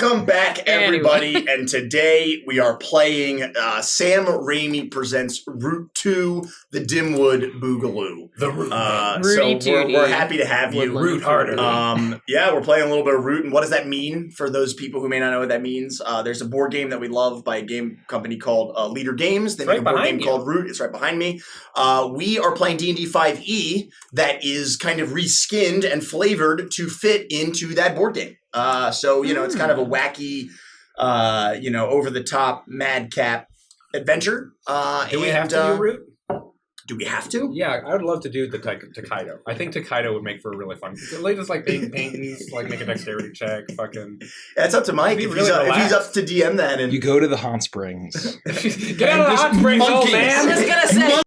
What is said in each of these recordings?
Welcome back, everybody, and today we are playing Sam Raimi Presents Route 2, the Dimwood Boogaloo. The Root. So we're happy to have you. Root harder. Yeah, we're playing a little bit of Root, and what does that mean for those people who may not know what that means? There's a board game that we love by a game company called Leader Games. They make a board game called Root. It's right behind me. We are playing D&D 5e that is kind of reskinned and flavored to fit into that board game. So, it's kind of a wacky, over-the-top madcap adventure. Do we have to do Root? Do we have to? Yeah, I would love to do the Takedo. I think Takedo would make for a really fun. Just like paintings, like make a dexterity check, fucking. Yeah, it's up to Mike if he's up to DM that. And you go to the Hot Springs. Get out of the Hot Springs, old man! I was gonna say.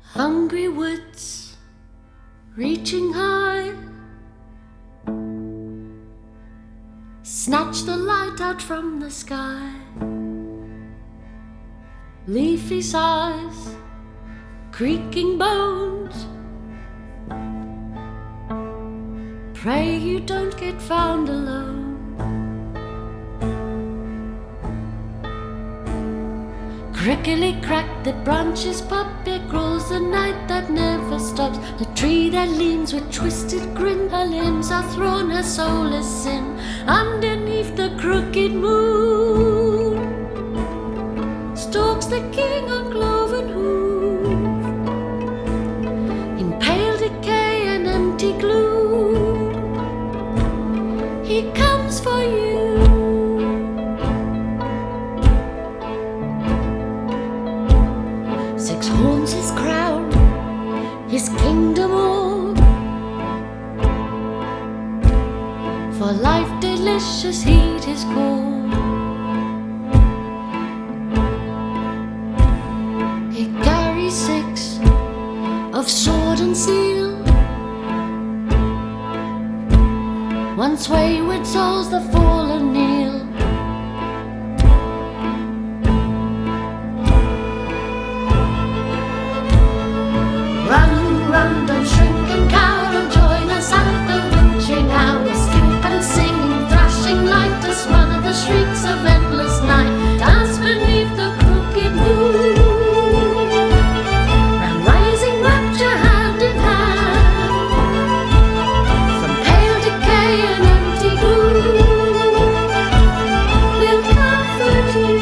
Hungry woods, reaching high, snatch the light out from the sky. Leafy sighs, creaking bones, pray you don't get found alone. Crickly crack, the branches pop, it grows the night that never stops. The tree that leans with twisted grin, her limbs are thrown, her soul is sin. Underneath the crooked moon stalks the king on cloven hoof, in pale decay and empty gloom. He comes for you. Six horns his crown, his kingdom all. For life delicious heed his call. He carries six of sword and seal. Once wayward souls the fallen kneel. Run, don't shrink and cower, and join us at the witching hour. Skip and sing, thrashing light to smother the shrieks of endless night. Dance beneath the crooked moon, round rising rapture hand in hand. From pale decay and empty gloom, we'll comfort you.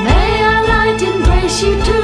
May our light embrace you too.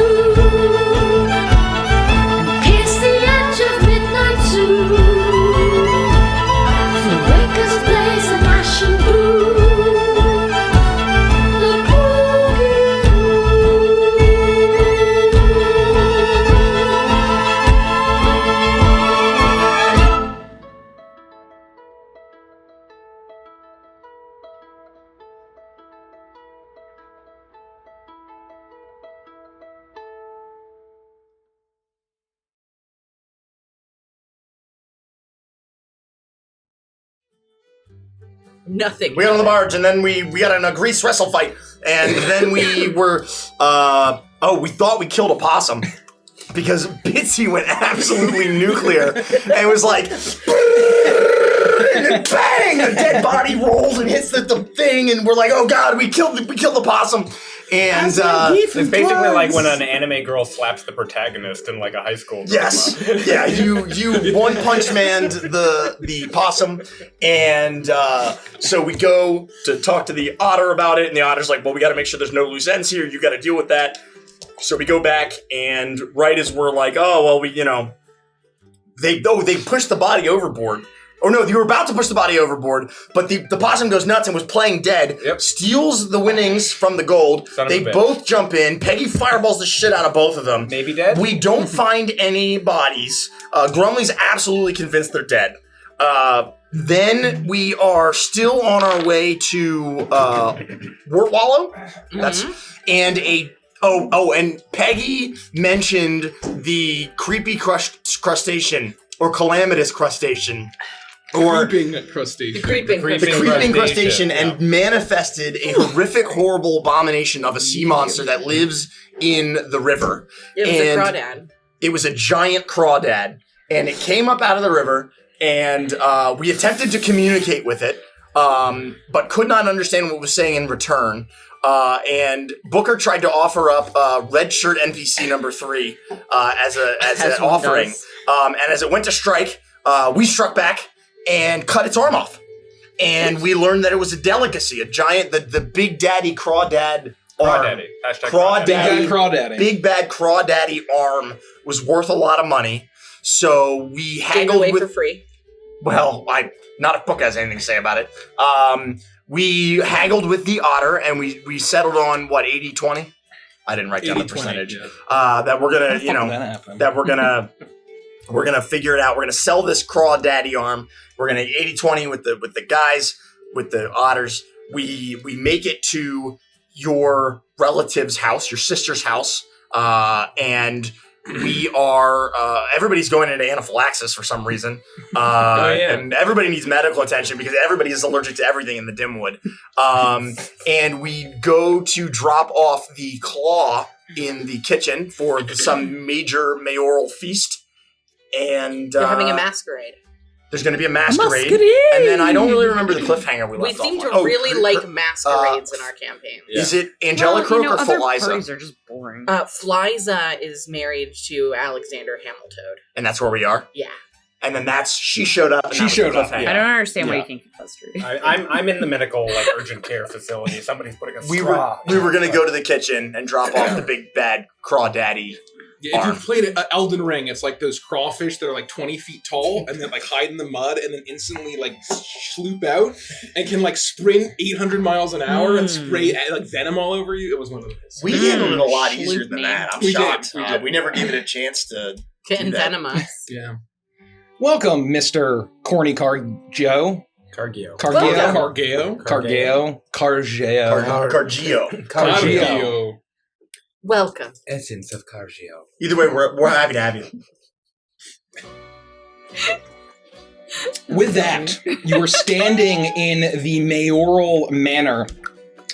Nothing. We got on the barge, and then we got in a grease wrestle fight, and then we were, we thought we killed a possum, because Bitsy went absolutely nuclear, and it was like, and bang, a dead body rolls and hits the thing, and we're like, oh god, we killed the possum. And it's basically like when an anime girl slaps the protagonist in like a high school drama. Yes, yeah, you one punch manned the possum, and so we go to talk to the otter about it, and the otter's like, well, we got to make sure there's no loose ends here. You got to deal with that. So we go back, and right as we're like, oh well, they pushed the body overboard. Oh no, you were about to push the body overboard, but the possum goes nuts and was playing dead, steals the winnings from the gold. They both jump in. Peggy fireballs the shit out of both of them. Maybe dead? We don't find any bodies. Grumley's absolutely convinced they're dead. Then we are still on our way to Wort Wallow. And Peggy mentioned the creepy crustacean or calamitous crustacean. creeping crustacean. The creeping crustacean, yeah. and manifested a horrific, horrible abomination of a sea monster that lives in the river. It was a And crawdad. It was a giant crawdad, and it came up out of the river, and we attempted to communicate with it, but could not understand what it was saying in return. And Booker tried to offer up red shirt NPC number 3 as an offering. And as it went to strike, we struck back and cut its arm off. And we learned that it was a delicacy, a giant, the Big Daddy Crawdad arm. Crawdaddy. Hashtag Crawdaddy. Big bad Crawdaddy arm was worth a lot of money. So we Gave haggled away with... for free. Well, not if Book has anything to say about it. We haggled with the otter, and we settled on, 80-20? I didn't write down the percentage. Yeah. That we're gonna, we're gonna figure it out. We're gonna sell this Crawdaddy arm. We're gonna 80-20 with the guys, with the otters. We make it to your relative's house, your sister's house, and we are everybody's going into anaphylaxis for some reason, and everybody needs medical attention because everybody is allergic to everything in the Dimwood. And we go to drop off the claw in the kitchen for some major mayoral feast, and They're having a masquerade. There's going to be a masquerade, and then I don't really remember the cliffhanger we left off. We seem to on. really like masquerades in our campaign. Yeah. Is it Angelica or other Feliza? parties are just boring. Fliza is married to Alexander Hamiltoad. And that's where we are? Yeah. And then she showed up. And She showed up, I don't understand why you can't keep us straight. I'm in the medical urgent care facility. Somebody's putting a We straw. were going to go to the kitchen and drop off the big bad Crawdaddy. Yeah, if you've played Elden Ring, it's like those crawfish that are 20 feet tall and then hide in the mud and then instantly sloop out and can sprint 800 miles an hour and spray venom all over you. It was one of those. We handled it a lot easier than that. I'm We shocked. did. We never gave it a chance to envenom us. Yeah. Welcome, Mr. Corny Cargio. Cargio. Cargeo. Cargio. Welcome. Essence of Cargio. Either way, we're happy to have you. With that, you were standing in the mayoral manor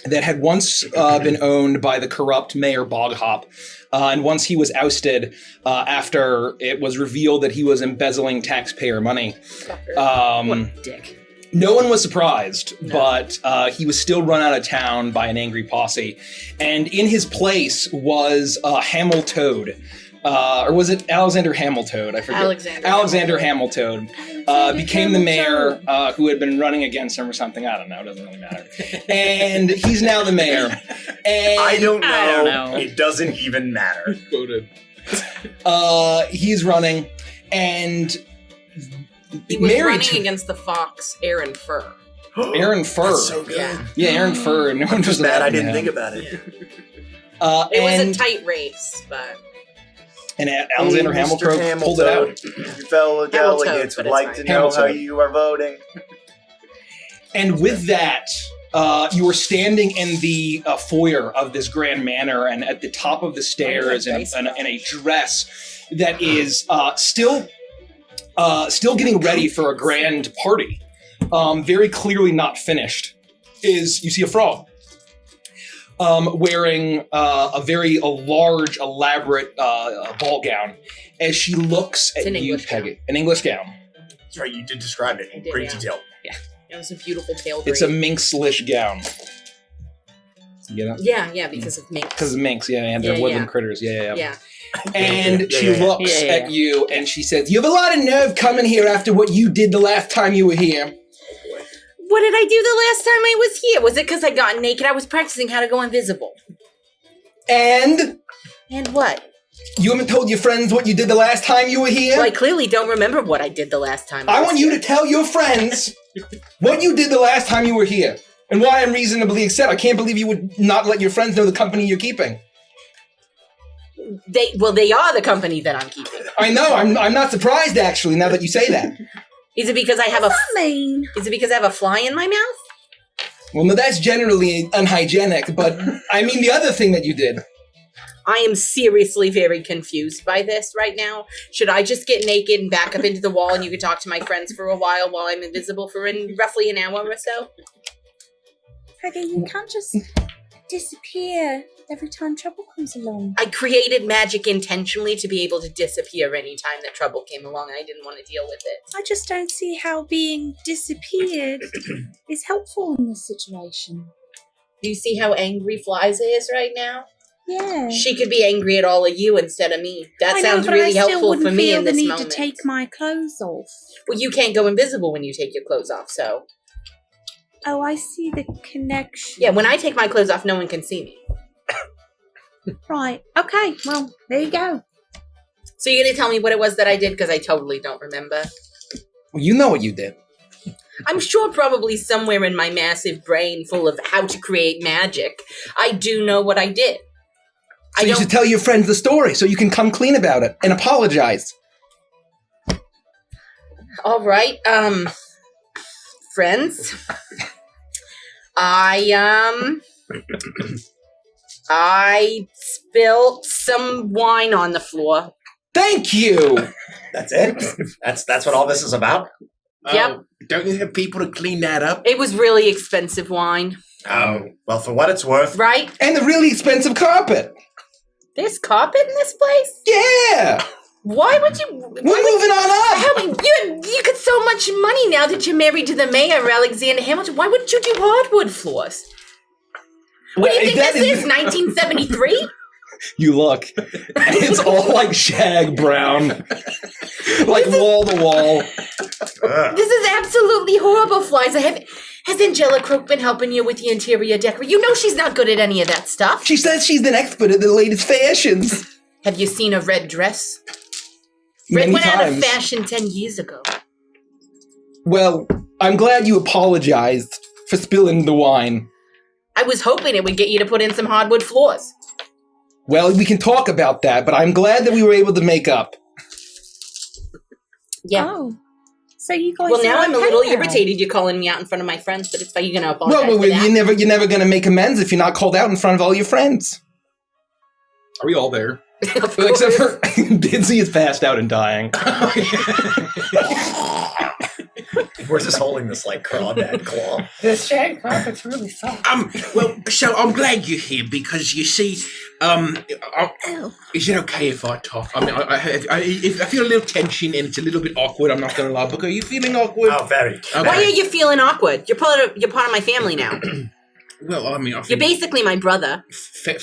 that had once been owned by the corrupt Mayor Boghop. And once he was ousted after it was revealed that he was embezzling taxpayer money. What a dick. No one was surprised, but he was still run out of town by an angry posse. And in his place was Hamiltoad. Or was it Alexander Hamiltoad? I forget. Alexander Hamiltoad became the mayor who had been running against him or something. I don't know. It doesn't really matter. And he's now the mayor. And I don't know. It doesn't even matter. Quoted. He's running, and He was married running to against the fox Aaron Fur. Aaron Fur. That's so good. Yeah, Aaron Fur. No one Just was mad I allowed didn't to think him. about it. It was a tight race, but... And Alexander Hamilton pulled it out. Fellow delegates but would it's like fine. to know how you are voting. And with that, you were standing in the foyer of this grand manor, and at the top of the stairs, in a dress that is still getting ready for a grand party, very clearly not finished, is you see a frog wearing a very large, elaborate ball gown as she looks at you, Peggy. An English gown. That's right, you did describe it in great detail. Yeah, it was a beautiful pale green. It's a minx-lish gown. You know? Yeah, because of minks. Because of minks, and they're woodland critters. Yeah. And she looks at you and she says, "You have a lot of nerve coming here after what you did the last time you were here." What did I do the last time I was here? Was it because I got naked? I was practicing how to go invisible. And what? You haven't told your friends what you did the last time you were here? Well, I clearly don't remember what I did the last time I want you to tell your friends what you did the last time you were here. And why I'm reasonably upset. I can't believe you would not let your friends know the company you're keeping. They are the company that I'm keeping. I know. I'm not surprised, actually, now that you say that. Is it because I have Is it because I have a fly in my mouth? Well, no, that's generally unhygienic, but I mean the other thing that you did. I am seriously very confused by this right now. Should I just get naked and back up into the wall and you can talk to my friends for a while I'm invisible for roughly an hour or so? Peggy, you can't just disappear every time trouble comes along. I created magic intentionally to be able to disappear anytime that trouble came along and I didn't want to deal with it. I just don't see how being disappeared is helpful in this situation. Do you see how angry Fliza is right now? Yeah. She could be angry at all of you instead of me. That sounds but really I helpful for me in this need moment. to take my clothes off. Well, you can't go invisible when you take your clothes off, so... Oh, I see the connection. Yeah, when I take my clothes off, no one can see me. Right. Okay, well, there you go. So you're going to tell me what it was that I did? Because I totally don't remember. Well, you know what you did. I'm sure probably somewhere in my massive brain full of how to create magic, I do know what I did. So you should tell your friends the story so you can come clean about it and apologize. All right, friends. I spilled some wine on the floor. Thank you! That's it? That's what all this is about? Yep. Don't you have people to clean that up? It was really expensive wine. Oh, well, for what it's worth. Right? And the really expensive carpet. There's carpet in this place? Yeah! Why would you... We're moving on up! You get so much money now that you're married to the mayor, Alexander Hamilton. Why wouldn't you do hardwood floors? What do you think this is, 1973? You look. It's all like shag brown. Like wall to wall. This is absolutely horrible, Flies. Has Angela Croak been helping you with the interior decor? You know she's not good at any of that stuff. She says she's an expert at the latest fashions. Have you seen a red dress? Many Red went out of times. fashion 10 years ago. Well, I'm glad you apologized for spilling the wine. I was hoping it would get you to put in some hardwood floors. Well, we can talk about that, but I'm glad that we were able to make up. Yeah. Oh. So you guys Well, now are I'm a okay little now. irritated you're calling me out in front of my friends, but it's fine. You're going to apologize Well, for that. you're never going to make amends if you're not called out in front of all your friends. Are we all there? Well, except for Bidsy is passed out and dying. We're just holding this like crawdad claw. This shag carpet's really soft. Well, so I'm glad you're here because you see, is it okay if I talk? I mean, I feel a little tension and it's a little bit awkward. I'm not going to lie. But are you feeling awkward? Oh, very. Okay. Why are you feeling awkward? You're part of my family now. Well, I mean, I You're think basically my brother.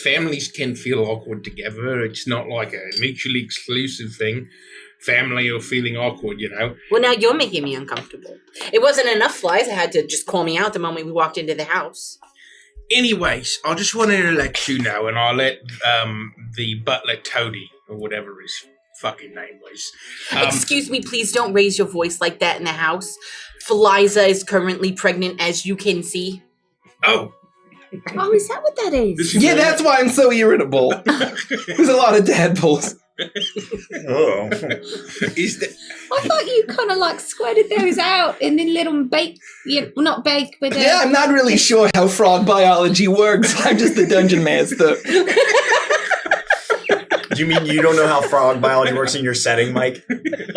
families can feel awkward together. It's not like a mutually exclusive thing. Family or feeling awkward, you know. Well, now you're making me uncomfortable. It wasn't enough Flies. I had to just call me out the moment we walked into the house. Anyways, I just wanted to let you know, and I'll let the butler Toady, or whatever his fucking name was. Excuse me, please don't raise your voice like that in the house. Fliza is currently pregnant, as you can see. Oh. Oh, is that what that is? Yeah, that's why I'm so irritable. There's a lot of dad pulls. Oh. Is that... I thought you kind of like squirted those out and then let them bake. Yeah, well, not bake, but... Yeah, I'm not really sure how frog biology works. I'm just the dungeon master. You mean you don't know how frog biology works in your setting, Mike?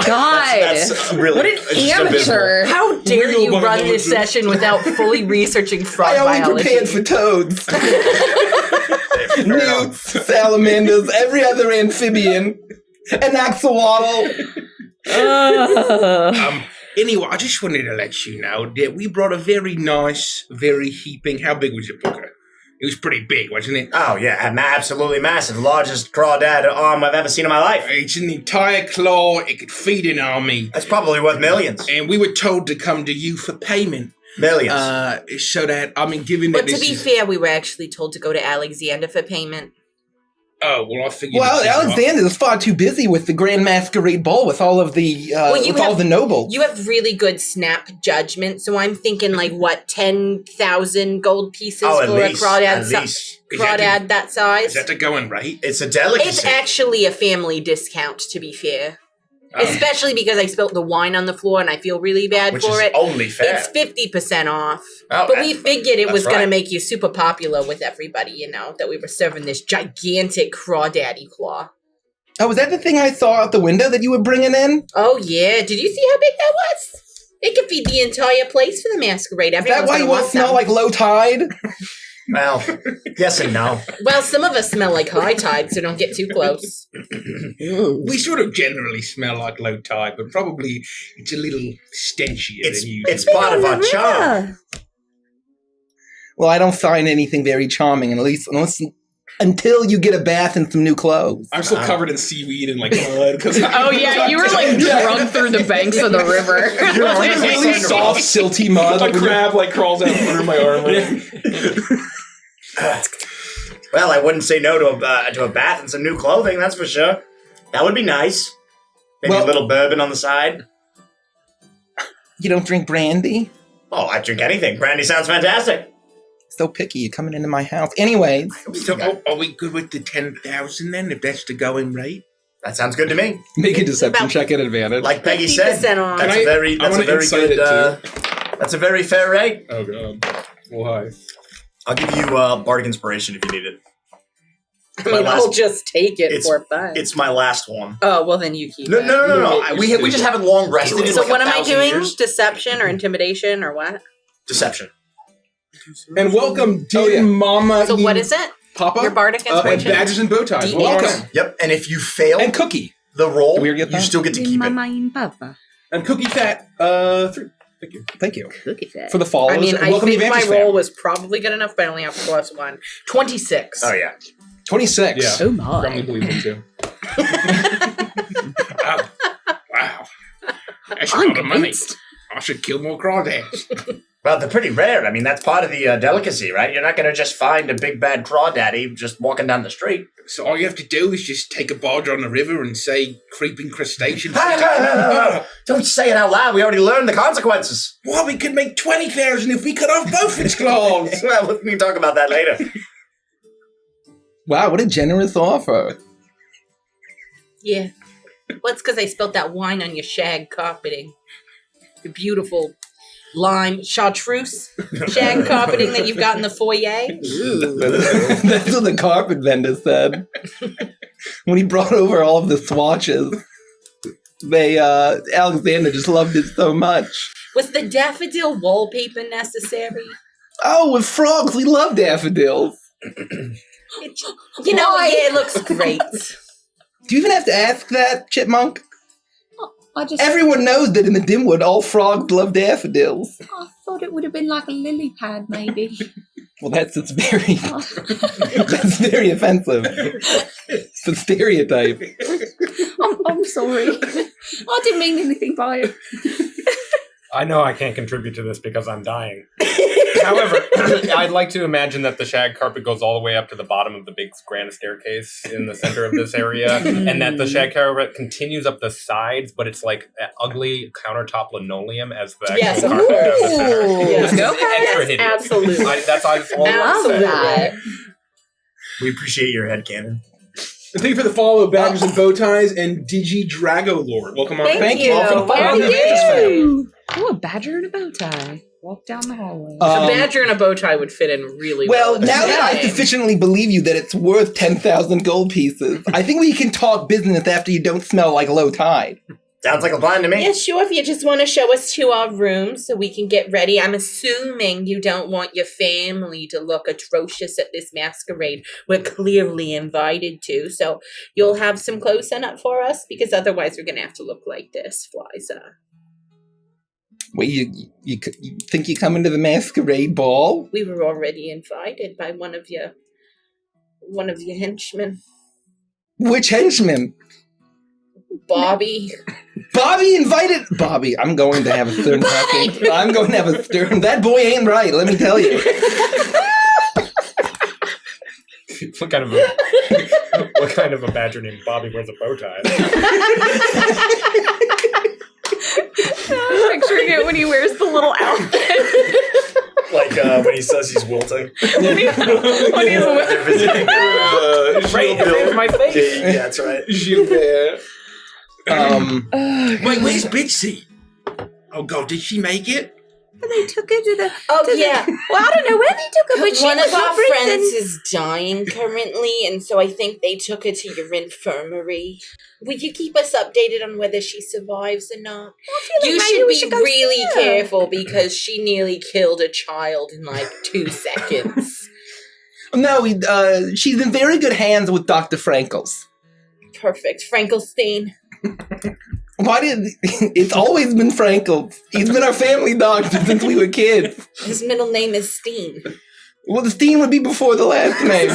God, That's really what an amateur! How dare Real you run biology. this session without fully researching frog I only biology? prepared for toads. Fair enough. Newts, salamanders, every other amphibian, an axolotl. Anyway, I just wanted to let you know that we brought a very nice, very heaping... How big was your booker? It was pretty big, wasn't it? Oh, yeah, absolutely massive. Largest crawdad arm I've ever seen in my life. It's an entire claw. It could feed an army. That's probably worth millions. And we were told to come to you for payment. Millions. So that, I mean, given that But to be fair, we were actually told to go to Alexander for payment. Oh, well, I figured... Well, this is Alexander is far too busy with the Grand Masquerade Ball with all of the all the nobles. You have really good snap judgment, so I'm thinking like, what, 10,000 gold pieces for a crawdad that size? Is that the going rate? It's a delicacy. It's actually a family discount, to be fair. Especially because I spilled the wine on the floor and I feel really bad Which for is it. only fair. It's 50% off. Oh, But we figured it was that's going to right. make you super popular with everybody, that we were serving this gigantic crawdaddy claw. Oh, was that the thing I saw out the window that you were bringing in? Oh, yeah. Did you see how big that was? It could feed the entire place for the masquerade. Is that Everyone's why gonna you all want smell some. like low tide? Well, yes and no. Well, some of us smell like high tide, so don't get too close. We sort of generally smell like low tide, but probably it's a little stenchier than usual. It's part of our charm. Well, I don't find anything very charming, until you get a bath and some new clothes. I'm still covered in seaweed and like mud. Oh yeah, you were like drunk through the banks of the river. Really soft, silty mud. A crab like crawls out from under my armor. Well, I wouldn't say no to a bath and some new clothing, that's for sure. That would be nice. Maybe a little bourbon on the side. You don't drink brandy? Oh, I drink anything. Brandy sounds fantastic. So picky, you're coming into my house. Anyways. So are we good with the 10,000 then, if that's the going rate? That sounds good to me. Make a deception check at advantage. Like Peggy said, 50% off. that's a very good. That's a very fair rate. Oh god. Why? I'll give you bardic inspiration if you need it. I mean, I'll just take it it's- for fun. It's my last one. Oh, well, then you keep it. No. We just haven't long rested in So like what am I 1,000 doing? years. Deception or intimidation or what? Deception. And welcome, dear Mama. So what is it? Papa? Your bardic And inspiration? badges and bow ties. D8. Welcome. Yep, and if you fail And Cookie. the roll, Do we get you that? still get to keep it. Mama and Papa. And Cookie Fat, 3. Thank you. Thank you. Look at that. For the followers. I mean, I welcome think the my Advantage roll fam. was probably good enough, but I only have +1. 26. Oh yeah. 26. Yeah. Oh my. Strongly believe it too. Wow. That's a I'm lot of money. convinced. I should kill more crawdads. Well, they're pretty rare. I mean, that's part of the delicacy, right? You're not going to just find a big bad crawdaddy just walking down the street. So all you have to do is just take a barge on the river and say creeping crustaceans. Don't say it out loud. We already learned the consequences. Well, we could make 20,000 if we cut off both its claws. Well, we can talk about that later. Wow, what a generous offer. Yeah. Well, it's because I spilled that wine on your shag carpeting. The beautiful lime chartreuse shag carpeting that you've got in the foyer. That's what the carpet vendor said. When he brought over all of the swatches, Alexander just loved it so much. Was the daffodil wallpaper necessary? Oh, with frogs, we love daffodils. It looks great. Do you even have to ask that, Chipmunk? I just Everyone knows that in the Dimwood, all frogs love daffodils. I thought it would have been like a lily pad, maybe. Well, that's very offensive. It's a stereotype. I'm sorry. I didn't mean anything by it. I know I can't contribute to this because I'm dying. However, I'd like to imagine that the shag carpet goes all the way up to the bottom of the big grand staircase in the center of this area, and that the shag carpet continues up the sides, but it's like ugly countertop linoleum as the Yes, actual of carpet down the course. center. Yes. This is Okay. extra hideous. Absolutely. That's all I love Absolutely. that. We appreciate your headcanon. And thank you for the follow, badges and bow ties, and Digi Drago Lord. Welcome on. Thank you. Welcome to Thank the Advantage fam. Ooh, a badger and a bow tie. Walk down the hallway. A badger and a bow tie would fit in really Well, well. now that I sufficiently believe you that it's worth 10,000 gold pieces, I think we can talk business after you don't smell like low tide. Sounds like a plan to me. Yeah, sure. If you just want to show us to our room so we can get ready. I'm assuming you don't want your family to look atrocious at this masquerade. We're clearly invited to, so you'll have some clothes sent up for us because otherwise we're going to have to look like this, Fliza. Wait, you think you come into the Masquerade Ball? We were already invited by one of your henchmen, Which henchman? Bobby. Bobby invited Bobby. I'm going to have a stern talking. I'm going to have a stern. That boy ain't right. Let me tell you. What kind of a badger named Bobby wears a bow tie? I'm picturing it when he wears the little outfit. Like when he says he's wilting. when he's They're visiting. Right, it saves my face. Yeah, that's right. Gilbert. Wait, where's Bitsy? Oh God, did she make it? They took her to the... Oh, to yeah. Well, I don't know where they took her, but she One was of our not breathing. friends is dying currently, and so I think they took her to your infirmary. Will you keep us updated on whether she survives or not? I feel You like maybe we should go be really see her. careful because she nearly killed a child in like 2 seconds. No, she's in very good hands with Dr. Frankels. Perfect. Frankenstein. It's always been Frankels. He's been our family doctor since we were kids. His middle name is Steen. Well, the Steen would be before the last name.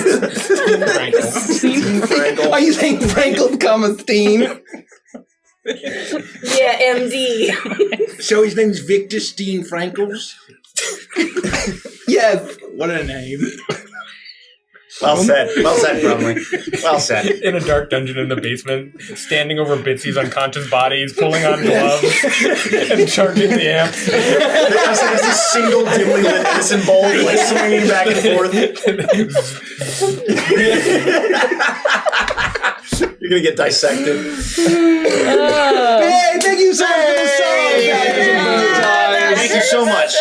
Frankle. Are you saying Frankels, Steen? Yeah, MD. So his name's Victor Steen Frankels? Yes. What a name. Well said, Brumley. Well said. In a dark dungeon in the basement, standing over Bitsy's unconscious body, he's pulling on gloves and charging the amps. There's a single dimly lit medicine bowl like swinging back and forth. You're gonna get dissected. Hey, thank you so much for the song. Thank you so much.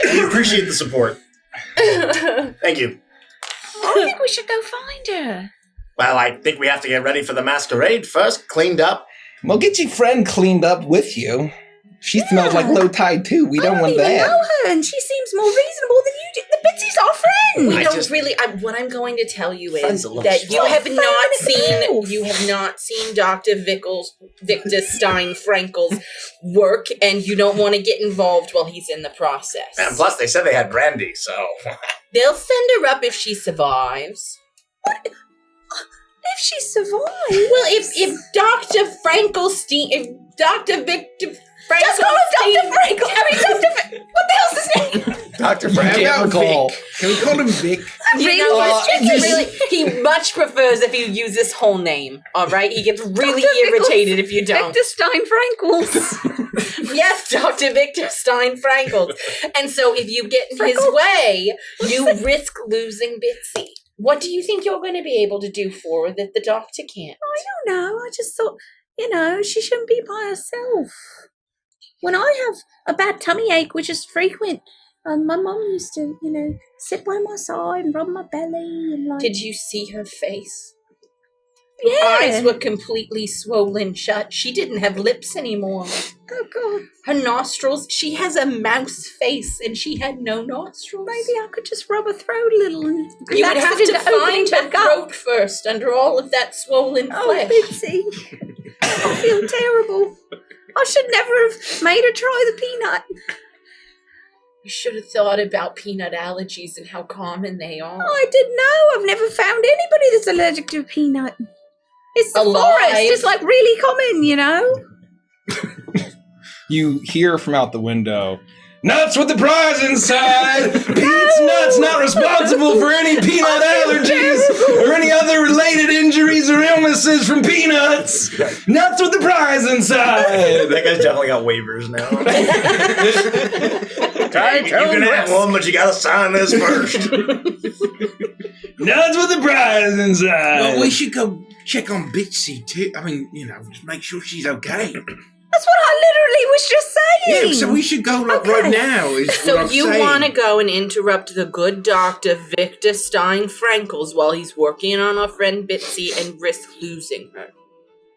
We appreciate the support. Thank you. I think we should go find her. Well, I think we have to get ready for the masquerade first, cleaned up. Well, get your friend cleaned up with you. She smells like low tide too. We don't want I don't even that. know her, and she seems more reasonable than you do. The Bitsy's our friend. We I don't just- really. What I'm going to tell you Friends is are little that you strong. have not Friends. seen Dr. Victor Stein Frankel's work, and you don't want to get involved while he's in the process. And plus, they said they had brandy, so. They'll send her up if she survives. If she survives. Well, if Dr. Frankelstein, if Dr. Victor Frankelstein, Just call him Dr. Frankel. I mean, what the hell's his name? Dr. How Frank. about recall. Vic? Can we call him Vic? You know what? He much prefers if you use his whole name. All right, he gets really Dr. irritated if you don't. Victor Stein Frankels. Yes, Dr. Victor Stein Frankels. And so if you get in his way, you risk losing Bitsy. What do you think you're going to be able to do for her that the doctor can't? I don't know. I just thought, she shouldn't be by herself. When I have a bad tummy ache, which is frequent, my mum used to, sit by my side and rub my belly and like. Did you see her face? Yeah. Eyes were completely swollen shut. She didn't have lips anymore. Oh God. Her nostrils, she has a mouse face and she had no nostrils. Maybe I could just rub her throat a little and You would relax have it to into opening find her back up. throat first under all of that swollen Oh, flesh. Bitsy. I feel terrible. I should never have made her try the peanut. You should have thought about peanut allergies and how common they are. I didn't know. I've never found anybody that's allergic to a peanut. It's the Alive. forest. It's like really common, You hear from out the window, nuts with the prize inside! Pete's Nuts not responsible for any peanut allergies or any other related injuries or illnesses from peanuts! Nuts with the prize inside! That guy's definitely got waivers now. You can have one, but you gotta sign this first. Nuts with the prize inside! Well, we should go check on Bitsy too. I mean, just make sure she's okay. That's what I literally was just saying. Yeah, so we should go Okay. right now. Is what So I'm you saying. want to go and interrupt the good Dr. Victor Stein Frankels while he's working on our friend Bitsy and risk losing her.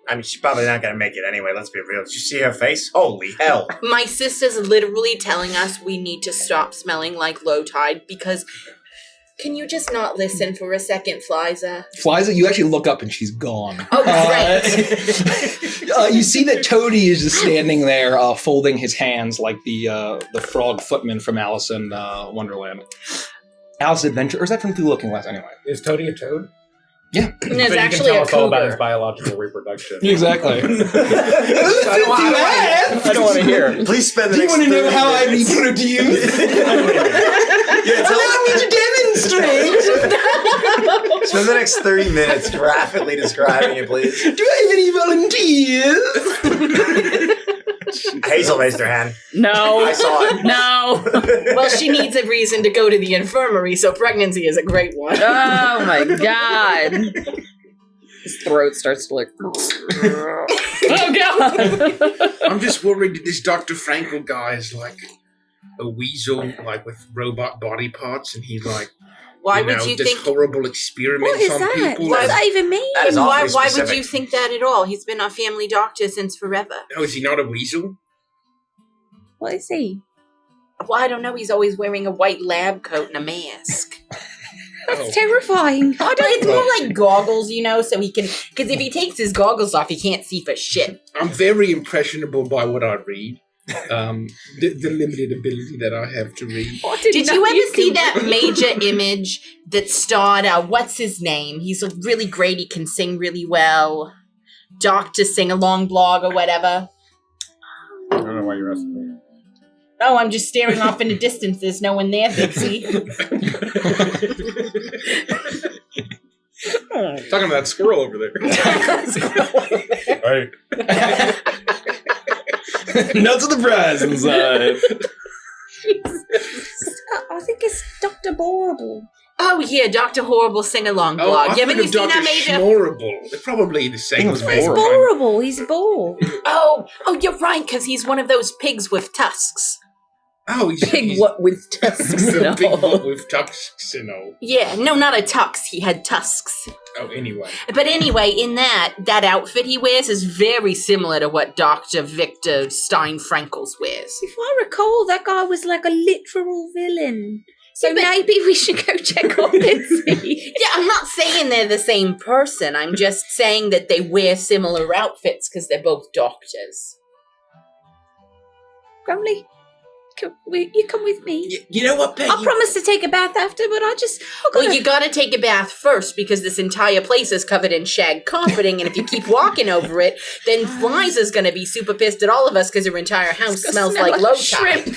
I mean, she's probably not gonna make it anyway, let's be real. Did you see her face? Holy hell. My sister's literally telling us we need to stop smelling like low tide because... Can you just not listen for a second, Fliza? Flies it, you actually look up and she's gone. Oh, great. You see that Toady is just standing there, folding his hands like the frog footman from Alice in Wonderland. Alice Adventure, or is that from Through Looking Glass anyway? Is Toady a toad? Yeah. And So there's you actually can tell a us all about his cougar. biological reproduction. Exactly. I don't want to hear. Please spend the Do you next want to know 30 how I minutes. report to you? Allow me to demonstrate. Spend the next 30 minutes graphically describing it, please. Do I have any volunteers? Hazel raised her hand. No. I saw it. No. Well, she needs a reason to go to the infirmary, so pregnancy is a great one. Oh my god. His throat starts to like. Oh I'm just worried that this Dr. Frankel guy is like a weasel, like with robot body parts, and he's like, why would you does think? horrible experiments What is on that? people. What does that even mean? That is Why awfully would specific. you think that at all? He's been our family doctor since forever. Oh, is he not a weasel? What is he? Well, I don't know. He's always wearing a white lab coat and a mask. That's terrifying. I don't. It's more like goggles, so he can. Because if he takes his goggles off, he can't see for shit. I'm very impressionable by what I read. The limited ability that I have to read. Did you ever see that major image that starred, what's his name? He's really great. He can sing really well. Doctor Sing-Along blog or whatever. I don't know why you're asking me. Oh, I'm just staring off into distance. There's no one there, Bitsy. Talking about that squirrel over there. Right. Nuts of the prize inside. I think it's Dr. Borable. Oh, yeah, Dr. Horrible Sing-Along Oh, blog. I Haven't you think of seen that Dr. major? Schnorrable. They're probably the same. He's He's Borable. borable. He's a bore. Oh, you're right, because he's one of those pigs with tusks. Oh, he's Pig what with tusks and a big all. one with tusks and all. Yeah, no, not a tux. He had tusks. Oh, anyway. But anyway, in that outfit he wears is very similar to what Dr. Victor Stein-Frankels wears. If I recall, that guy was like a literal villain. So Yeah, but- maybe we should go check on Bitsy. Yeah, I'm not saying they're the same person. I'm just saying that they wear similar outfits because they're both doctors. Grumley, you come with me. You know what, Peggy? I promise to take a bath after, but I Well, you gotta take a bath first because this entire place is covered in shag carpeting, and if you keep walking over it, then Liza's gonna be super pissed at all of us because her entire house smells like low tide.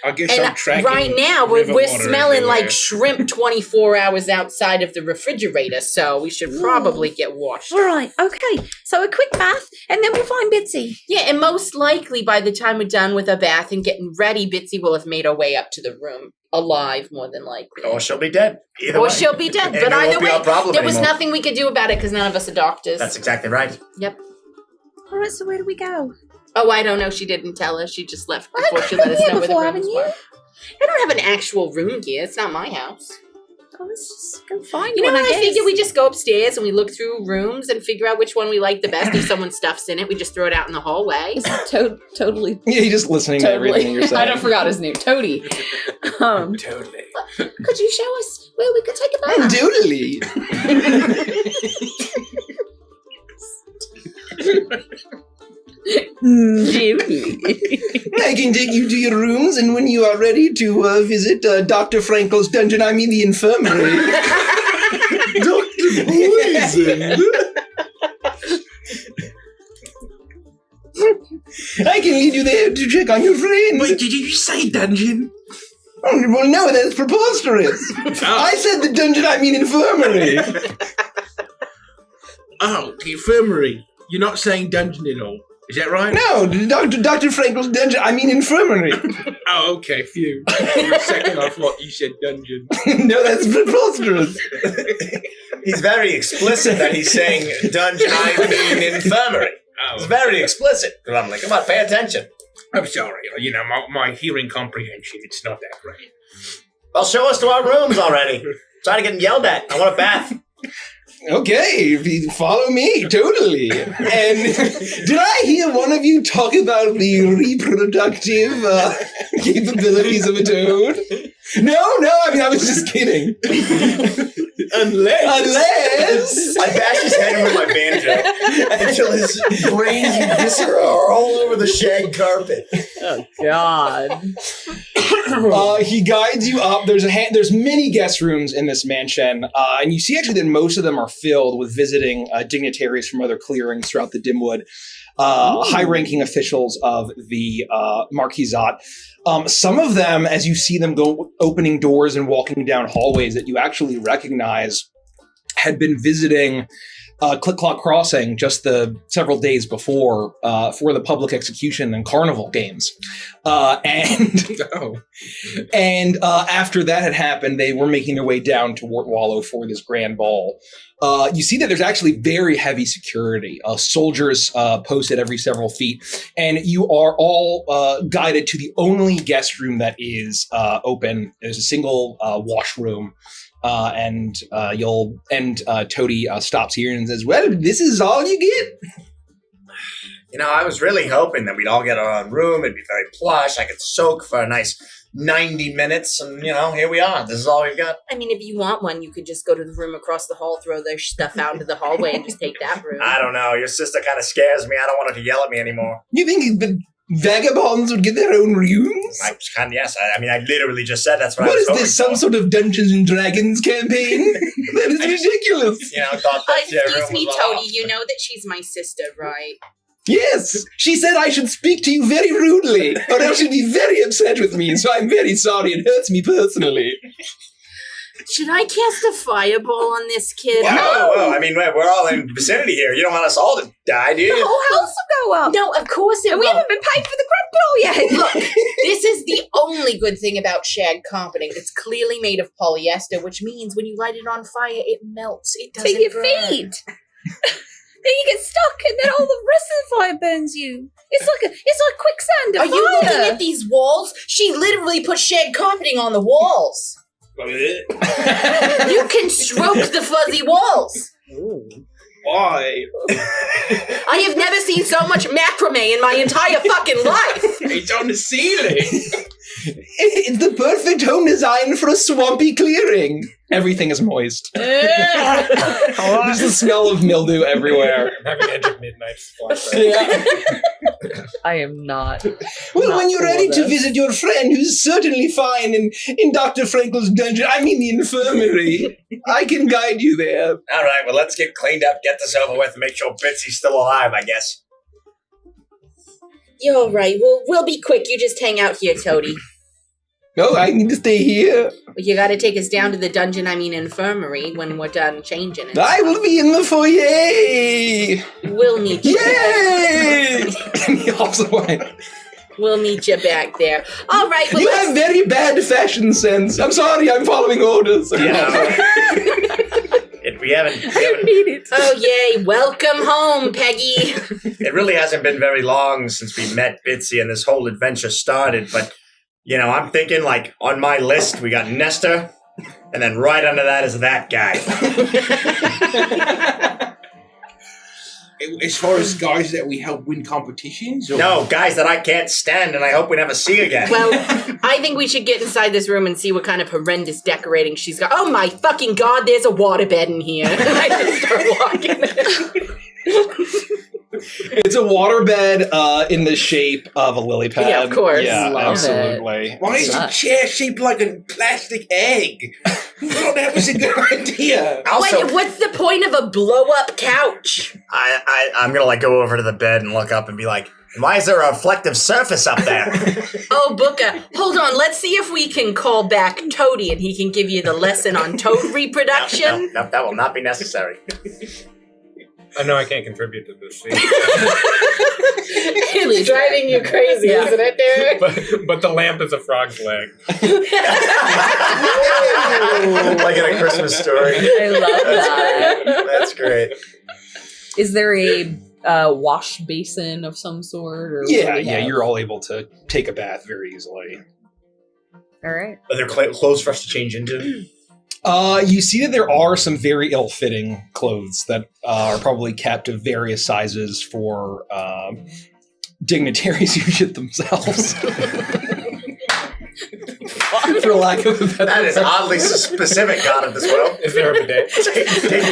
I guess I'm And tracking. right now, river we're water smelling everywhere. like shrimp 24 hours outside of the refrigerator, so we should probably get washed. All right, okay. So a quick bath, and then we'll find Bitsy. Yeah, and most likely by the time we're done with our bath and getting ready, Bitsy will have made her way up to the room. Alive, more than likely. Or she'll be dead. Either Or way. she'll be dead. And But it won't either be way, our problem there was anymore. nothing we could do about it because none of us are doctors. That's exactly right. Yep. All right, so where do we go? Oh, I don't know. She didn't tell us. She just left before she I've let been us here know where the before, rooms haven't you? were. I don't have an actual room here. It's not my house. Oh, let's just go find You know one, what? I guess. figure we just go upstairs and we look through rooms and figure out which one we like the best. If someone stuffs in it, we just throw it out in the hallway. Totally. Yeah, you're just listening to everything you're saying. I don't forgot his name. Toady. Totally. Could you show us where we could take a bath? Totally. I can take you to your rooms, and when you are ready to visit Dr. Frankel's dungeon, I mean the infirmary. Dr. Poison. I can lead you there to check on your friends. Wait, did you say dungeon? Oh, well, no, that's preposterous. I said the dungeon, I mean infirmary. Oh, the infirmary. You're not saying dungeon at all. Is that right? No, Dr. Frankel's dungeon, I mean infirmary. Oh, okay, phew. For a second I thought you said dungeon. No, that's preposterous. He's very explicit that he's saying dungeon, I mean infirmary. It's very explicit. And I'm like, come on, pay attention. I'm sorry. You know, my hearing comprehension, it's not that great. Well, show us to our rooms already. Trying to get yelled at. I want a bath. Okay, if you follow me, totally. And did I hear one of you talk about the reproductive capabilities of a toad? No, I mean, I was just kidding. Unless... I bash his head with my banjo until his brains and viscera are all over the shag carpet. Oh, God. He guides you up. There's many guest rooms in this mansion, and you see actually that most of them are filled with visiting dignitaries from other clearings throughout the Dimwood, high-ranking officials of the Marquisate. Some of them, as you see them go opening doors and walking down hallways that you actually recognize, had been visiting Click Clock Crossing just the several days before for the public execution and carnival games. And after that had happened, they were making their way down to Wart Wallow for this grand ball. You see that there's actually very heavy security, soldiers posted every several feet, and you are all guided to the only guest room that is open. There's a single washroom, and Toady stops here and says, "Well, this is all you get." You know, I was really hoping that we'd all get our own room. It'd be very plush. I could soak for a nice 90 minutes, and, you know, here we are. This is all we've got. I mean, if you want one, you could just go to the room across the hall, throw their stuff out into the hallway, and just take that room. I don't know. Your sister kind of scares me. I don't want her to yell at me anymore. You think the vagabonds would get their own rooms? Yes. I mean, I literally just said that's what I was What is hoping this, some for. sort of Dungeons and Dragons campaign? That is ridiculous. You know, thought that Excuse me, was Toady, off. you know that she's my sister, right? Yes, she said I should speak to you very rudely, or else she'd be very upset with me, so I'm very sorry. It hurts me personally. Should I cast a fireball on this kid? Whoa. I mean, we're all in vicinity here. You don't want us all to die, do you? The whole house will go up. No, of course it And we won't. haven't been paid for the crab ball yet. Look, this is the only good thing about shag carpeting. It's clearly made of polyester, which means when you light it on fire, it melts. It doesn't To your burn. feet. Then you get stuck, and then all the rest of the fire burns you. It's like quicksand. Are you looking at these walls? She literally put shag carpeting on the walls. You can stroke the fuzzy walls. Why? I have never seen so much macrame in my entire fucking life. It's on the ceiling. It's the perfect home design for a swampy clearing. Everything is moist. There's the smell of mildew everywhere. I'm having Edge of Midnight flashback. Yeah. I am not. Well, Not when you're cool ready with to this. visit your friend, who's certainly fine in Dr. Frankel's dungeon, I mean the infirmary, I can guide you there. All right, well, let's get cleaned up, get this over with, and make sure Bitsy's still alive, I guess. You're right. We'll be quick. You just hang out here, Toady. No, I need to stay here. You gotta take us down to the infirmary when we're done changing it. I will be in the foyer. We'll meet you. Yay! And he hops away. We'll meet you back there. All right. Well, You let's- have very bad fashion sense. I'm sorry, I'm following orders. You know, we haven't need it. Oh, yay. Welcome home, Peggy. it really hasn't been very long since we met Bitsy and this whole adventure started, but, you know, I'm thinking, like, on my list, we got Nestor, and then right under that is that guy. As far as guys that we help win competitions? Or? No, guys that I can't stand and I hope we never see again. Well, I think we should get inside this room and see what kind of horrendous decorating she's got. Oh, my fucking God, there's a waterbed in here. I just start walking in. It's a waterbed in the shape of a lily pad. Yeah, of course. Yeah, Love absolutely. Why is the chair shaped like a plastic egg? Who thought that was a good idea? Also, What's the point of a blow-up couch? I'm gonna, like, go over to the bed and look up and be like, why is there a reflective surface up there? Oh, Booka, hold on. Let's see if we can call back Toady and he can give you the lesson on toad reproduction. No, that will not be necessary. I know I can't contribute to this scene. It's driving you crazy, isn't it, Derek? but the lamp is a frog's leg. Like in a Christmas story. I love that. That's great. Is there a wash basin of some sort? Or what do Yeah, we yeah, have? you're all able to take a bath very easily. All right. Are there clothes for us to change into? You see that there are some very ill-fitting clothes that are probably kept of various sizes for dignitaries who shit themselves. For lack of a better That is oddly specific, God of this world. Is there a bidet?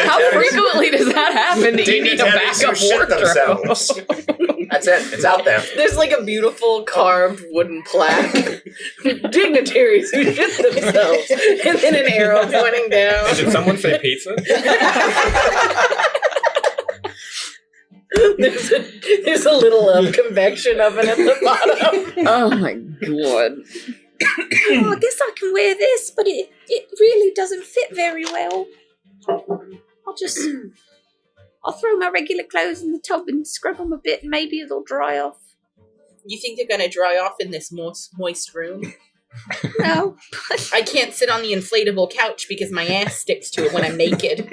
How frequently does that happen that you need a Dignitaries who backup shit wardrobe? themselves. That's it. It's out there. There's like a beautiful carved wooden plaque. Dignitaries who shit themselves. And then an arrow pointing down. Did someone say pizza? There's a little convection oven at the bottom. Oh my god. Oh, I guess I can wear this, but it really doesn't fit very well. I'll just I'll throw my regular clothes in the tub and scrub them a bit, and maybe it'll dry off. You think they're going to dry off in this moist room? No. I can't sit on the inflatable couch because my ass sticks to it when I'm naked.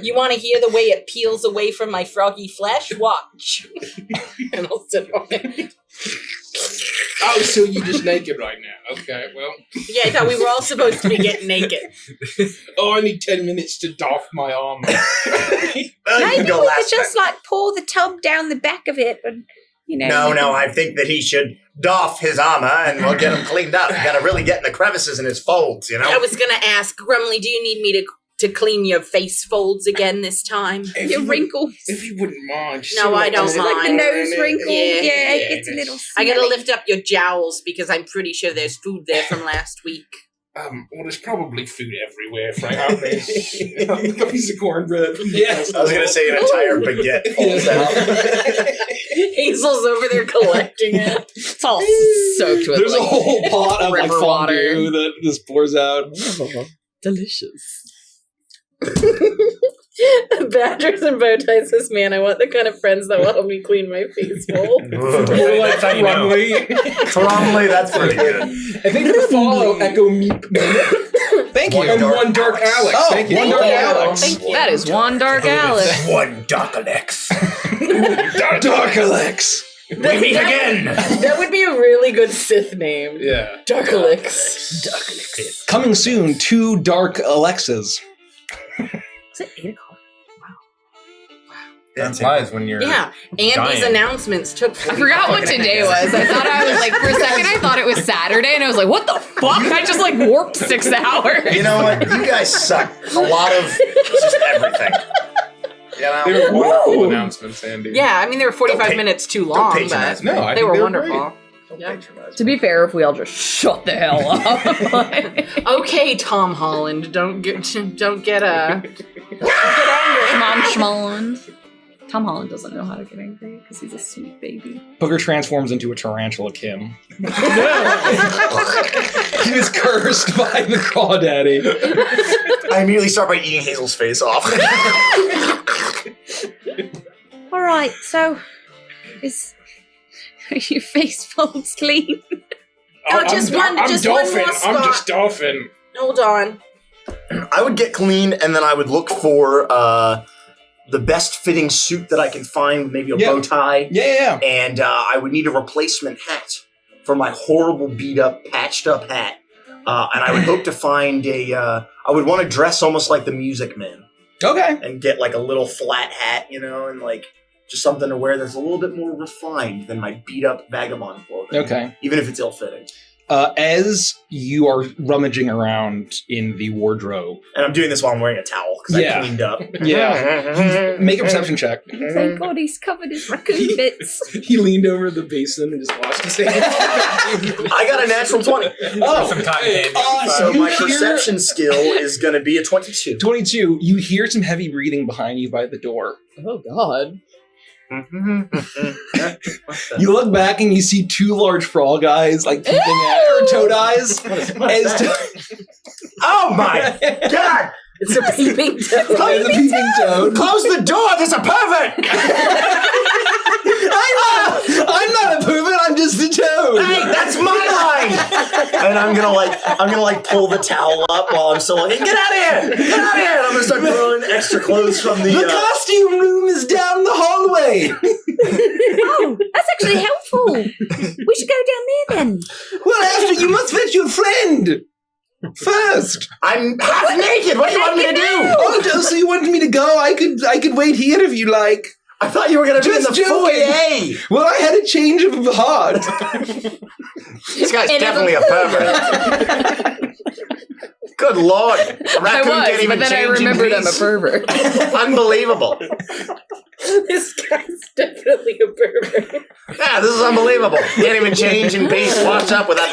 You want to hear the way it peels away from my froggy flesh? Watch. And I'll sit on it. Oh, so you're just naked right now. Okay, well. Yeah, I thought we were all supposed to be getting naked. Oh, I need 10 minutes to doff my armor. Maybe we could just pour the tub down the back of it and, No, I think that he should doff his armor and we'll get him cleaned up. You gotta really get in the crevices in his folds, I was gonna ask, Grumley, do you need me to clean your face folds again this time? Your wrinkles. If you wouldn't mind. No, I don't mind. Like the nose wrinkle. Yeah, it gets a little smelly. I gotta lift up your jowls because I'm pretty sure there's food there from last week. Well, there's probably food everywhere, Frank. A piece of cornbread. Yes. I was going to say an entire baguette falls out. Hazel's over there collecting it. It's all soaked with There's a whole pot of river fondue that just pours out. Delicious. Badgers and bow ties says, man, I want the kind of friends that will help me clean my face fold. More like Crumley. Crumley, that's pretty good. I think for the follow, Echo Meep. Thank you. And one Dark Alex. Oh, thank you. one Dark Alex. Thank you. That is one Dark Alex. One Dark Alex. Dark Alex. We meet again. That would be a really good Sith name. Yeah. Darkalix. Coming soon, 2 Dark Alexas. Is it 8 o'clock? That implies when you're Yeah, Andy's dying. announcements took. I forgot what today was. I thought I was for a second I thought it was Saturday, and I was like, what the fuck? I just warped 6 hours. You know what? You guys suck. A lot of just everything. They were wonderful announcements, Andy. Yeah, I mean they were 45 minutes too long, patronize but me. No, I they think were they're wonderful. great. To be fair, if we all just shut the hell up. Okay, Tom Holland, don't get angry. Come on, Schmon. Tom Holland doesn't know how to get angry because he's a sweet baby. Booger transforms into a tarantula Kim. He was cursed by the crawdaddy. I immediately start by eating Hazel's face off. All right, so are your face folds clean? Oh, just one more dolphin. spot. I'm just dolphin. Hold on. I would get clean and then I would look for the best fitting suit that I can find, maybe a bow tie. Yeah. And I would need a replacement hat for my horrible beat up, patched up hat. And I would hope to find I would want to dress almost like the Music Man. Okay. And get a little flat hat, and just something to wear that's a little bit more refined than my beat up vagabond clothing. Okay. Even if it's ill fitting. As you are rummaging around in the wardrobe. And I'm doing this while I'm wearing a towel because I cleaned up. Yeah. Make a perception check. Thank God he's covered his raccoon bits. He leaned over the basin and just washed his hands. I got a natural 20. Oh, some cotton candy. So my perception skill is going to be a 22. 22. You hear some heavy breathing behind you by the door. Oh, God. You look back and you see 2 large frog eyes, peeping at, or toad eyes. Oh my God! It's a peeping toad. It's a peeping toad. Close the door! There's a pervert! I'm not a pervert. I'm just a toad. Hey, that's my line! And I'm gonna pull the towel up while I'm still get out of here! Get out of here! And I'm gonna start throwing extra clothes from the costume room is down the hallway. Oh, that's actually helpful. We should go down there then. Well, after you must fetch your friend first. I'm half naked! What do you want me to do? Oh, so you wanted me to go? I could wait here if you like. I thought you were gonna be in Just the joking. foyer! Well, I had a change of heart. This guy's definitely a pervert. Good Lord. A raccoon I can't was, even but then I change in remembered I'm a peace. pervert. Unbelievable. This guy's definitely a pervert. Yeah, this is unbelievable. Can't even change in peace. Wash up with a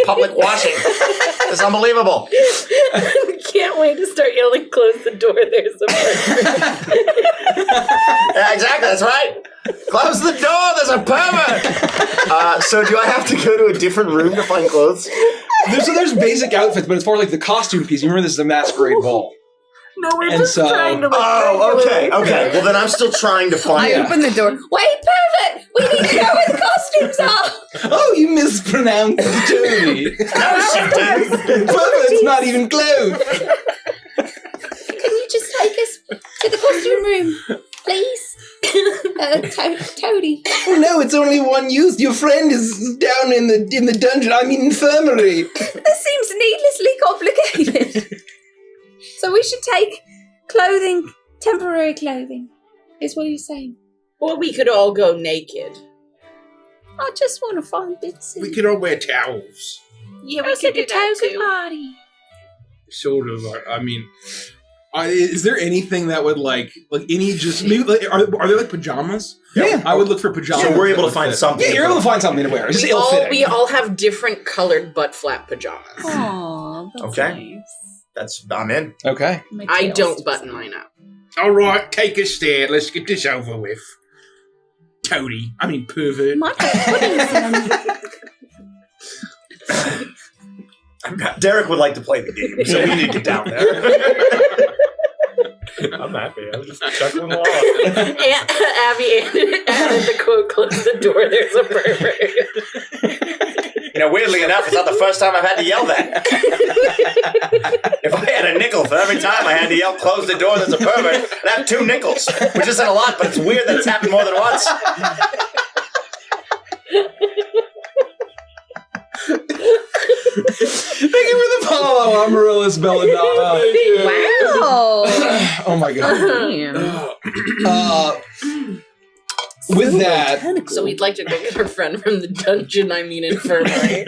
public washing. It's unbelievable. I can't wait to start yelling, close the door, there's a pervert. Yeah, exactly, that's right. Close the door, there's a pervert. So do I have to go to a different room to find clothes? There's basic outfits, but as far as the costume piece, you remember this is a masquerade ball. No, we're And just so- trying to look Okay. Well, then I'm still trying to find. I open the door. Wait, pervert! We need to know where the costumes are! Oh, you mispronounced Toby. No, she didn't. It's not even close. Can you just take us to the costume room, please? Toady. Oh no, it's only one use. Your friend is down in the dungeon. I mean infirmary. This seems needlessly complicated. So we should take clothing, temporary clothing, is what you're saying. Or we could all go naked. I just want to find bits. We could all wear towels. Yeah, we It's could like do a that toga too. party. Sort of. I mean, is there anything that would like any just maybe are there like pajamas? Yeah. I would look for pajamas. So we're able to that find fit. something. Yeah, you're able to find something to wear. It's just ill-fitting. We all have different colored butt flap pajamas. Aww, that's Okay. I'm in. Okay. nice. I don't button mine up. All right, take a stand. Let's get this over with. Toady, I mean pervert. Might have puddings in them. Derek would like to play the game, so we need to get down there. I'm happy. I'm just chuckling along. Abby added the quote, close the door, there's a pervert. Weirdly enough, it's not the first time I've had to yell that. If I had a nickel for every time I had to yell, close the door, there's a pervert, I'd have 2 nickels, which isn't a lot, but it's weird that it's happened more than once. Thank you for the follow, Amaryllis Belladonna. Wow. Oh my god. With that, So we'd like to go get our friend from the dungeon, infirmary.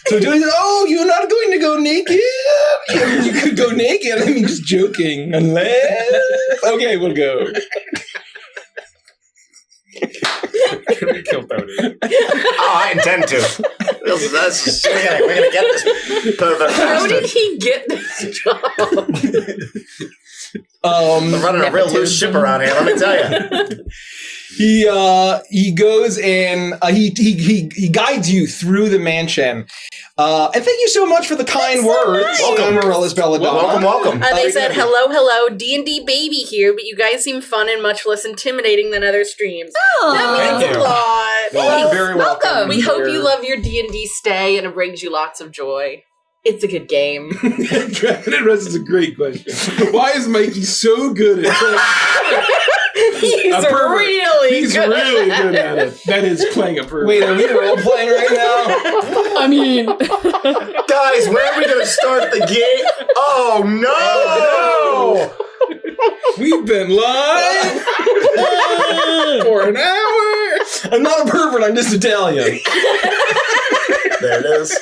so doing oh, you're not going to go naked? You could go naked. I mean, just joking. Unless okay, we'll go. Can we kill Tony? I intend to. We're gonna get this pervert. How did he get this job? We're running a real loose ship around here, let me tell you. He goes and he guides you through the mansion. And thank you so much for the kind words, nice. welcome, Amaryllis Belladonna. Welcome. They said, hello, D&D baby here, but you guys seem fun and much less intimidating than other streams. That means Thank a you. lot. Well, you're very welcome. We hope you love your D&D stay and it brings you lots of joy. It's a good game. Dragon Rest is a great question. Why is Mikey so good at He's a pervert? really He's good. really good at it. That is playing a pervert. Wait, are we role playing right now? I mean, Guys, where are we gonna start the game? Oh no! We've been live for an hour. I'm not a pervert, I'm just Italian. There it is.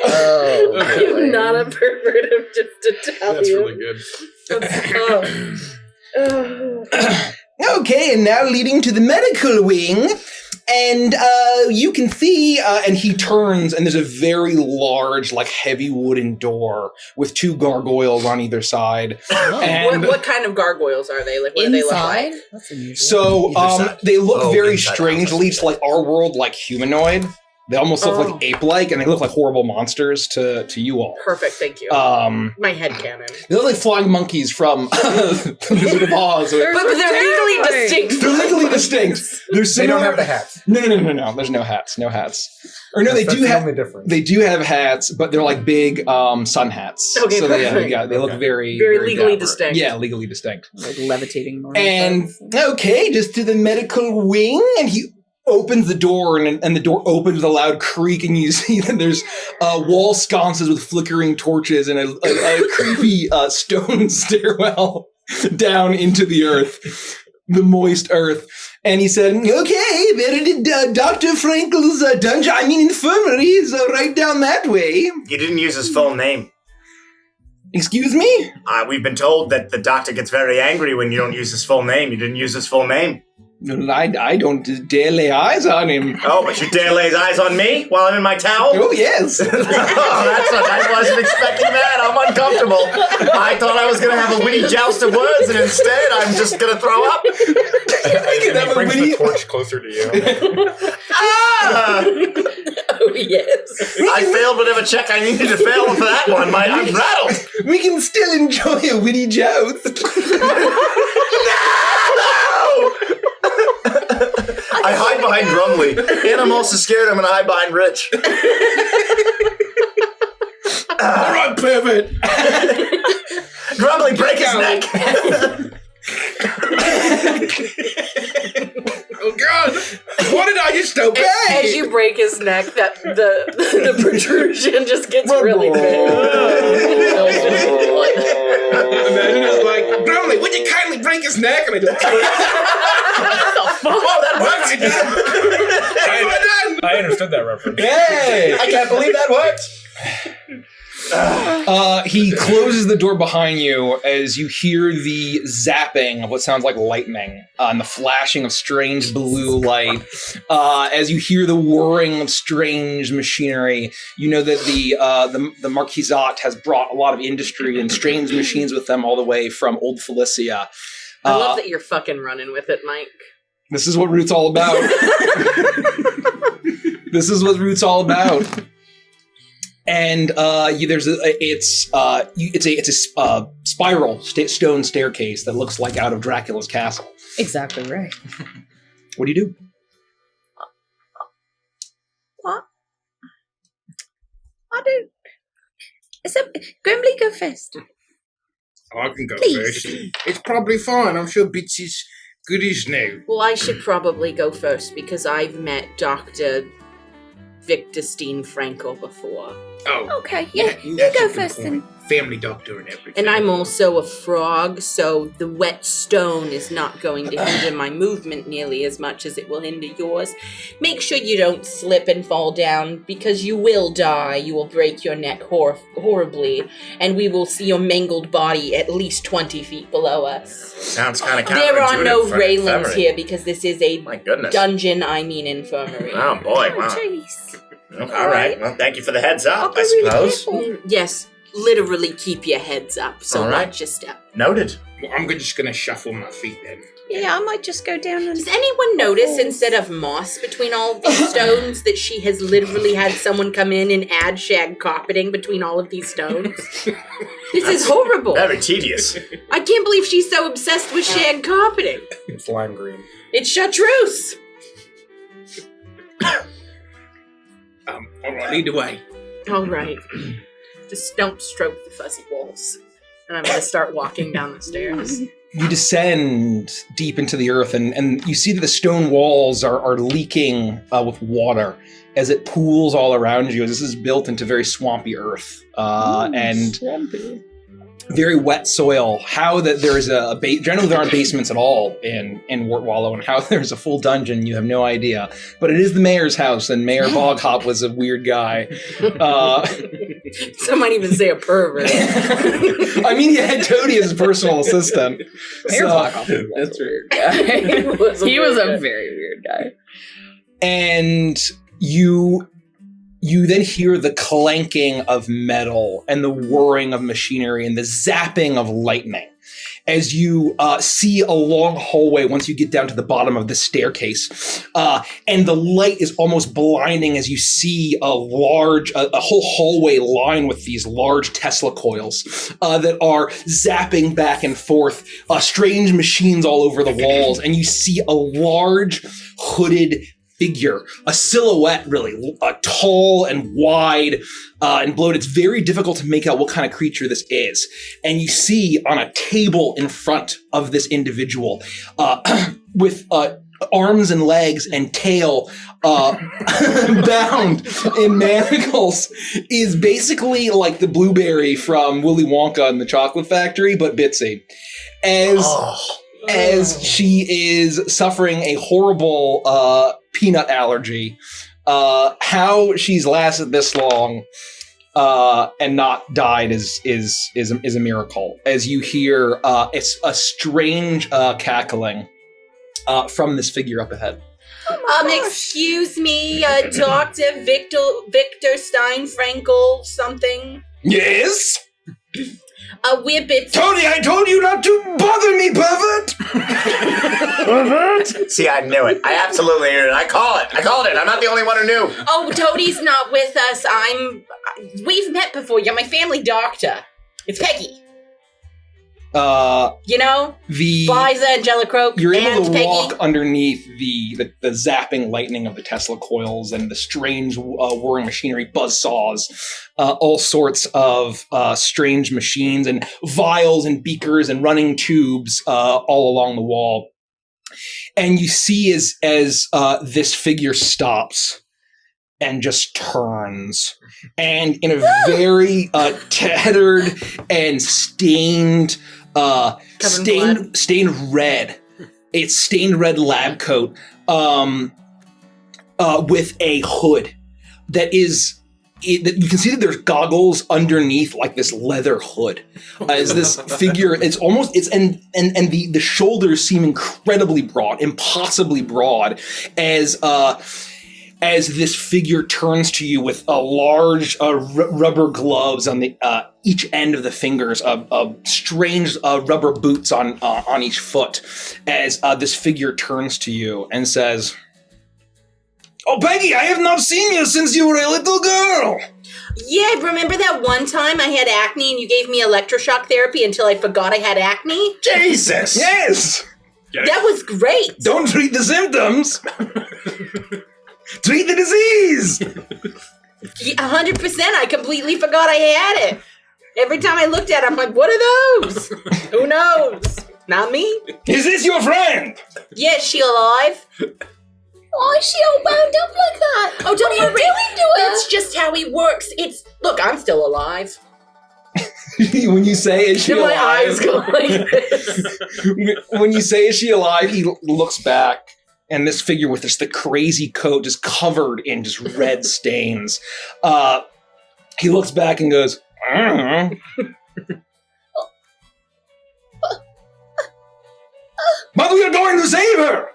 I'm not a pervert, I'm just Italian. That's really good. Okay, and now leading to the medical wing. And you can see, and he turns, and there's a very large, heavy wooden door with 2 gargoyles on either side. And What kind of gargoyles are they? Like, what do they look like? inside? That's unusual. so Either side. they look very inside strangely outside. to our world like humanoid. They almost look like ape-like, and they look like horrible monsters to you all. Perfect, thank you. They My headcanon. look like flying monkeys from The Wizard of Oz. But they're legally distinct. They're legally distinct. They're They similar. don't have the hats. No. There's no hats. No hats. Or no, That's they do the have. only difference. They do have hats, but they're like big sun hats. Okay, so they perfect. they look very Very legally dapper. distinct. Yeah, legally distinct. Like levitating. And okay, just to the medical wing, and he opens the door, and the door opens with a loud creak, and you see that there's wall sconces with flickering torches and a creepy stone stairwell down into the earth, the moist earth. And he said, okay, there did Dr. Frankel's dungeon, infirmary is right down that way. He didn't use his full name. Excuse me? We've been told that the doctor gets very angry when you don't use his full name. You didn't use his full name. I don't dare lay eyes on him. Oh, but you dare lay his eyes on me while I'm in my towel? Oh, yes. Oh, that's what I wasn't expecting that. I'm uncomfortable. I thought I was going to have a witty joust of words, and instead I'm just going to throw up. That He was brings witty. the torch closer to you. Ah! Yes. I failed whatever check I needed to fail for that one. I'm rattled. We can still enjoy a witty joke. I hide behind Grumly, and I'm also scared I'm going to hide behind Rich. All right, pivot. Grumly, break his neck. Oh God! What did I just obey? As you break his neck, that the protrusion just gets really big. Imagine it was like, Grumly, would you kindly break his neck? And I just Whoa, that worked. I understood that reference. Hey! I can't believe that worked. He closes the door behind you as you hear the zapping of what sounds like lightning and the flashing of strange blue light. As you hear the whirring of strange machinery, you know that the Marquisate has brought a lot of industry and strange machines with them all the way from Old Felicia. I love that you're fucking running with it, Mike. This is what Root's all about. This is what Root's all about. And it's a spiral stone staircase that looks like out of Dracula's castle. Exactly right. What do you do? What? I don't. Grimly, go first. I can go Please. first. It's probably fine. I'm sure Bitsy's good as new. Well, I should probably go first because I've met Dr. Victor Steen Frankel before. Oh. Okay, yeah, you that's go a good first point. then. Family doctor and everything. And I'm also a frog, so the wet stone is not going to hinder my movement nearly as much as it will hinder yours. Make sure you don't slip and fall down, because you will die. You will break your neck horribly, and we will see your mangled body at least 20 feet below us. Sounds kind of counterintuitive. There are no for an railings infirmary. here, because this is a My goodness. dungeon, infirmary. Oh, boy. Oh, Wow. jeez. All right. Well, thank you for the heads I'll up, be I really suppose. careful. Yes, literally keep your heads up, so All right. watch your step. Noted. Well, I'm just gonna shuffle my feet then. Yeah, I might just go down and. Does anyone notice instead of moss between all of these stones that she has literally had someone come in and add shag carpeting between all of these stones? This is horrible. Very tedious. I can't believe she's so obsessed with shag carpeting. It's lime green. It's chartreuse. All right, lead the way. All right. Just don't stroke the fuzzy walls. And I'm going to start walking down the stairs. You descend deep into the earth, and you see that the stone walls are leaking with water as it pools all around you. This is built into very swampy earth and Swampy. very wet soil. How that there is generally there aren't basements at all in Wart Wallow, and how there's a full dungeon, you have no idea. But it is the mayor's house, and Mayor Boghop was a weird guy. Some might even say a pervert. I mean, he had Toady as his personal assistant. Mayor Boghop. That's weird. Guy. He was a very weird guy. And you then hear the clanking of metal and the whirring of machinery and the zapping of lightning as you see a long hallway once you get down to the bottom of the staircase. And the light is almost blinding as you see a whole hallway lined with these large Tesla coils that are zapping back and forth, strange machines all over the walls, and you see a large hooded figure, a silhouette really, tall and wide and bloated. It's very difficult to make out what kind of creature this is. And you see on a table in front of this individual with arms and legs and tail bound in manacles is basically like the blueberry from Willy Wonka and the Chocolate Factory, but Bitsy. As she is suffering a horrible peanut allergy. How she's lasted this long and not died is a miracle. As you hear it's a strange cackling from this figure up ahead. Excuse me, Dr. Victor Stein Frankel something? Yes? We're Bitsy. Tony, I told you not to bother me, pervert! See, I knew it. I absolutely knew it. I called it. I'm not the only one who knew. Oh, Toadie's not with us. We've met before. You're my family doctor. It's Peggy. You know? Liza, Angela Croak, You're able to Peggy. walk underneath the zapping lightning of the Tesla coils and the strange whirring machinery, buzzsaws, all sorts of strange machines and vials and beakers and running tubes all along the wall. And you see as this figure stops and just turns, and in a very tattered and stained red. It's stained red lab coat with a hood that is. That you can see that there's goggles underneath, like this leather hood. As this figure, the shoulders seem incredibly broad, impossibly broad, as this figure turns to you with a large rubber gloves on the each end of the fingers, strange rubber boots on each foot. As this figure turns to you and says, "Oh, Peggy, I have not seen you since you were a little girl." Yeah, remember that one time I had acne and you gave me electroshock therapy until I forgot I had acne? Jesus! Yes! That was great! Don't treat the symptoms! Treat the disease! 100%, I completely forgot I had it. Every time I looked at it, I'm like, what are those? Who knows? Not me. Is this your friend? Yeah, is she alive? Why is she all bound up like that? Oh, don't you really do it? That's just how he works. Look, I'm still alive. When you say, is she Then my alive? eyes go like this. When you say, is she alive, he looks back, and this figure with the crazy coat just covered in just red stains. He looks back and goes, I don't know. But we are going to save her!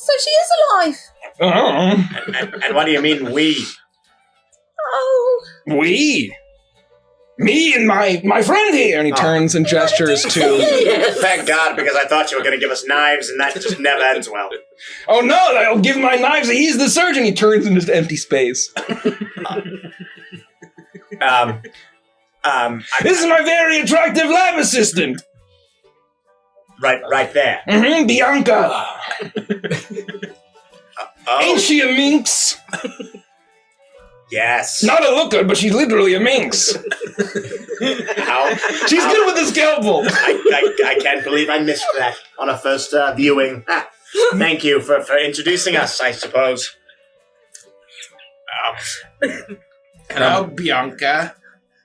So she is alive. And what do you mean, we? Oh. We? Me and my friend here. And he turns and gestures to... Yes. Thank God, because I thought you were going to give us knives, and that just never ends well. Oh no, I'll give my knives. He's the surgeon. He turns into just empty space. This is my very attractive lab assistant. Right there. Mm-hmm, Bianca. Ain't she a minx? Yes. Not a looker, but she's literally a minx. How? She's good with the scalpel. I can't believe I missed that on a first viewing. Thank you for introducing us, I suppose. Hello, Bianca.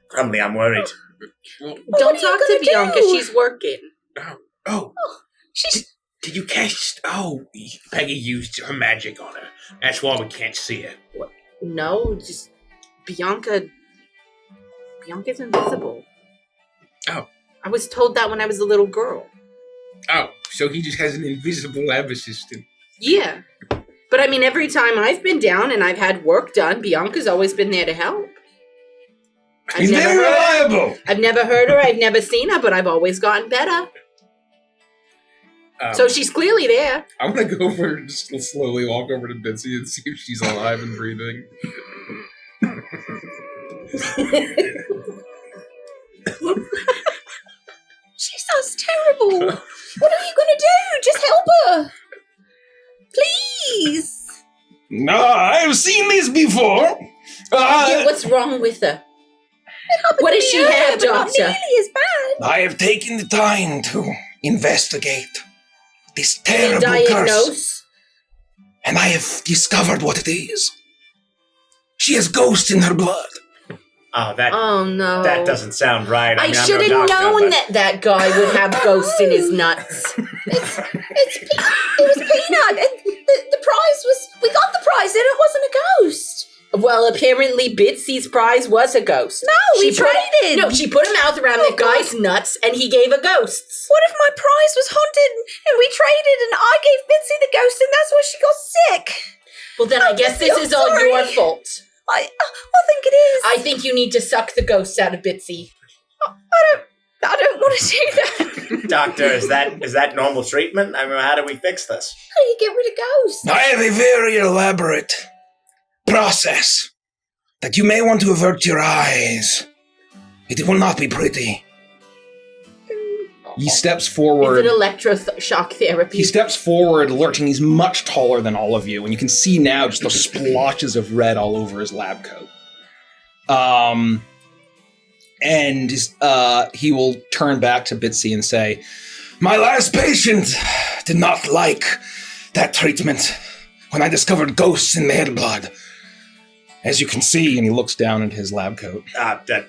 Crumbly, I'm worried. Don't talk to Bianca, she's working. Oh. She's... Did you catch... Oh, Peggy used her magic on her. That's why we can't see her. What? No, just... Bianca's invisible. Oh. I was told that when I was a little girl. Oh, so he just has an invisible lab assistant. Yeah. But I mean, every time I've been down and I've had work done, Bianca's always been there to help. She's very reliable. I've never heard her, I've never seen her, but I've always gotten better. So she's clearly there. I'm going to go over and just slowly walk over to Bitsy and see if she's alive and breathing. She sounds terrible. What are you going to do? Just help her. Please. No, I've seen this before. Yeah, what's wrong with her? What does she have, but not Doctor? nearly as bad. I have taken the time to investigate this terrible Diagnose? curse. And I have discovered what it is. She has ghosts in her blood. Oh no. That doesn't sound right. I should have known that guy would have ghosts in his nuts. It was Peanut. And the prize was... We got the prize and it wasn't a ghost. Well, apparently Bitsy's prize was a ghost. No, we traded. No, she put a mouth around the guy's nuts and he gave her ghosts. What if my prize was haunted and we traded and I gave Bitsy the ghost and that's why she got sick? Well, then I guess this is all your fault. I think it is. I think you need to suck the ghosts out of Bitsy. I don't want to do that. Doctor, is that normal treatment? I mean, how do we fix this? How do you get rid of ghosts? I have a very elaborate process that you may want to avert your eyes. It will not be pretty. He steps Is forward. it electroshock therapy? He steps forward, lurching. He's much taller than all of you, and you can see now just the splotches of red all over his lab coat. And he will turn back to Bitsy and say, My last patient did not like that treatment when I discovered ghosts in their blood. as you can see, and he looks down at his lab coat.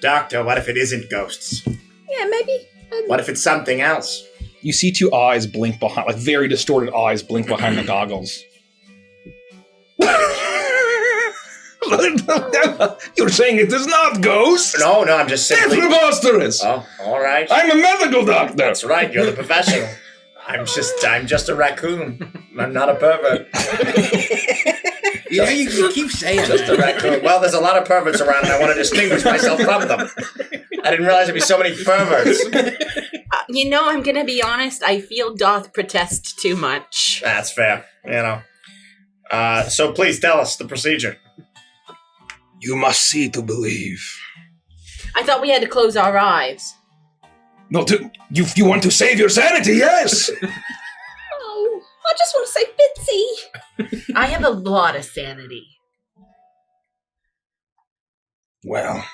Doctor, what if it isn't ghosts? Yeah, maybe. What if it's something else? You see two eyes blink behind, like very distorted eyes blink behind the goggles. You're saying it is not ghosts? No, I'm just That's simply... preposterous! Oh, all right. I'm a medical doctor! That's right, you're the professional. I'm just a raccoon. I'm not a pervert. Yeah, you keep saying Just a raccoon. Well, there's a lot of perverts around and I want to distinguish myself from them. I didn't realize there'd be so many perverts. I'm going to be honest. I feel doth protest too much. That's fair, So please tell us the procedure. You must see to believe. I thought we had to close our eyes. No, you want to save your sanity, yes! Oh, I just want to say Bitsy. I have a lot of sanity. Well,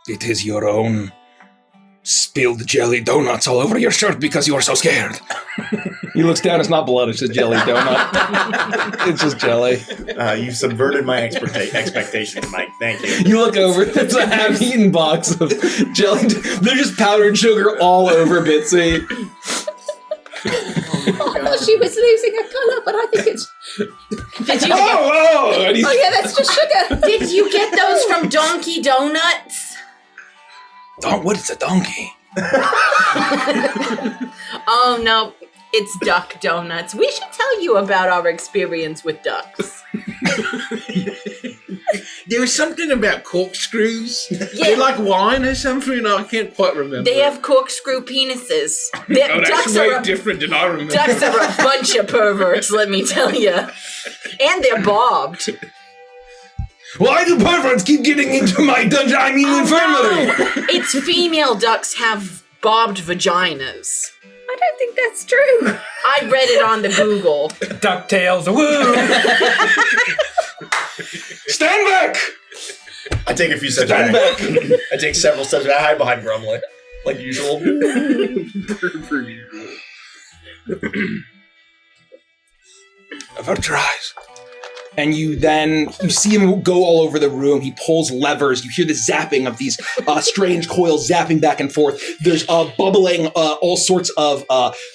it is your own spilled jelly donuts all over your shirt because you are so scared. He looks down, it's not blood, it's a jelly donut. It's just jelly. You subverted my expectations, Mike. Thank you. You look over, it's a half-eaten box of jelly. They're just powdered sugar all over Bitsy. I thought she was losing her colour, but I think it's... Oh, yeah, that's just sugar. Did you get those from Donkey Donuts? What is a donkey? Oh, no. It's duck donuts. We should tell you about our experience with ducks. There was something about corkscrews. Yeah. They like wine or something. I can't quite remember. They have corkscrew penises. That's way different than I remember. Ducks are a bunch of perverts, let me tell you. And they're bobbed. Why do perverts keep getting into my dungeon? I mean, infirmary. No. It's female ducks have bobbed vaginas. I don't think that's true. I read it on the Google. DuckTales, woo! Stand back! I take a few steps Stand back. back. I take several steps back. I hide behind Grumley, like usual. Avert your eyes. And you see him go all over the room. He pulls levers. You hear the zapping of these strange coils zapping back and forth. There's bubbling all sorts of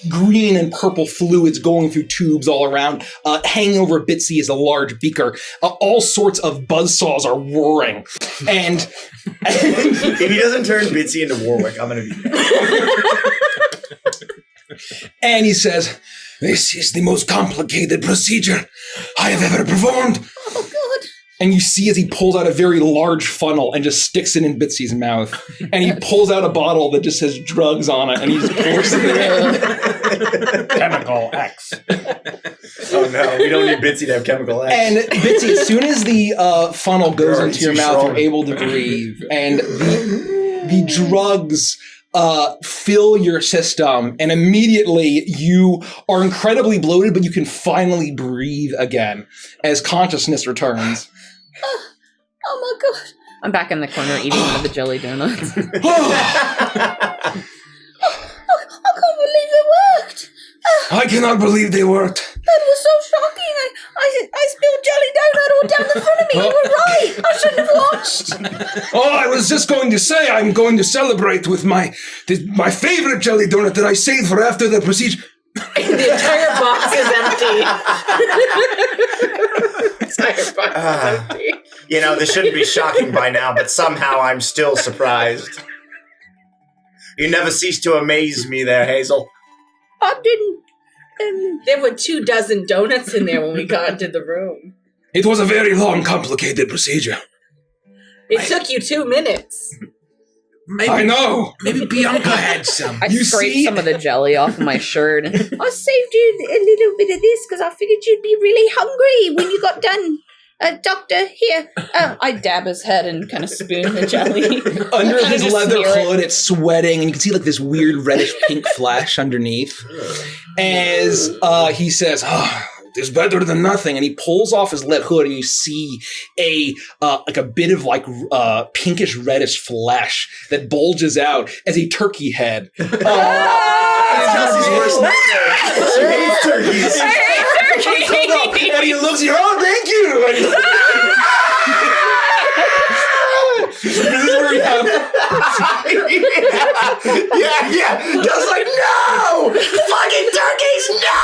green and purple fluids going through tubes all around. Hanging over Bitsy is a large beaker. All sorts of buzzsaws are whirring. And if he doesn't turn Bitsy into Warwick, I'm going to be mad. And he says, This is the most complicated procedure I have ever performed. Oh, God. and you see as he pulls out a very large funnel and just sticks it in Bitsy's mouth. And he pulls out a bottle that just says drugs on it, and he just pours it in. Chemical X. Oh no, we don't need Bitsy to have chemical X. And Bitsy, as soon as the funnel goes You're into your too mouth, strong. you're able to breathe. And the drugs fill your system, and immediately you are incredibly bloated, but you can finally breathe again as consciousness returns. Oh my God. I'm back in the corner eating one of the jelly donuts. I can't believe it worked. I cannot believe they worked. That was so shocking. I spilled jelly donut all down the front of me. You were right. I shouldn't have watched. Oh, I was just going to say I'm going to celebrate with my favorite jelly donut that I saved for after the procedure. The entire box is empty. Entire box is empty. You know, this shouldn't be shocking by now, but somehow I'm still surprised. You never cease to amaze me there, Hazel. I didn't. There were 24 donuts in there when we got into the room. It was a very long, complicated procedure. It took you 2 minutes. Maybe, I know. Maybe Bianca had some. I scraped some of the jelly off of my shirt. I saved you a little bit of this because I figured you'd be really hungry when you got done. Doctor, here. I dab his head and kind of spoon the jelly. Under Kinda his just leather smear it. hood, it's sweating, and you can see like this weird reddish pink flesh underneath. As he says, "It's better than nothing," and he pulls off his lead hood, and you see a bit of like pinkish reddish flesh that bulges out as a turkey head. Chelsea's worst nightmare. She hates turkeys. And he looks at you, "Oh, thank you." And this is where you have yeah. Just like, no! Fucking turkeys, no!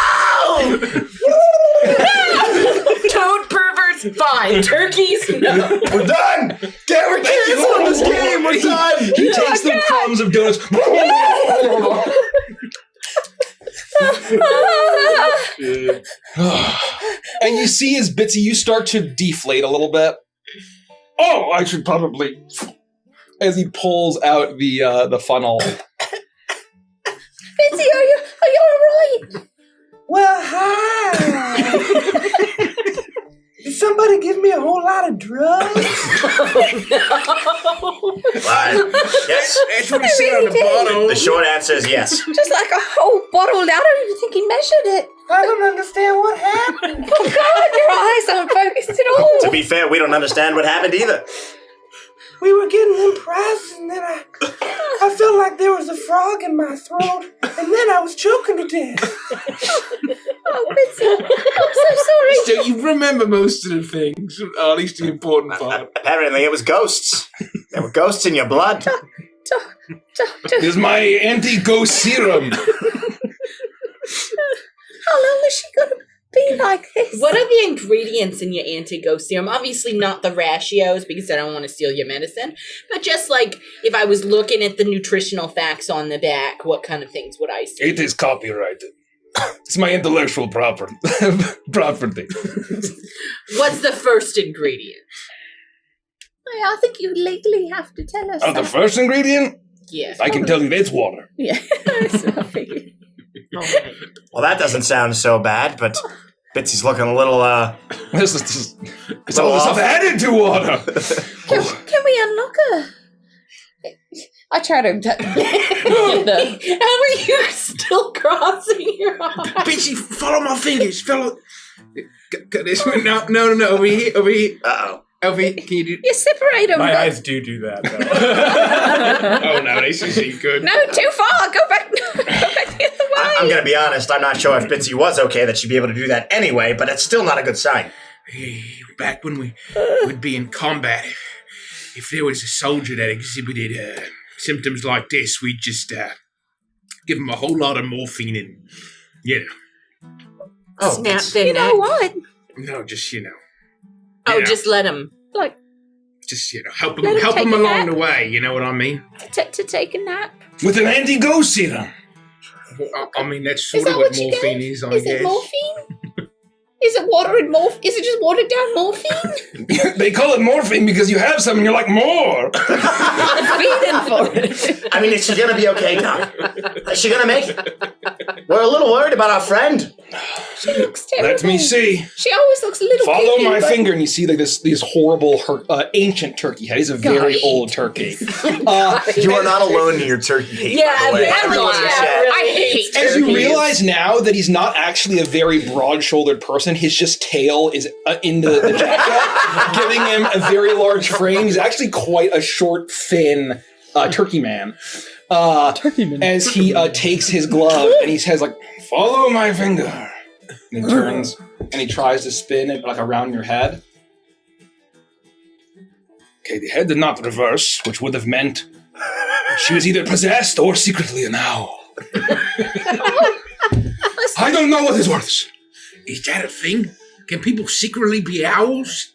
Toad perverts, fine. Turkeys, no. We're done! We're canceling this game! We're done! He takes the crumbs of donuts. And you see as Bitsy, you start to deflate a little bit. Oh, I should probably. As he pulls out the funnel. Bitsy, are you all right? Well, hi. Did somebody give me a whole lot of drugs? Yes. That's what he said on the bottle. The short answer is yes. Just like a whole bottle. I don't even think he measured it. I don't understand what happened. Oh, God, your eyes aren't focused at all. To be fair, we don't understand what happened either. We were getting impressed, and then I felt like there was a frog in my throat, and then I was choking to death. Oh, Bitsy, I'm so sorry. So you remember most of the things, or at least the important part. Apparently it was ghosts. There were ghosts in your blood. Here's my anti-ghost serum. How long is she going to be like this? What are the ingredients in your anti-ghost serum? Obviously not the ratios because I don't want to steal your medicine, but just like if I was looking at the nutritional facts on the back, what kind of things would I see? It is copyrighted. It's my intellectual property. What's the first ingredient? I think you legally have to tell us. Oh, the first ingredient? Yeah. I can tell you it's water. Yeah, that's what I figured. Well, that doesn't sound so bad, but Bitsy's looking a little, It's all the stuff added to water. Can we unlock her? I try to get the. How are you still crossing your eyes? Bitchy, follow my fingers. Follow. Got this one. No. Over here. uh-oh. Over here. Can you do? You separate them. My eyes do that, though. Oh no, this isn't good. No, too far. Go back the other way. I'm gonna be honest, I'm not sure if Bitsy was okay that she'd be able to do that anyway, but it's still not a good sign. Hey, back when we would be in combat, if there was a soldier that exhibited symptoms like this, we'd just give him a whole lot of morphine and, Snap their You know neck. what? No, just Oh, just let him. just help Let him take him a along nap. the way. You know what I mean? To take a nap. With an anti-ghost serum. I mean that's Is sort that of what what you morphine gave? is. I Is guess. it morphine? Is it water and morphine? Is it just watered down morphine? They call it morphine because you have some and you're like, more. Feeding for it. I mean, is she gonna be okay, Doc? Is she gonna make it? We're a little worried about our friend. She looks terrible. Let me see. She always looks a little Follow cuckoo, my but- finger, and you see like this horrible ancient turkey head. He's a very Gosh. old turkey. You are not alone in your turkey hate, Yeah, by the way. I'm Everyone in the not. chat. I hate As you turkeys. realize now that he's not actually a very broad-shouldered person, his just tail is in the jacket, giving him a very large frame. He's actually quite a short, thin turkey man. As he takes his glove and he says, like, Follow my finger. and he turns and he tries to spin it like around your head. Okay, the head did not reverse, which would have meant she was either possessed or secretly an owl. I don't know what is worse. Is that a thing? Can people secretly be owls?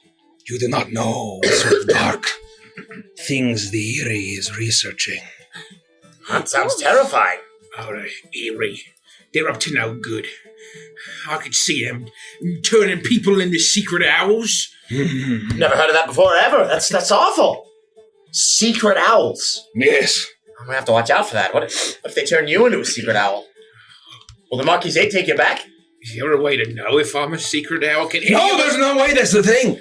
You do not know what sort of dark things the Eerie is researching. That sounds terrifying. All right, eerie. They're up to no good. I could see them turning people into secret owls. Never heard of that before, ever. That's awful. Secret owls. Yes. I'm gonna have to watch out for that. What if they turn you into a secret owl? Will the Marquisate take you back? Is there a way to know if I'm a secret owl? No, there's no way. That's the thing.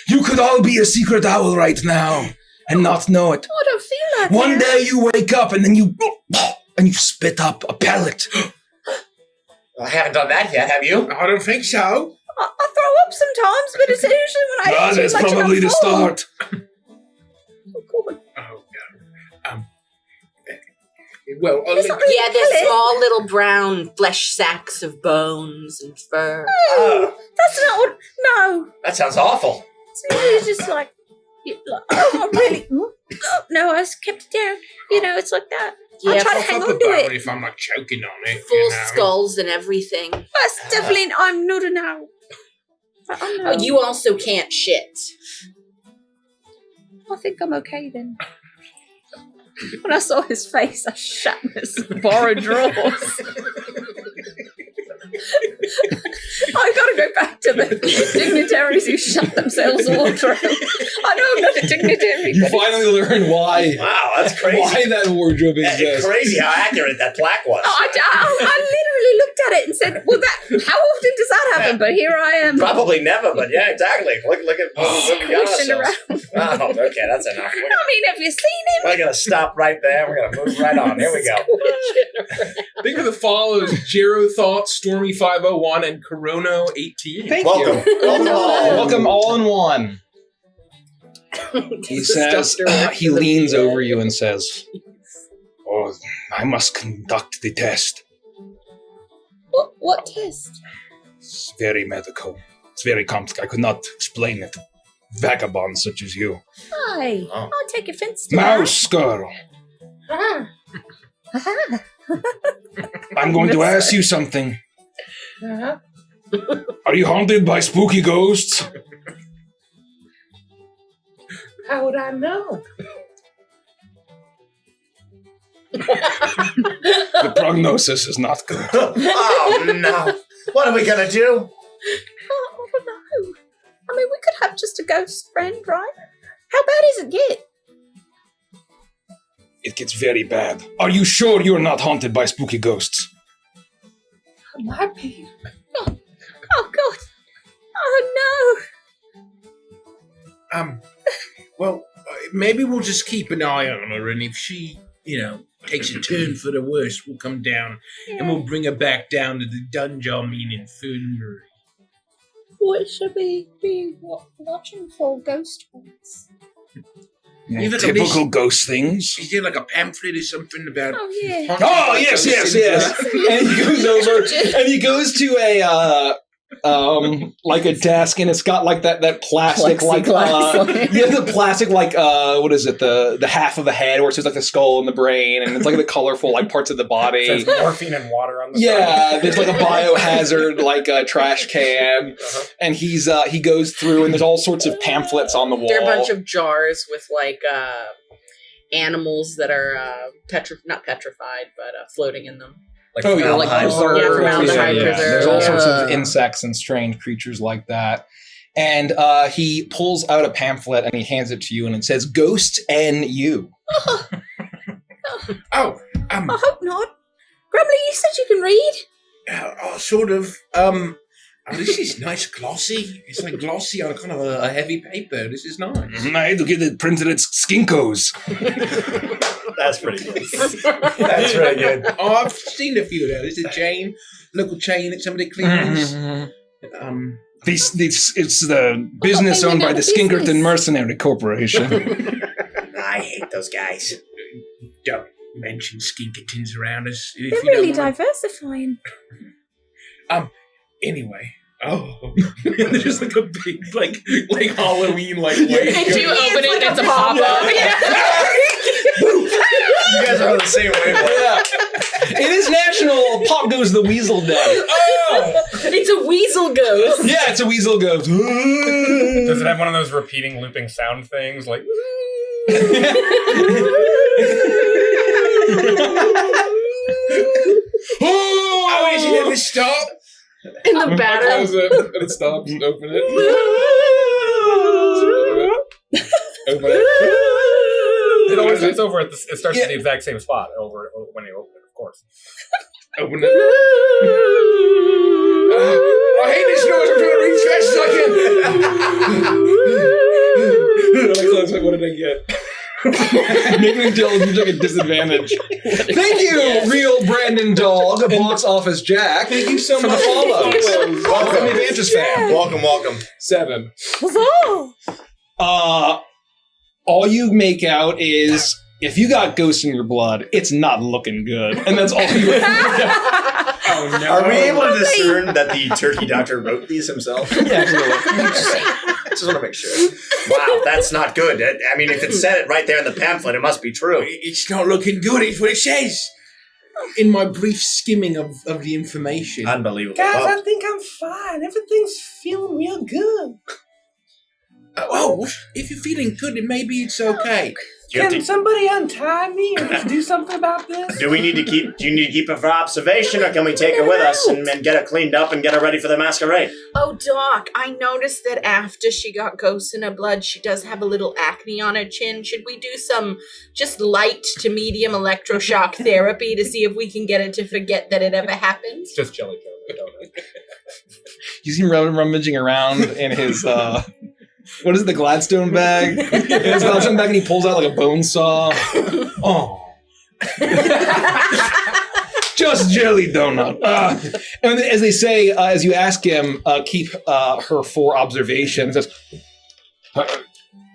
You could all be a secret owl right now and not know it. I don't feel like One that. day you wake up and then you spit up a pellet. I haven't done that yet, have you? I don't think so. I throw up sometimes, but it's usually when I eat too That's much probably and I the fall. start. Oh, God. Oh, no. Well, It's not really Yeah, they're pellet. small little brown flesh sacks of bones and fur. No, that's not what. No. That sounds awful. It's just like, oh, really? No, I just kept it down. You know, it's like that. I Yeah, try to I'll hang talk on to about it. if I'm not choking on it. full you know. skulls and everything. That's definitely. I'm not an owl. I know. Oh, you also can't shit. I think I'm okay then. When I saw his face, I shat his borrowed drawers. I gotta go back to the dignitaries who shut themselves all through. I know I'm not a dignitary. You but finally learn why. Wow, that's crazy. Why that wardrobe exists. Crazy how accurate that plaque was. I literally looked at it and said, "Well, how often does that happen?" But here I am. Probably never, but yeah, exactly. Look at what we got Squishing ourselves. Oh, okay, that's enough. I mean, have you seen him? We're gonna stop right there. We're gonna move right on. Here we go. Think of the follows: Jero Thought, Stormy 501, and Corono 18. Thank Welcome. you. Welcome all. Welcome all in one. He says, he leans over you and says, Oh, I must conduct the test. What test? It's very medical. It's very complicated. I could not explain it. Vagabonds such as you. Hi. Oh. I'll take offense to Mouse girl, that. I'm going to ask you something. Uh-huh. Are you haunted by spooky ghosts? How would I know? The prognosis is not good. Oh no! What are we gonna do? I don't know. I mean, we could have just a ghost friend, right? How bad is it get? It gets very bad. Are you sure you're not haunted by spooky ghosts? Might be. Oh God! Oh Well, maybe we'll just keep an eye on her, and if she, takes a turn for the worse, we'll come down no! and we'll bring her back down to the Dungeon Infirmary. What should we be watching for? Ghost ones? You've got a Typical list. ghost things. Is there like a pamphlet or something about? Oh yeah. haunted oh, by yes, ghosts yes, and yes. And he goes over, and he goes to a, like a desk, and it's got like that plastic, Plexiglass. the plastic, what is it, the half of the head, where it's just like the skull and the brain, and it's like the colorful, like, parts of the body. It says morphine and water on the Yeah, side. there's like a biohazard, like a trash can, and he goes through, and there's all sorts of pamphlets on the wall. There are a bunch of jars with like animals that are not petrified, but floating in them. Like Oh, yeah, like formaldehyde. preserve. Yeah, formaldehyde Yeah, preserve. there's all sorts of Yeah. insects and strange creatures like that. And he pulls out a pamphlet and he hands it to you, and it says "Ghost and You." Oh, I hope not. Grumbly, you said you can read. sort of. This is nice, glossy. It's like glossy on kind of a heavy paper. This is nice. I had to get it printed at Skinkos. That's pretty good. That's really good. Oh, I've seen a few of those. It's a chain, local chain that somebody cleans. It's the business owned by the Skinkerton Mercenary Corporation. I hate those guys. Don't mention skinkertons around us. If They're you don't really mind. diversifying. Anyway. Oh, there's just like a big, like Halloween, like white. And you open it, it's a pop-up. You guys are on the same wavelength. Yeah. It is National Pop Goes the Weasel Day. Oh, It's a weasel ghost. Yeah, it's a weasel ghost. Does it have one of those repeating, looping sound things? Like, oh, is it ever stop? In the battle. Close it, and it stops. Open it. Open it. it's over at it starts at the exact same spot over when you open it, of course. Open it. I hate this noise. I'm trying to read as fast as I can. What did I get? Making Dill seems like a disadvantage. Thank you, real Brandon Dog, box office Jack. Thank you so much for the follow. Welcome, Evangelist fan. Welcome. 7. All you make out is if you got ghosts in your blood, it's not looking good, and that's all you. Oh no! Are we able to discern that the turkey doctor wrote these himself? Yeah, absolutely. I just want to make sure. Wow, that's not good. I mean, if it said it right there in the pamphlet, it must be true. It's not looking good. It's what it says. In my brief skimming of the information. Unbelievable. Guys, I think I'm fine. Everything's feeling real good. If you're feeling good, then maybe it's okay. Can somebody untie me or just do something about this? Do you need to keep her for observation, or can we take her with us and get her cleaned up and get her ready for the masquerade? Oh, Doc, I noticed that after she got ghosts in her blood, she does have a little acne on her chin. Should we do some just light to medium electroshock therapy to see if we can get her to forget that it ever happened? It's just jelly donut. You see him rummaging around in his what is it, the Gladstone bag? His Gladstone bag, and he pulls out like a bone saw. Oh. Just jelly donut. And as they say, as you ask him, keep her for observation. Says,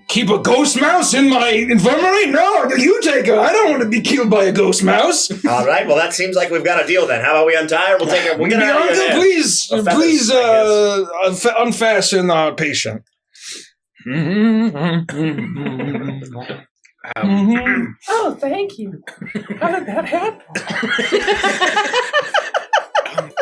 keep a ghost mouse in my infirmary? No, you take her. I don't want to be killed by a ghost mouse. All right, well, that seems like we've got a deal then. How about we untie her? We'll take her. We'll get her out of here. Please unfasten our patient. Oh, thank you. How did that happen?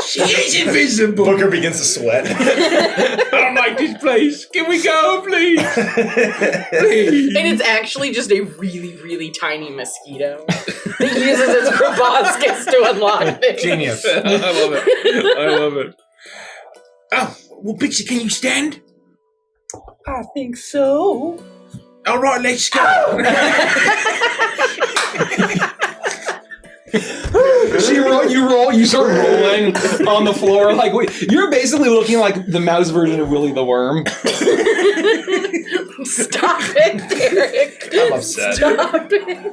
She is invisible. Booker begins to sweat. I don't like this place. Can we go, please? And it's actually just a really, really tiny mosquito that uses its proboscis to unlock things. Genius. I love it. Oh, well, Bitsy, can you stand? I think so. All right, let's go. So you start rolling on the floor. Like you're basically looking like the mouse version of Willy the Worm. Stop it, Derek. I'm upset. Stop it.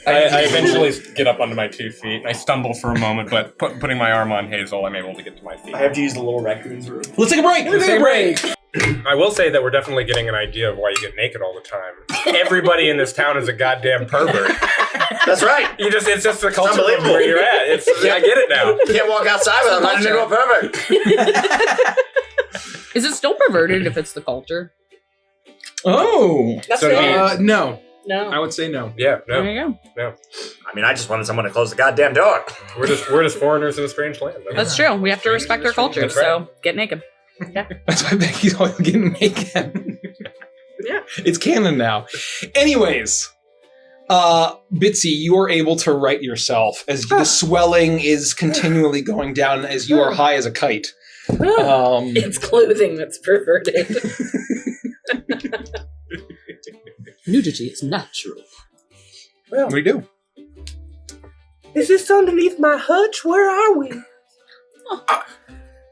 I eventually get up onto my 2 feet, and I stumble for a moment, but putting my arm on Hazel, I'm able to get to my feet. I have to use the little raccoon's room. Let's take a break. Let's take a break. I will say that we're definitely getting an idea of why you get naked all the time. Everybody in this town is a goddamn pervert. That's right. It's just the culture of where you're at. I get it now. You can't walk outside without running into a pervert. Is it still perverted if it's the culture? Oh. That's So fair. No. No. I would say no. Yeah, no. There you go. I mean, I just wanted someone to close the goddamn door. We're just foreigners in a strange land. That's true. We have to respect their culture, That's right. so get naked. That's why Becky's always getting naked. Yeah. It's canon now. Anyways, Bitsy, you are able to right yourself as the swelling is continually going down as you are high as a kite. It's clothing that's perverted. Nudity is natural. Well, What do you do? is this underneath my hutch? Where are we?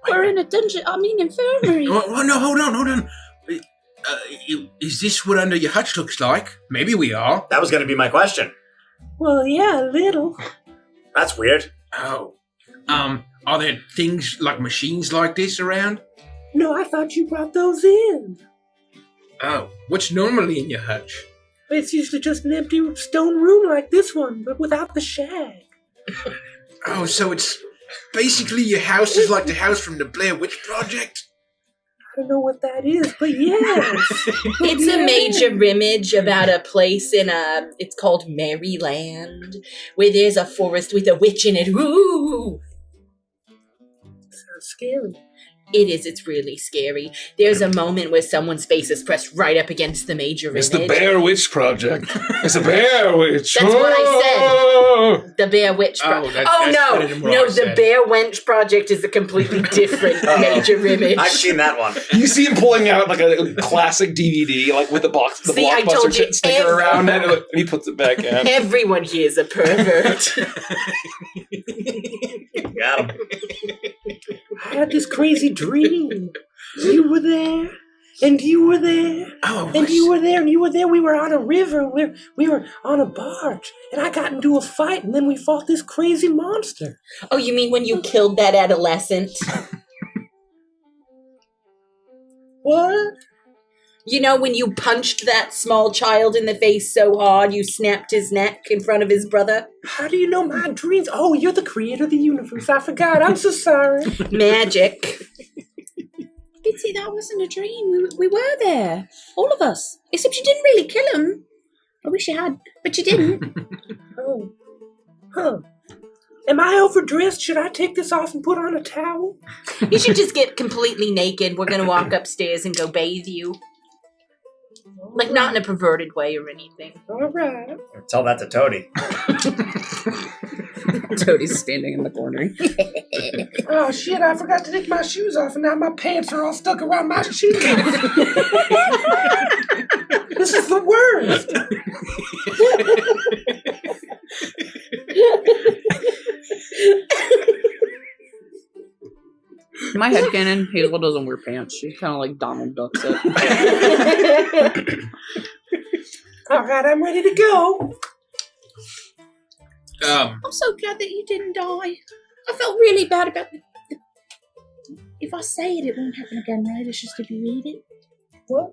We're in a dungeon. I mean, infirmary. Oh, no, hold on. Is this what under your hutch looks like? Maybe we are. That was going to be my question. Well, yeah, a little. That's weird. Oh. Are there things like machines like this around? No, I thought you brought those in. Oh. What's normally in your hutch? It's usually just an empty stone room like this one, but without the shag. Oh, so it's basically your house is like the house from the Blair Witch Project? I don't know what that is, but yes. It's a major image about a place it's called Maryland, where there's a forest with a witch in it. Ooh! Sounds scary. It is. It's really scary. There's a moment where someone's face is pressed right up against the major It's image. the Bear Witch Project. It's a Bear Witch. That's what I said. The Bear Witch Project. No, the Bear Wench Project is a completely different major image. I've seen that one. You see him pulling out like a classic DVD, like with the I told Blockbuster you, sticker around it, and he puts it back in. Everyone here is a pervert. Got him. I had this crazy dream. You were there, and you were there, and you were there, and you were there. We were on a river. We were on a barge, and I got into a fight, and then we fought this crazy monster. Oh, you mean when you killed that adolescent? What? You know, when you punched that small child in the face so hard you snapped his neck in front of his brother? How do you know my dreams? Oh, you're the creator of the universe. I forgot. I'm so sorry. Magic. Bitsy, that wasn't a dream. We were there. All of us. Except you didn't really kill him. I wish you had, but you didn't. Oh. Huh. Am I overdressed? Should I take this off and put on a towel? You should just get completely naked. We're going to walk upstairs and go bathe you. Like, not in a perverted way or anything. All right. Tell that to Toady. Toadie's standing in the corner. Oh, shit, I forgot to take my shoes off, and now my pants are all stuck around my shoes. This is the worst. In my headcanon, Hazel doesn't wear pants. She kind of like Donald Ducks it. All right, I'm ready to go. I'm so glad that you didn't die. I felt really bad about the if I say it, it won't happen again, right? It's just if you read it. What?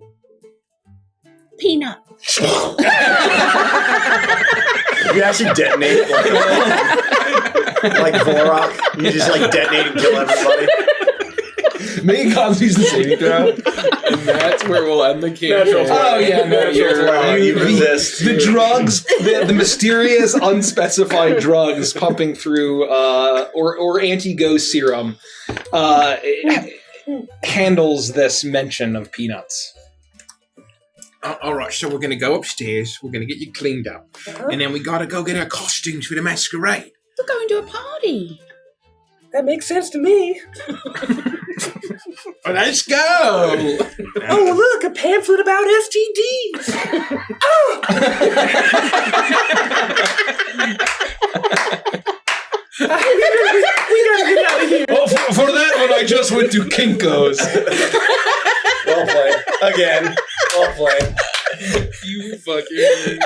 Peanut. You actually detonate like Vorok. You just like detonate and kill everybody. Make a Constitution saving throw, and that's where we'll end the campaign. Oh yeah, no, you resist. The drugs, the mysterious, unspecified drugs pumping through, or anti-ghost serum, handles this mention of peanuts. All right, so we're going to go upstairs. We're going to get you cleaned up. And then we got to go get our costumes for the masquerade. We're going to a party. That makes sense to me. Well, let's go. Oh, look, a pamphlet about STDs. Oh! we gotta get out of here. Well, for that one, I just went to Kinko's. Well played. Again. Well played. You fucking...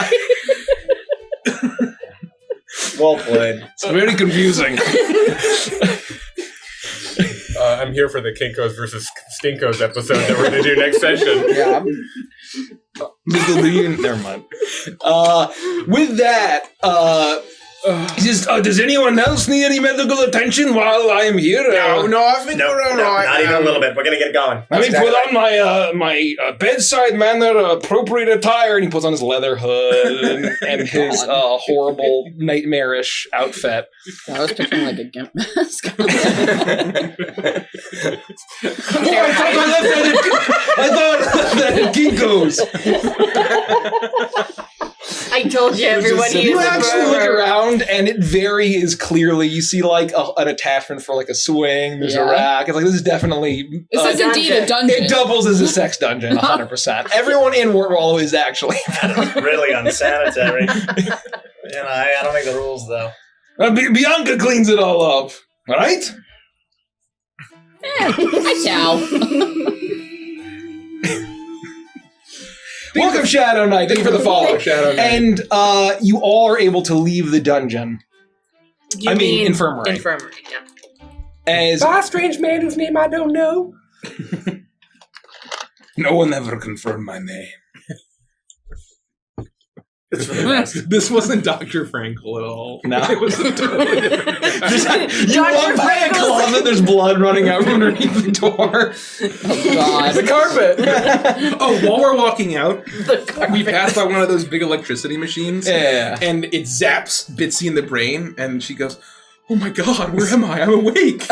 Well played. It's very confusing. I'm here for the Kinkos versus Stinkos episode that we're going to do next session. Yeah. Never mind. With that, does anyone else need any medical attention while I am here? No, I think we're all right. Not even a little bit. We're going to get it going. Let me put on my bedside manner appropriate attire, and he puts on his leather hood and his horrible nightmarish outfit. I was picturing like a gimp mask. I thought that at Kinko's. I told you, everybody You is a actually look pervert. around, and it very is clearly. You see like an attachment for like a swing. There's a rack. It's like this is definitely. This is indeed a dungeon. It doubles as a sex dungeon, 100%. Everyone in Warwallow is actually. Really unsanitary. I don't make the rules though. Bianca cleans it all up. All right. Hi, Chow. Welcome, Shadow Knight. Thank you for the follow, Shadow Knight. And you all are able to leave the dungeon. You mean infirmary. Infirmary, yeah. As By a strange man whose name I don't know. No one ever confirmed my name. This wasn't Dr. Frankel at all. No. It was a totally different guy. you walk by a closet, there's blood running out from underneath the door. Oh, God. The carpet. Oh, while we're walking out, we pass by one of those big electricity machines. Yeah. And it zaps Bitsy in the brain, and she goes, "Oh my God, where am I? I'm awake."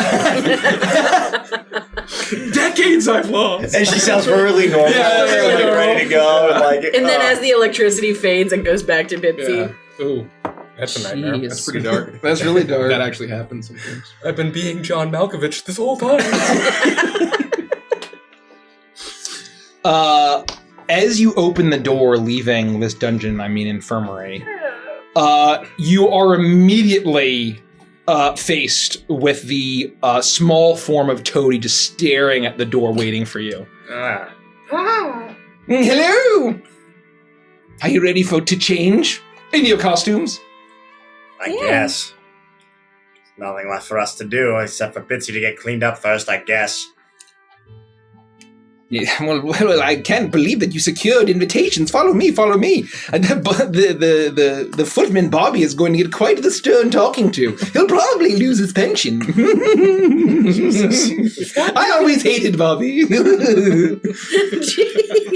Decades I've lost. And she sounds really normal. Yeah, ready to go. And then as the electricity fades, it goes back to Bitsy. Yeah. Ooh, that's a nightmare. Jeez. That's pretty dark. That's really dark. That actually happens sometimes. I've been being John Malkovich this whole time. As you open the door leaving this dungeon, infirmary, you are immediately faced with the small form of Toady just staring at the door waiting for you. Hello! Are you ready to change in your costumes? I guess. There's nothing left for us to do except for Bitsy to get cleaned up first, I guess. Yeah, well, I can't believe that you secured invitations. Follow me. And the footman Bobby is going to get quite the stern talking to. He'll probably lose his pension. Jesus. I always hated Bobby.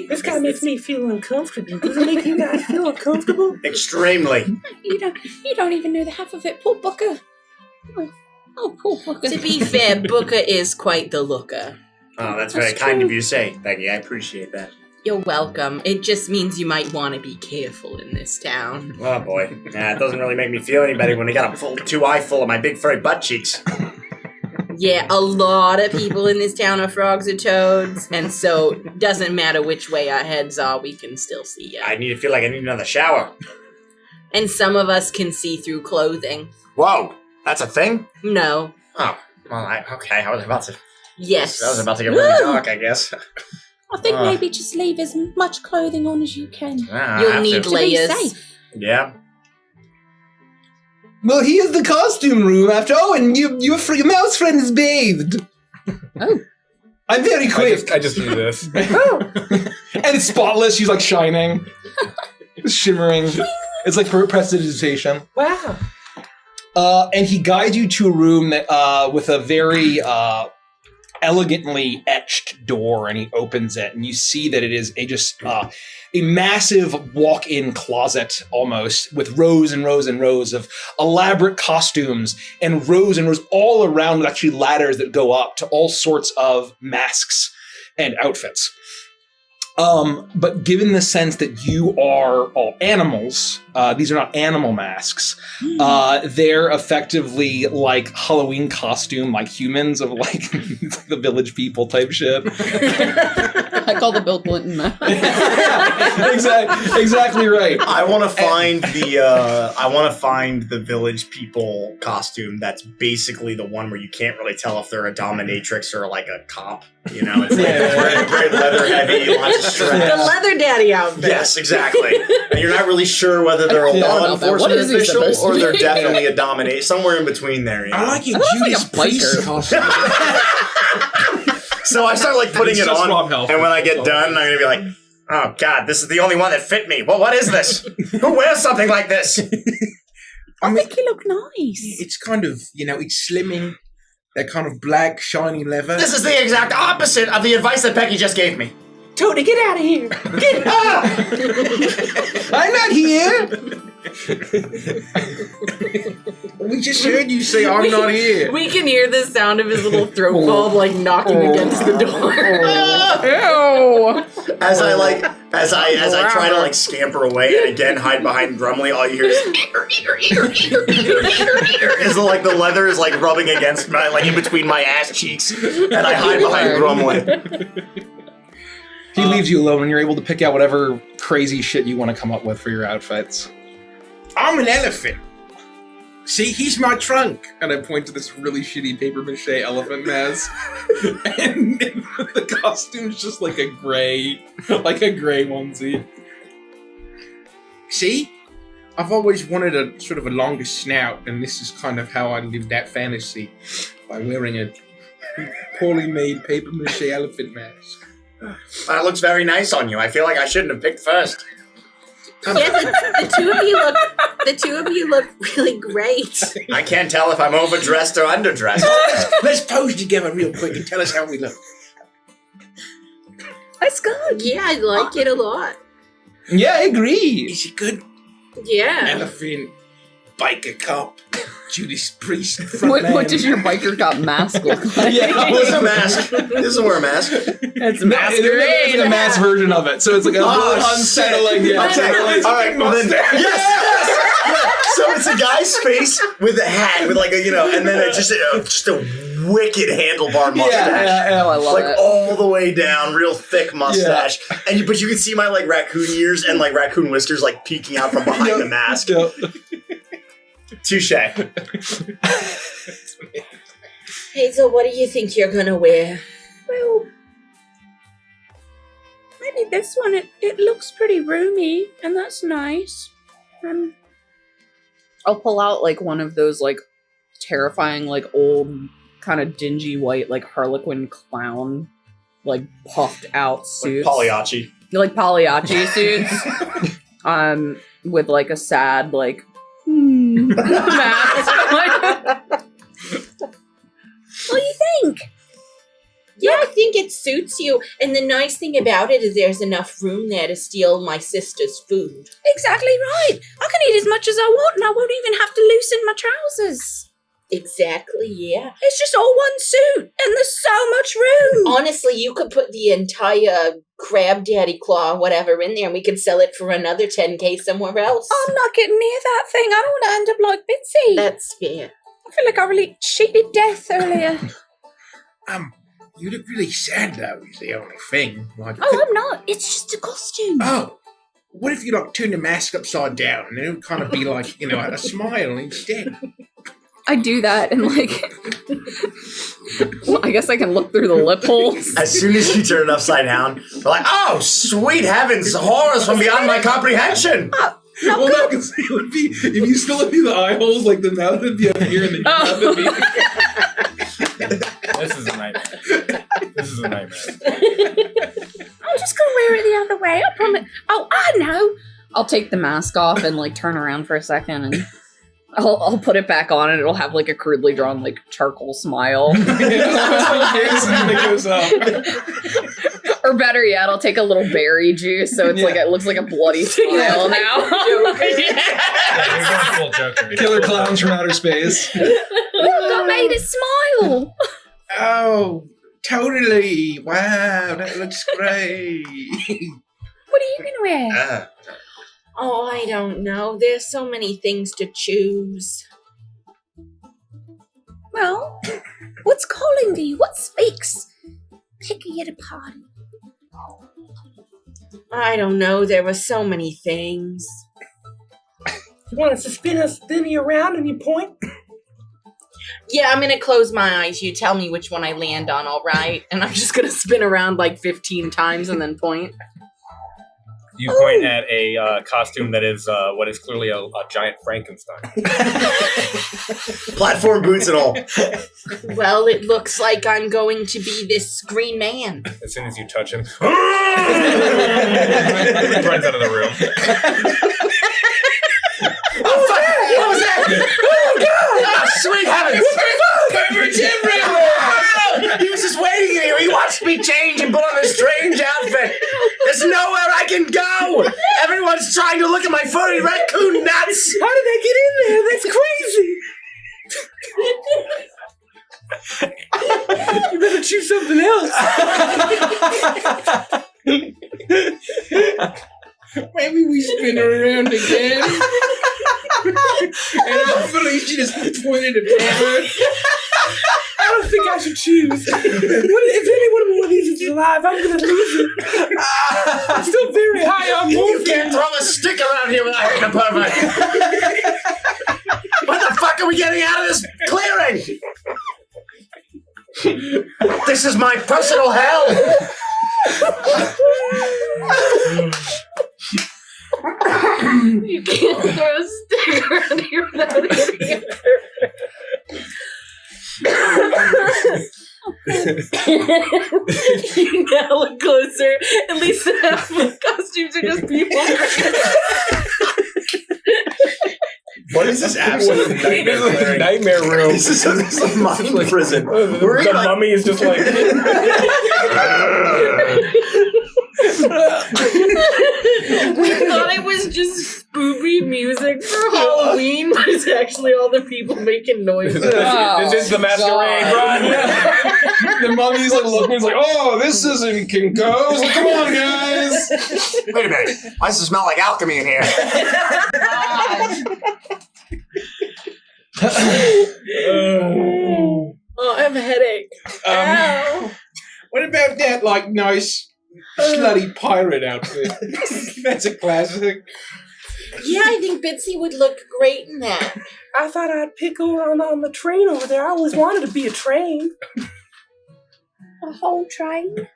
This guy makes me feel uncomfortable. Does it make you guys feel uncomfortable? Extremely. You don't even know the half of it. Poor Booker. Oh, poor Booker. To be fair, Booker is quite the looker. Oh, that's very kind of you to say, Becky. I appreciate that. You're welcome. It just means you might want to be careful in this town. Oh, boy. Yeah, it doesn't really make me feel any better when I got a two eye full of my big furry butt cheeks. Yeah, a lot of people in this town are frogs or toads, and so it doesn't matter which way our heads are, we can still see you. I feel like I need another shower. And some of us can see through clothing. Whoa, that's a thing? No. Oh, well, okay, I was about to... Yes. I was about to get really dark, I guess. I think maybe just leave as much clothing on as you can. You'll need layers. To be safe. Yeah. Well, here's the costume room after all, and your mouse friend is bathed. Oh. I'm very quick. I just do this. And it's spotless. She's like shining. It's shimmering. It's like prestidigitation. Wow. And he guides you to a room that with a very elegantly etched door, and he opens it, and you see that it is a massive walk-in closet almost, with rows and rows and rows of elaborate costumes and rows all around, with actually ladders that go up to all sorts of masks and outfits. But given the sense that you are all animals, these are not animal masks. They're effectively like Halloween costume, like humans, of like the village people type shit. I call the Bill Clinton mask. Exactly right. I want to find the village people costume that's basically the one where you can't really tell if they're a dominatrix or like a cop. You know, it's like very leather heavy, lots of straps. The leather daddy outfit. Yes, exactly. And you're not really sure whether they're a law enforcement official or they're definitely a dominator. Somewhere in between there. You know? I like your Judas Priest costume. So I start like putting it on, and when I get done, I'm gonna be like, "Oh God, this is the only one that fit me." Well, what is this? Who wears something like this? I think you look nice. It's kind of, it's slimming. That kind of black, shiny leather. This is the exact opposite of the advice that Becky just gave me. Tony, get out of here! Get out! I'm not here! We just heard you say, I'm not here. We can hear the sound of his little throat bulb like knocking against the door. Ew! As I try to like scamper away and again hide behind Grumly, all you hear is is like the leather is like rubbing against my like in between my ass cheeks, and I hide behind Grumly. He leaves you alone, and you're able to pick out whatever crazy shit you want to come up with for your outfits. I'm an elephant. See, he's my trunk. And I point to this really shitty paper mache elephant mask. And the costume's just like a gray onesie. See? I've always wanted a sort of a longer snout, and this is kind of how I lived that fantasy, by wearing a poorly made paper mache elephant mask. That looks very nice on you. I feel like I shouldn't have picked first. Yeah, the two of you look really great. I can't tell if I'm overdressed or underdressed. Let's pose together real quick and tell us how we look. That's good. Yeah, I like it a lot. Yeah, I agree. Is it good? Yeah. Elephant, biker cop. Judas Priest front man. What does your biker cop mask look like? Yeah, it's a mask. He doesn't wear a mask. It's Masquerade. It's a mass version of it, so it's like a really unsettling. Yeah. Okay, all right. Well then, yes. So it's a guy's face with a hat, with like a and then just a wicked handlebar mustache. Yeah, I love like it. all the way down, real thick mustache, but you can see my like raccoon ears and like raccoon whiskers like peeking out from behind the mask. Yep. Touche. Hey, so what do you think you're gonna wear? Well, maybe this one. It looks pretty roomy, and that's nice. I'll pull out like one of those like terrifying like old kind of dingy white like Harlequin clown like puffed out suits. Pagliacci. Like Pagliacci suits. With like a sad like mask. What do you think? Yeah, I think it suits you. And the nice thing about it is there's enough room there to steal my sister's food. Exactly right. I can eat as much as I want, and I won't even have to loosen my trousers. Exactly, yeah. It's just all one suit, and there's so much room. Honestly, you could put the entire crab daddy claw or whatever in there, and we could sell it for another 10K somewhere else. I'm not getting near that thing. I don't want to end up like Bitsy. That's fair. I feel like I really cheated death earlier. You look really sad, though, is the only thing. Like, Oh, I'm not. It's just a costume. Oh, what if you, like, turn the mask upside down and it would kind of be like, a smile instead? I do that and like I guess I can look through the lip holes. As soon as you turn it upside down, they're like, oh, sweet heavens, horrors from beyond my comprehension. Well, no, because it would be, if you still look through the eye holes, like the mouth would be up here and the mouth would be... This is a nightmare. This is a nightmare. I'm just going to wear it the other way. I promise. Oh, I know. I'll take the mask off and like turn around for a second and I'll put it back on and it'll have like a crudely drawn like charcoal smile. Or better yet, I'll take a little berry juice so it's like it looks like a bloody smile now. Killer clowns from outer space. Look, I made it smile. Oh, totally. Wow, that looks great. What are you going to wear? Oh, I don't know. There's so many things to choose. Well, what's calling to you? What speaks? Picky at a party. I don't know. There were so many things. You want us to spin you around and you point? Yeah, I'm going to close my eyes. You tell me which one I land on, all right? And I'm just going to spin around like 15 times and then point. You point at a costume that is what is clearly a giant Frankenstein. Platform boots and all. Well, it looks like I'm going to be this Green Man. As soon as you touch him, he runs out of the room. Oh, fuck! What was that? Oh, God! Oh, sweet heavens! Coverage everywhere! He was just waiting here. He watched me change and put on a strange outfit. There's nowhere I can go. Everyone's trying to look at my furry raccoon nuts. How did they get in there? That's crazy. You better choose something else. Maybe we spin her around again. And hopefully she just pointed at her. I don't think I should choose. If any one of these is alive, I'm going to lose it. I'm still very high on You movement. can't throw a stick around here without hitting a pervert. When the fuck are we getting out of this clearing? This is my personal hell. You can't throw a stick around here without hitting it. You now look closer. At least half of the costumes are just people. What is this absolute nightmare? Nightmare room. This is a mind prison. The mummy is just like. We thought it was just spooky music for Halloween, but it's actually all the people making noises. This is the Masquerade. Run! The mummy's like looking, he's like, oh, this isn't Kinko's. Like, come on, guys. Wait a minute. Why does it smell like alchemy in here? Oh, I have a headache. Ow. What about that, like, nice, slutty pirate outfit? That's a classic. Yeah, I think Bitsy would look great in that. I thought I'd pick her on the train over there. I always wanted to be a train. A whole train?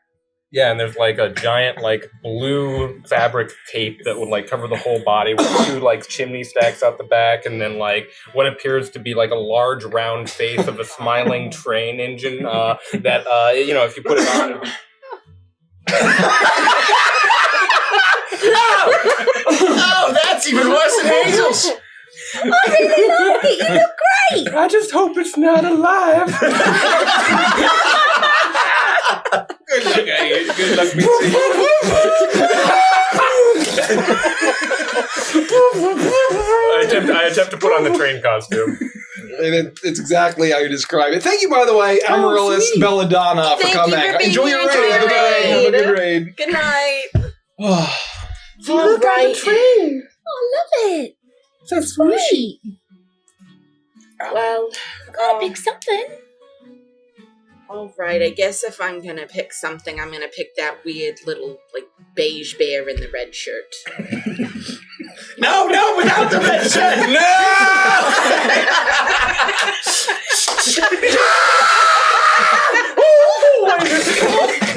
Yeah, and there's like a giant like blue fabric cape that would like cover the whole body with 2 like chimney stacks out the back, and then like what appears to be like a large round face of a smiling train engine that if you put it on. Oh, that's even worse than Hazel's. I really like it. You look great. I just hope it's not alive. Good luck, Elliot. Good luck, Bitsy. I attempt to put on the train costume. And it's exactly how you describe it. Thank you, by the way, Amaryllis Belladonna, for Thank coming. you for being Enjoy your here. raid. Have a good raid. Have a good raid. Good night. You look on the train. Oh, I love it. That's Sweet. Well, Gotta pick something. all right. I guess if I'm gonna pick something, I'm gonna pick that weird little like beige bear in the red shirt. No, without the red shirt.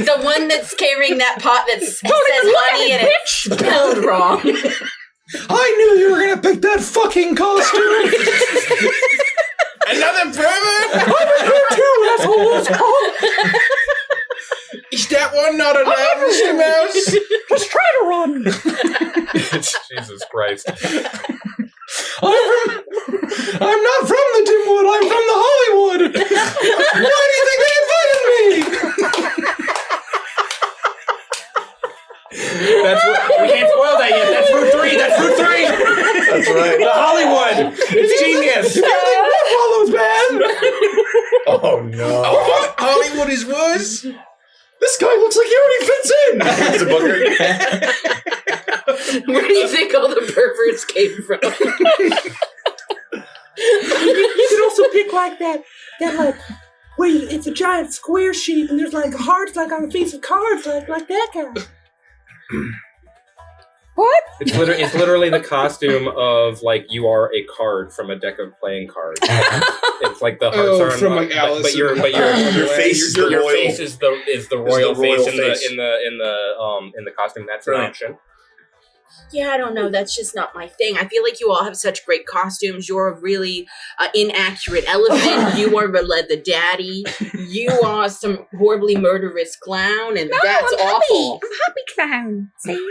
The one that's carrying that pot that says honey and it's spelled wrong. I knew you were going to pick that fucking costume. Another pervert? Is that one not allowed, Mr. Mouse? Just try to run. Jesus Christ. I'm not from the Dimwood. I'm from the Hollywood. Why do you think they invited me? We can't spoil that yet. That's Route 3. That's Route 3. That's right. The Hollywood. It's genius. Follows, man. Oh no. Hollywood is worse? This guy looks like he already fits in. It's a booger. Where do you think all the perverts came from? You can also pick like that like where it's a giant square shape and there's like hearts like on a face of cards like that guy. What? It's literally the costume of like you are a card from a deck of playing cards. It's like the hearts are from like Alice. but your face is the your royal. face is the royal royal face face. in the costume. That's an Right. option. Yeah, I don't know. That's just not my thing. I feel like you all have such great costumes. You're a really inaccurate elephant. You are the daddy. You are some horribly murderous clown, and No, that's I'm awful. happy. I'm happy clown. See?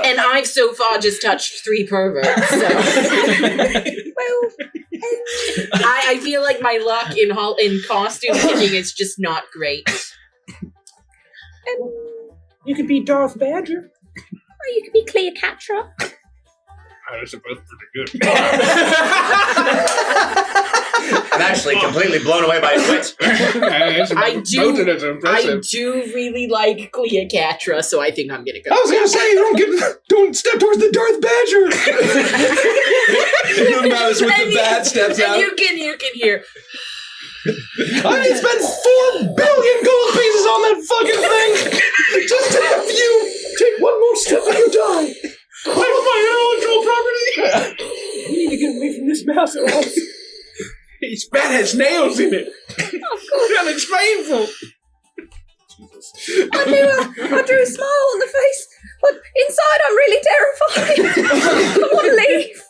And I've so far just touched 3 perverts. So. Well, I feel like my luck in costume picking is just not great. You could be Darth Badger. or you could be Cleopatra. That's both pretty good. I'm actually completely blown away by his wit. I do really like Cleopatra, so I think I'm gonna go. I was gonna say don't step towards the Darth Badger. The mouse with the bat steps out. And you can hear. I didn't spend 4 billion gold pieces on that fucking thing just to have you take one more step and you die. All of my intellectual property. We need to get away from this mouse or else. His bat has nails in it. Oh, It's painful. I drew a smile on the face, but inside I'm really terrified. I want to leave.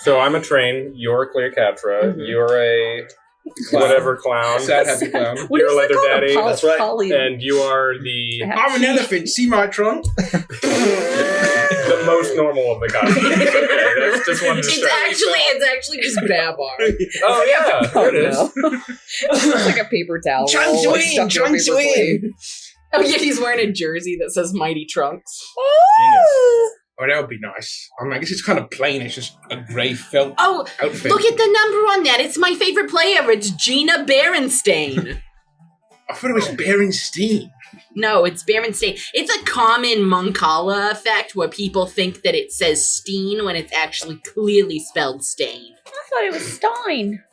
So I'm a train. You're Cleopatra. Mm-hmm. You're a whatever clown. Sad happy clown. What You're a is that leather called? daddy. That's right. And you are the I'm an elephant. See my trunk? most normal of the costumes. Okay, just wanted to say. It's actually just Babar. Oh yeah, there it is. It's like a paper towel. Chun like, Swing, stuck to a Chun paper Swing. plate. Oh yeah, he's wearing a jersey that says Mighty Trunks. Oh, that would be nice. I mean, I guess it's kind of plain. It's just a grey felt outfit. Look at the number on that. It's my favorite player. It's Gina Berenstain. I thought it was Berenstain. No, it's Berenstain. It's a common Moncala effect where people think that it says Steen when it's actually clearly spelled Stain. I thought it was Stein.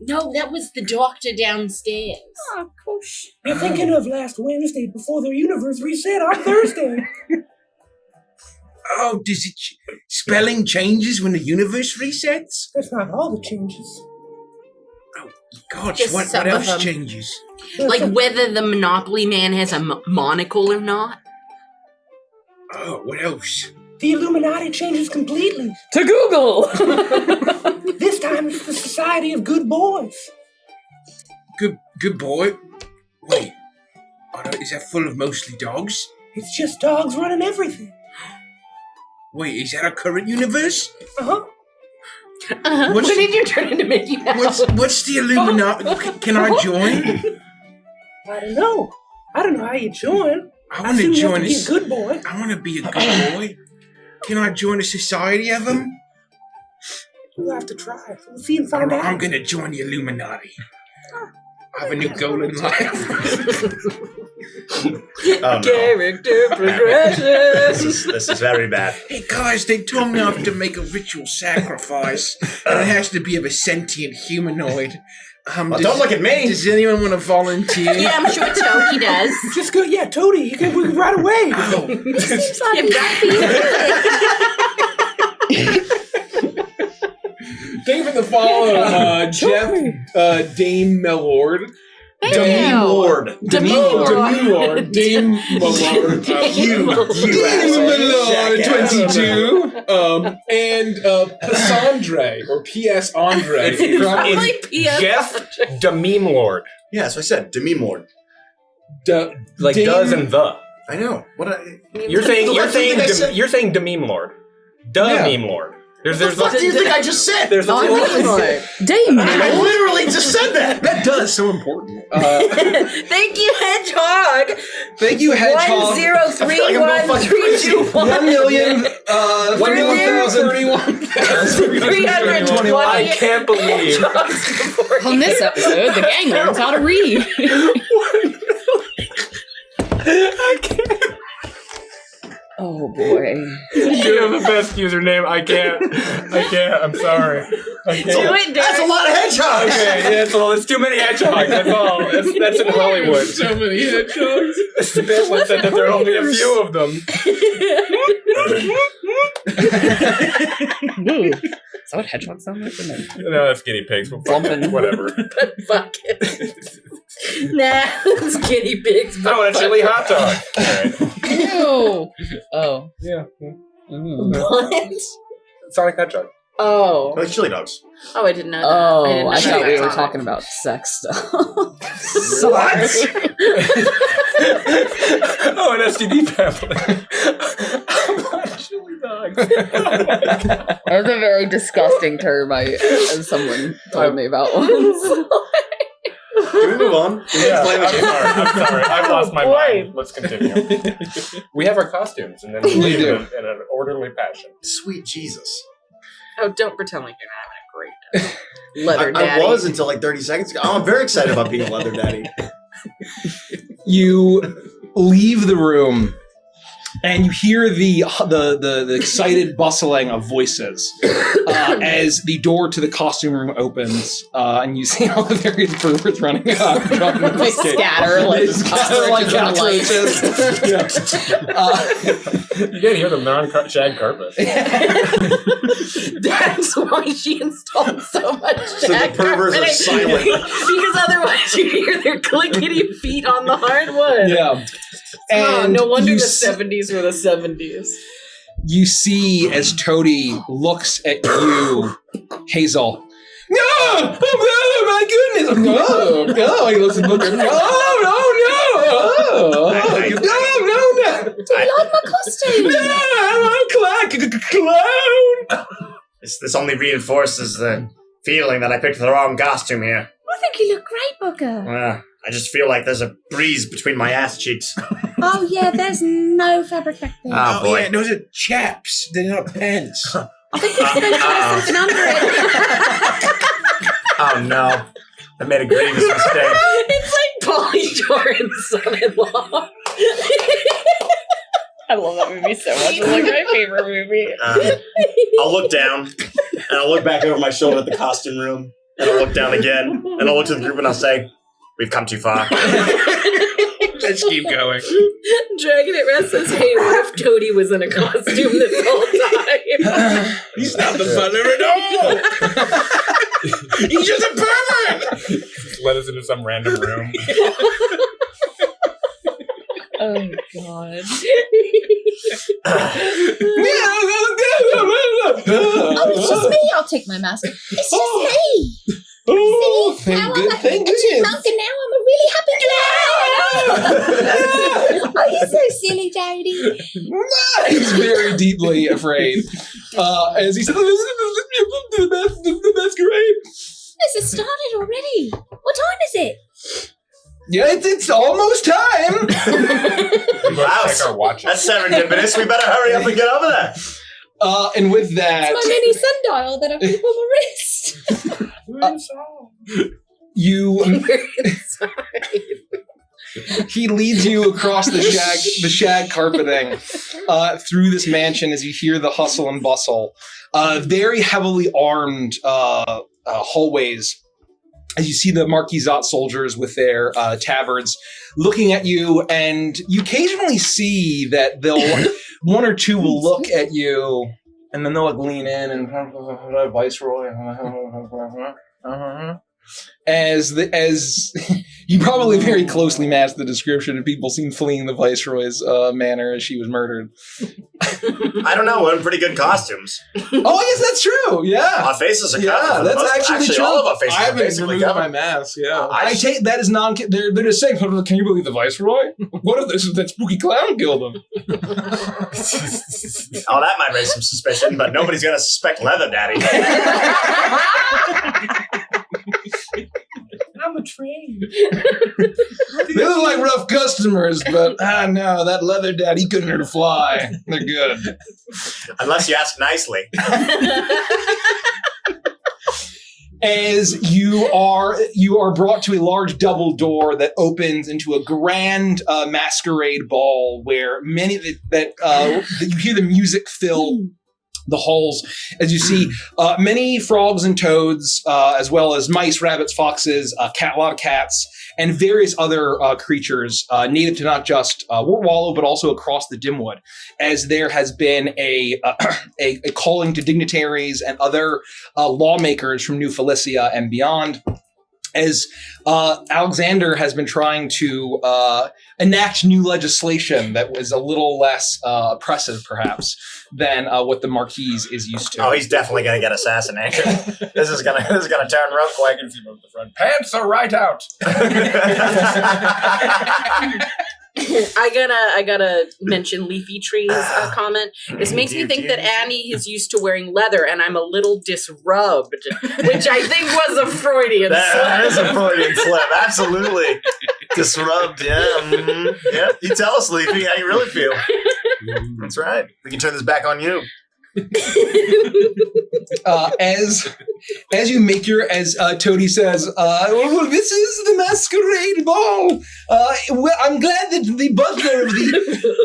No, that was the doctor downstairs. Oh, gosh. You're thinking of last Wednesday before the universe reset on Thursday. Oh, does it spelling changes when the universe resets? That's not all the changes. Oh, God, Just what some of else them. changes? Like whether the Monopoly Man has a monocle or not. Oh, what else? The Illuminati changes completely. To Google! This time it's the Society of Good Boys. Good boy. Wait, is that full of mostly dogs? It's just dogs running everything. Wait, is that a current universe? Uh-huh. When did you turn into Mickey Mouse? What's the Illuminati? Can I join? I don't know. I don't know how you join. I want to assume you have join to be a good boy. I want to be a good boy. Can I join a society of them? We'll have to try. We'll see and find out. I'm going to join the Illuminati. I have a new goal in life. Oh, no. Character progression. This is very bad. Hey guys, they told me I have to make a ritual sacrifice, and it has to be of a sentient humanoid. Well, don't look at me. Does anyone want to volunteer? Yeah, I'm sure Toki does. Just go, yeah, Toady, you can move right away. Oh. Seems like Thank you for the follow, Jeff, Dame Millord. Dame Lord. Dame Lord. Dame Millord. You Millord 22. And Cassandre, or P.S. Andre. I'm like P.S. Jeff the Meme Lord. Yeah, that's what I said. Demi Mord. Like Dame- does and the. I know. You're saying said? you're saying the Meme Lord. Yeah. Meme Lord. What the fuck do you think I just said? There's a Dame I literally just said that. That does so important. Thank you, Hedgehog. Thank you, Hedgehog. 1031321. 1,031,321. I can't believe. On this episode, the gang learns how to read. I can't. Oh boy. You have the best username. I can't. I'm sorry. I can't. Do it, That's a lot of hedgehogs. Okay, it's too many hedgehogs. That's all. That's in Hollywood. So many hedgehogs. They said that there are only a few of them. Ooh. Is that what hedgehogs sound like? No, that's guinea pigs. Well, Bumping. whatever. Fuck it. Nah, it's guinea pigs. Oh, a chili hot dog. All right. Ew. Oh. Yeah. What? Sonic Hedgehog. Oh. Like chili dogs. Oh, I didn't know that. Oh, didn't know I thought that. we were talking about sex stuff. What? Oh, an STD pamphlet. Chili dogs. That's a very disgusting term as someone told me about once. Can we move on? Yeah, I'm sorry. I've lost my mind. Let's continue. We have our costumes, and then we leave in an orderly fashion. Sweet Jesus. Oh, don't pretend like you're having a great day. Leather I daddy. was until like 30 seconds ago. I'm very excited about being a leather daddy. You leave the room and you hear the excited bustling of voices as the door to the costume room opens, and you see all the various perverts running up. They scatter like cockroaches. Yeah. You didn't hear them. They're on shag carpet. That's why she installed so much So the perverts are silent. Because otherwise you hear their clickety feet on the hardwood. Yeah. Oh, And no wonder you the 70s were the 70s. You see as Toady looks at you, Hazel. No! Oh, my goodness! No! He looks at Booker. No! Do you like my costume? No! I'm a clown! This only reinforces the feeling that I picked the wrong costume here. I think you look great, Booker. I just feel like there's a breeze between my ass cheeks. Oh, yeah, there's no fabric back there. Oh, boy. yeah, those are chaps. They're not pants. I think it's supposed to have something under it. Oh, no. I made a grievous mistake. It's like Pauly Shore's son-in-law. I love that movie so much. It's like my favorite movie. I'll look down, and I'll look back over my shoulder at the costume room, and I'll look down again, and I'll look to the group, and I'll say, we've come too far. Let's keep going. Dragon at Rest says, hey, what if Toady was in a costume this whole time? He's not the butler at all. He's just a pervert. Let us into some random room. Oh, God. Oh, it's just me. I'll take my mask. It's just me. Oh, See? Now thank I'm a goodness. chipmunk and now I'm a really happy clown. Oh, you're so silly, Jody. He's very deeply afraid. As he said, the masquerade. This has started already. What time is it? Yeah, it's almost time. Wow, Check our watches. that's serendipitous. We better hurry up and get over there. And with that, It's my mini sundial that I keep on my wrist. you he leads you across the shag carpeting through this mansion as you hear the hustle and bustle. Very heavily armed hallways. As you see the Marquisat soldiers with their tabards looking at you, and you occasionally see that one or two will look at you, and then they'll like lean in and Viceroy. As you probably very closely match the description of people seen fleeing the Viceroy's manor as she was murdered. I don't know. We're in pretty good costumes. Oh, yes, that's true. Yeah. Our faces are covered. Yeah, for the that's most- actually true. all of our faces I are haven't basically removed my covered. mask. Yeah. I take that as they're just saying, can you believe the Viceroy? What if that spooky clown killed him? Oh, that might raise some suspicion, but nobody's gonna suspect Leather Daddy. I'm a train. They look like rough customers, but no, that Leather Dad, he couldn't hurt a fly. They're good. Unless you ask nicely. As you are brought to a large double door that opens into a grand masquerade ball where many that you hear the music fill the halls as you see many frogs and toads, as well as mice, rabbits, foxes, a lot of cats, and various other creatures native to not just Wallow, but also across the Dimwood, as there has been a calling to dignitaries and other lawmakers from New Felicia and beyond, as Alexander has been trying to enact new legislation that was a little less oppressive, perhaps, than what the Marquis is used to. Oh, he's definitely gonna get assassinated. This is gonna turn real quick. The front pants are right out. I gotta mention Leafy Tree's comment. This makes me think that Annie is used to wearing leather, and I'm a little disrobed, which I think was a Freudian slip. That is a Freudian slip. Absolutely. Disrupt, yeah. Mm-hmm. Yeah. You tell us, Leafy, how you really feel. That's right. We can turn this back on you. As you make as Toady says, well, this is the Masquerade Ball. Well, I'm glad that the butler of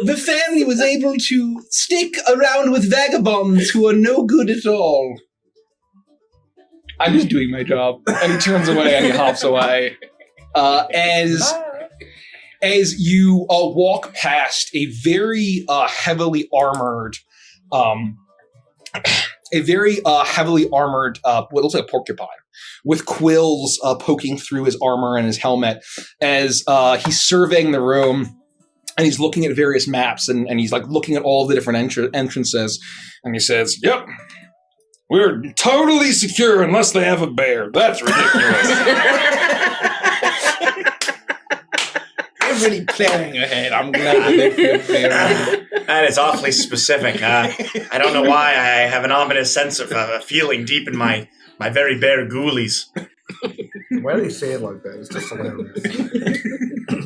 the family was able to stick around with vagabonds who are no good at all. I'm just doing my job. And he turns away and he hops away. As you walk past a very heavily armored what looks like a porcupine with quills poking through his armor and his helmet, as he's surveying the room and he's looking at various maps and he's like looking at all the different entrances, and he says, "Yep, we're totally secure unless they have a bear. That's ridiculous." Everybody planning ahead. I'm glad that they feel fair. That is awfully specific. I don't know why I have an ominous sense of a feeling deep in my very bare ghoulies. Why do they say it like that? It's just hilarious.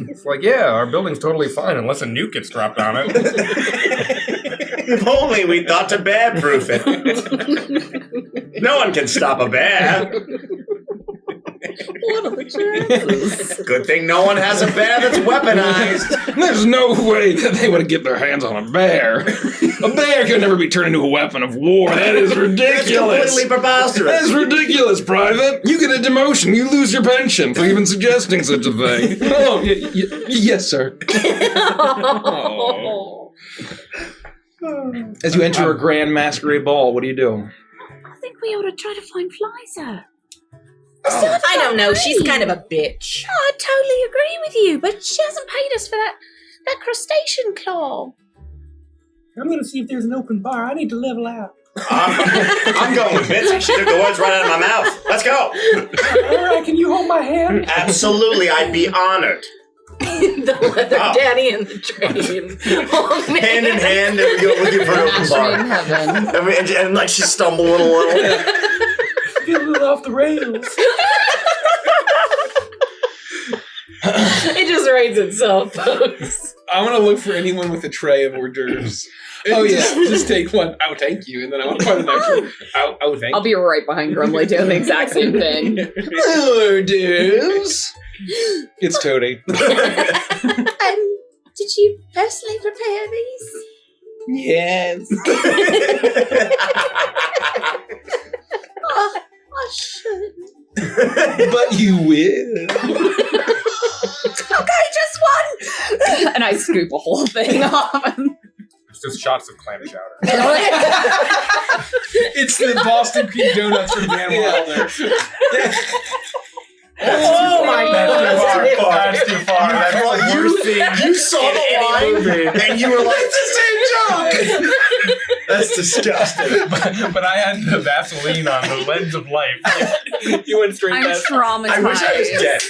It's like, yeah, our building's totally fine unless a nuke gets dropped on it. If only we thought to bear-proof it. No one can stop a bear. What are the chances? Good thing no one has a bear that's weaponized. There's no way that they would get their hands on a bear. A bear could never be turned into a weapon of war. That is ridiculous. It's completely preposterous. That's ridiculous, Private. You get a demotion. You lose your pension for even suggesting such a thing. Oh, yes, sir. Oh. As you enter a grand masquerade ball, what do you do? I think we ought to try to find Fliza. I don't know. She's kind of a bitch. Oh, I totally agree with you, but she hasn't paid us for that crustacean claw. I'm gonna see if there's an open bar. I need to level out. I'm going with Bitsy. She took the words right out of my mouth. Let's go. All right, can you hold my hand? Absolutely, I'd be honored. The leather daddy and the train. Oh, man. Hand in hand, and we go looking for an open bar. in heaven. And like she's stumbling a little. Get a little off the rails. It just writes itself, folks. I want to look for anyone with a tray of hors d'oeuvres. Oh, yeah. Just take one. Oh, thank you. And then I want to find the next one. Oh, thank I'll be right behind Grumley doing the exact same thing. Hors d'oeuvres. It's Toady. Did you personally prepare these? Yes. Oh, I shouldn't. But you will. Okay, just one. And I scoop a whole thing off. It's just shots of clam chowder. It's the Boston cream donuts from Van Wilder. Oh my God! That's too far. That's the worst thing. You saw the line, and you were like, "It's the same joke." That's disgusting. But I had the Vaseline on, the lens of life. You went straight I'm past. traumatized. I wish I was dead.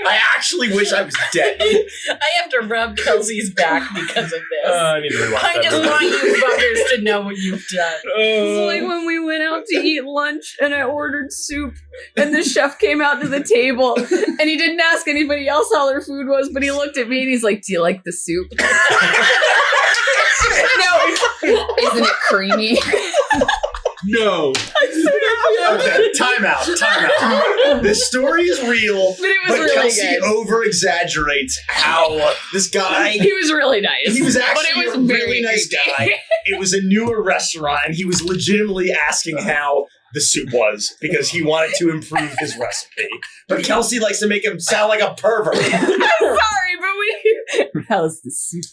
I actually wish I was dead. I have to rub Kelsey's back because of this. I need to rewatch I that just movie. want you fuckers to know what you've done. It's like when we went out to eat lunch and I ordered soup and the chef came out to the table and he didn't ask anybody else how their food was, but he looked at me and he's like, "Do you like the soup?" No, isn't it creamy? No. Okay, time out. This story is real, But it was but really Kelsey good. over-exaggerates how this guy... He was really nice. He was but actually it was a really nice creepy. guy. It was a newer restaurant, and he was legitimately asking how the soup was because he wanted to improve his recipe. But Kelsey likes to make him sound like a pervert. I'm sorry, but how's the soup?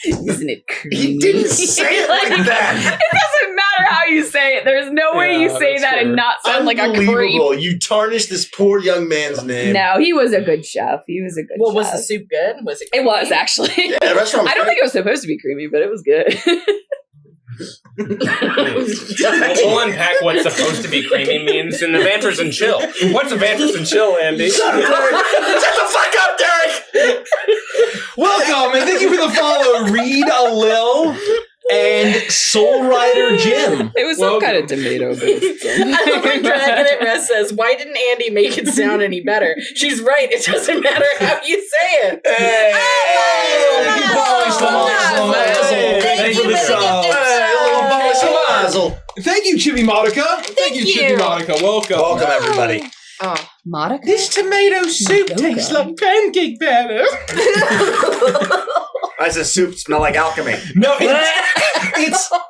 Isn't it creamy? He didn't say it like that. It doesn't matter how you say it. There's no way you say that and not sound like a creep. Unbelievable. You tarnished this poor young man's name. No, he was a good chef. He was a good Well, chef. was the soup good? Was it? It was actually. Yeah, the restaurant was I don't think it was supposed to be creamy, but it was good. We'll unpack what supposed to be creamy means in the Vanters and Chill. What's a Vanters and Chill, Andy? Shut the fuck up, Derek! Welcome, and thank you for the follow, Reed, Alil, and Soul Rider Jim. It was some kind of tomato based. I love when Dragon at Rest says, "Why didn't Andy make it sound any better?" She's right. It doesn't matter how you say it. Thank you for the sub. Thank you, Chibi Monica. Thank you, Chibi Monica. Welcome. Welcome, everybody. Oh, Monica? This tomato soup tastes like pancake batter. Why does the soup smell like alchemy? No,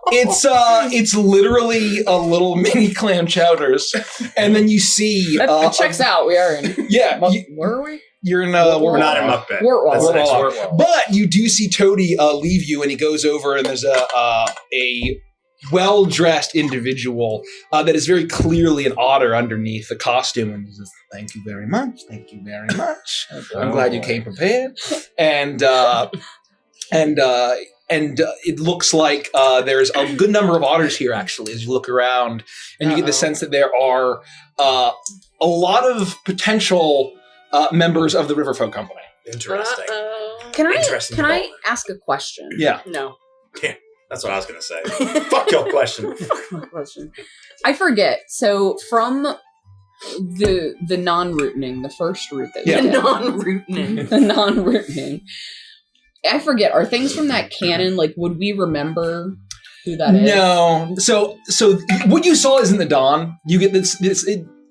it's literally a little mini clam chowders, and then you see That checks out. We are in. Yeah, Where are we? you're in. We're not in Muckbed. Wartwall. That's the next Wartwall. Wartwall. But you do see Toady leave you, and he goes over, and there's a well-dressed individual that is very clearly an otter underneath the costume, and he says, "Thank you very much. Thank you very much. I'm glad you came prepared." And it looks like there's a good number of otters here, actually, as you look around, and you get the sense that there are a lot of potential members of the Riverfolk Company. Interesting. Can Interesting I ask a question? Yeah. No. That's what I was going to say. Fuck your question. My question. I forget. So from the non-rootening, the first root that Yeah. you The get. non-rootening. The non-rootening. I forget. Are things from that canon, like, would we remember who that is? No. So what you saw isn't the Dawn. You get this.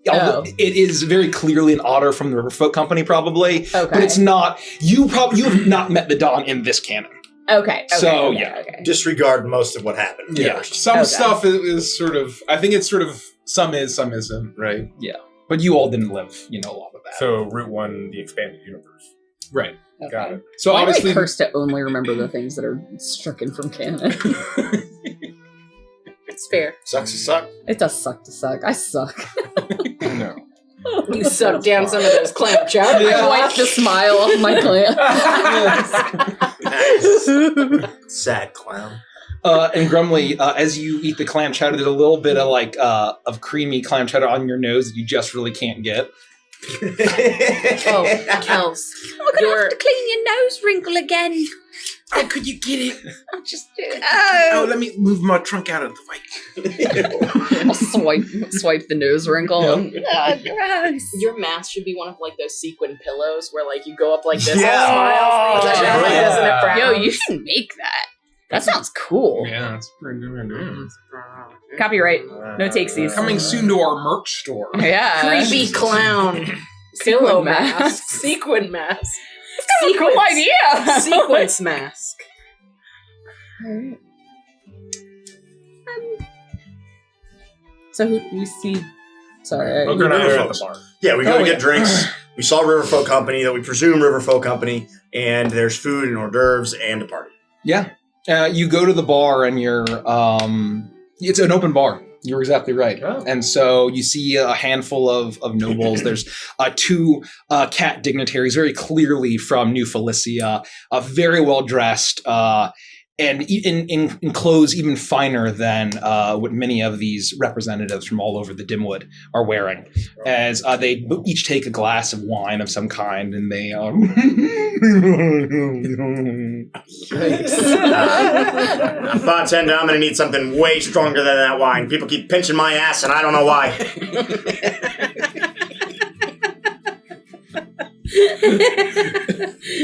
Oh. It is very clearly an otter from the Riverfolk Company, probably. Okay. But it's not. You have not met the Dawn in this canon. Okay. So, okay, yeah. Okay. Disregard most of what happened. Yeah. Some Okay. stuff is sort of. I think it's sort of some is, some isn't. Right. But you all didn't live, a lot of that. So Route 1, the expanded universe. Right. Okay. Got it. So Why obviously, am I cursed to only remember the things that are stricken from canon? It's fair. Sucks to suck. It does suck to suck. I suck. No. You suck down some of those clam chowder. I wipe the smile off my clam. Sad clown. And Grumly, as you eat the clam chowder, there's a little bit of of creamy clam chowder on your nose that you just really can't get. Oh, Kels. I'm gonna have to clean your nose wrinkle again. Oh, could you get it? I'll just do it. Oh, let me move my trunk out of the way. I'll swipe the nose wrinkle. Yep. Oh, gross. Your mask should be one of like those sequin pillows where like you go up like this. Yeah. And That's smiles. actually Like, really isn't it brown? Yo, you should make that. That sounds cool. yeah, it's pretty good. Copyright. No takesies. Coming soon to our merch store. Yeah. Creepy clown. Sequin Pillow mask. mask. Sequin mask. That's a cool idea. Sequence mask. So who we see? Sorry. Booker and I are at Folks. the bar. Yeah, we go Oh, to get yeah. drinks. We saw Riverfolk Company, that we presume Riverfolk Company, and there's food and hors d'oeuvres and a party. Yeah. You go to the bar and you're, it's an open bar. You're exactly right. Oh. And so you see a handful of nobles. There's two cat dignitaries, very clearly from New Felicia, very well dressed, and in clothes even finer than what many of these representatives from all over the Dimwood are wearing. As they each take a glass of wine of some kind, and they Bartender, I'm gonna need something way stronger than that wine. People keep pinching my ass, and I don't know why.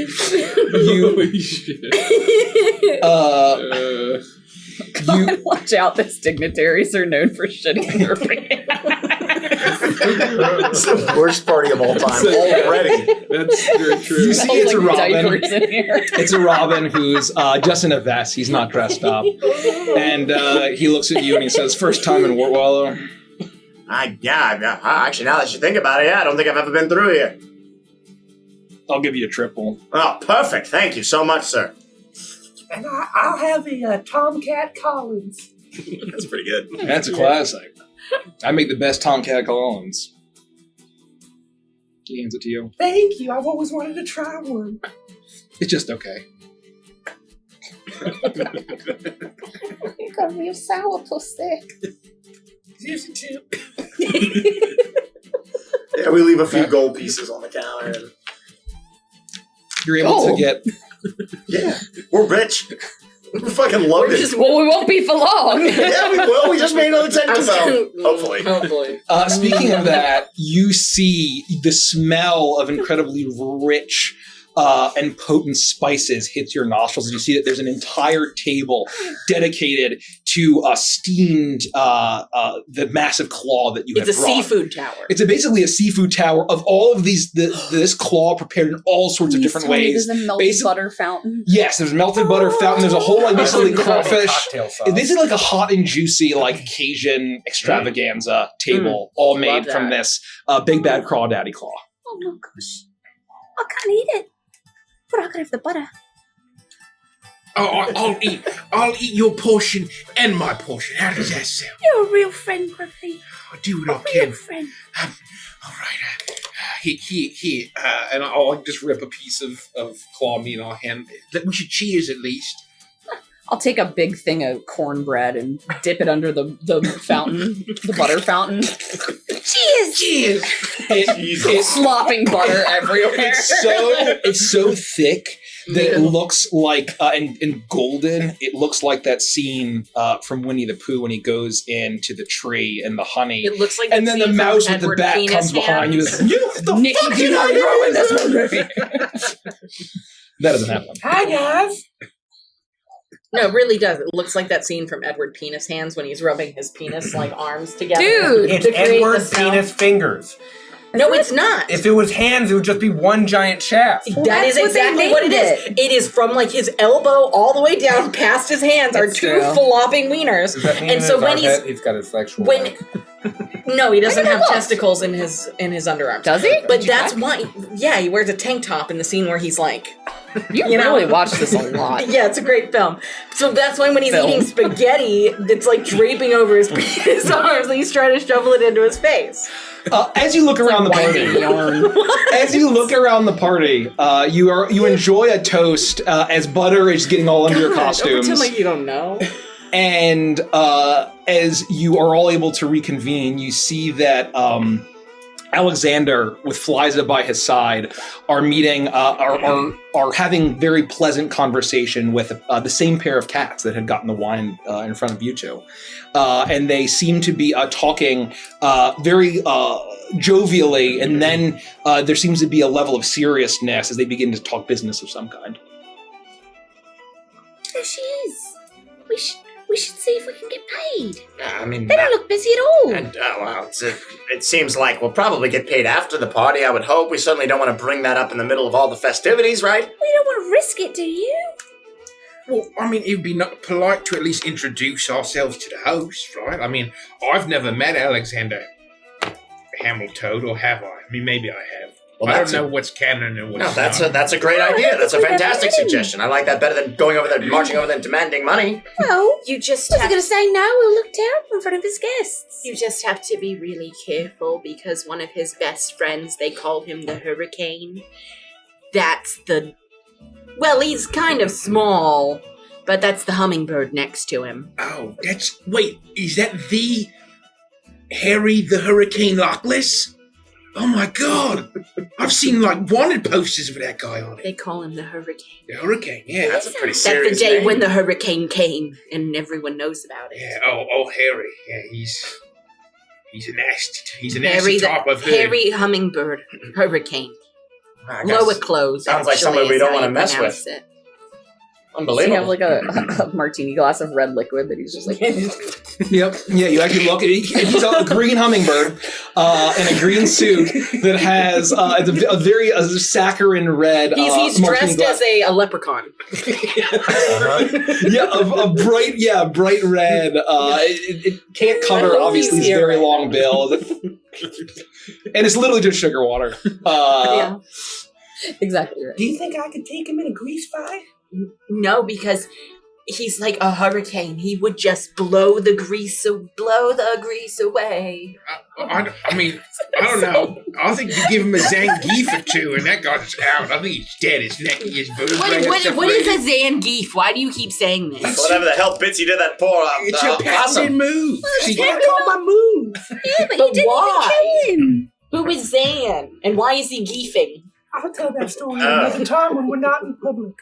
Holy shit. You Watch out, these dignitaries are known for shitting their pants. It's the worst party of all time already. That's very true. You see it's a Robin. Diapers in here. It's a Robin who's just in a vest. He's not dressed up. And he looks at you and he says, "First time in Wartwallow." Actually, now that you think about it, I don't think I've ever been through here. I'll give you a triple. Oh, perfect. Thank you so much, sir. And I'll have a Tomcat Collins. That's pretty good. That's a classic. I make the best Tomcat Collins. He hands it to you. Thank you. I've always wanted to try one. It's just okay. You got a real sourpuss there. Here's a tip. Yeah, we leave a few gold pieces on the counter. And, You're able to get... yeah, we're rich. We're fucking loaded. Well, we won't be for long. Yeah, we will. We just made another 10 Hopefully. Hopefully. Speaking of that, you see the smell of incredibly rich and potent spices hits your nostrils. And you see that there's an entire table dedicated to steamed the massive claw that you have It's a brought. seafood tower. It's basically a seafood tower of all of these. This claw prepared in all sorts of different ways. There's a melted Basic- butter fountain. Yes, there's melted butter fountain. There's a whole like basically crawfish. Cocktail sauce. It's basically like a hot and juicy like Cajun extravaganza table, all made Love from that. this big bad crawdaddy claw. Oh my gosh. I can't eat it. But I can have the butter. Oh, I'll eat your portion and my portion. How does that sound? You're a real friend, Griffey. I'll do what A I real can. friend. All right. Here. And I'll just rip a piece of claw meat and I'll hand it. We should cheers at least. I'll take a big thing of cornbread and dip it under the fountain, the butter fountain. Cheers! It's Slopping butter everywhere. so thick that it looks like, and golden, it looks like that scene from Winnie the Pooh when he goes into the tree and the honey. It looks like and then the mouse with the bat comes behind you. You the fuck did I ruin this movie? That doesn't happen. Hi, guys. No, it really does. It looks like that scene from Edward Penis Hands when he's rubbing his penis like arms together. Dude, It's to create Edward the smell. Penis Fingers. No, it's not. If it was hands, it would just be one giant shaft. That is exactly what it is. It is from like his elbow all the way down past his hands are That's two true. flopping wieners. Does that mean And so when he's got his sexual when no, he doesn't Look at have that look. testicles in his underarms. Does he? But Did you that's check? why. Yeah, he wears a tank top in the scene where he's like. You You know? really watched this a lot. Yeah, it's a great film. So that's why when he's Film. eating spaghetti, that's like draping over his penis arms, and he's trying to shovel it into his face. As you look around the party, as you look around the party, you enjoy a toast as butter is getting all under your Don't costumes, pretend like you don't know. and as you are all able to reconvene, you see that Alexander, with Fliza by his side, are meeting, are having very pleasant conversation with the same pair of cats that had gotten the wine in front of you two. And they seem to be talking very jovially, and then there seems to be a level of seriousness as they begin to talk business of some kind. There she is. We should see if we can get paid. I mean, They don't look busy at all. And, well, it seems like we'll probably get paid after the party, I would hope. We certainly don't want to bring that up in the middle of all the festivities, right? We don't want to risk it, do you? Well, I mean, it would be not polite to at least introduce ourselves to the host, right? I mean, I've never met Alexander Hamilton, or have I? I mean, maybe I have. Well, I that's don't know what's canon and what's No, that's not. a great idea. That's a we've never fantastic met him. suggestion. I like that better than going over there, marching over there, and demanding money. Well, You just was I have going to say no? We'll look terrible in front of his guests. You just have to be really careful because one of his best friends, they call him the Hurricane. That's the. Well, he's kind of small, but that's the hummingbird next to him. Oh, wait, is that the Harry the Hurricane Lockless? Oh my god! I've seen like wanted posters with that guy on it. They call him the Hurricane. The Hurricane, yeah. That's a pretty That's serious the day name. when the hurricane came, and everyone knows about it. Yeah, oh, Harry. Yeah, he's a nasty Harry, type of Harry Hummingbird Hurricane. I guess- Lower clothes. Sounds like actually, somebody we is don't how wanna you mess pronounce with. it. Does he Unbelievable. have like a martini glass of red liquid that he's just like... Yep. Yeah, you actually look. He's a green hummingbird in a green suit that has a very saccharine red. He's martini dressed glass. as a leprechaun. Yeah, a bright red. It can't cover obviously his very long bill, and it's literally just sugar water. Yeah. Exactly right. Do you think I could take him in a grease fight? No, because he's like a hurricane. He would just blow the grease away. I mean, I don't know. I think you give him a Zangief or two, and that guy's out. I think he's dead. His neck is vertebrae. What is a Zangief? Why do you keep saying this? Whatever the hell Bitsy did that poor It's your patented possum. move. That's called my move. Yeah, but But you didn't why? even kill him. Who is Zan? And why is he geefing? I'll tell that story another time when we're not in public.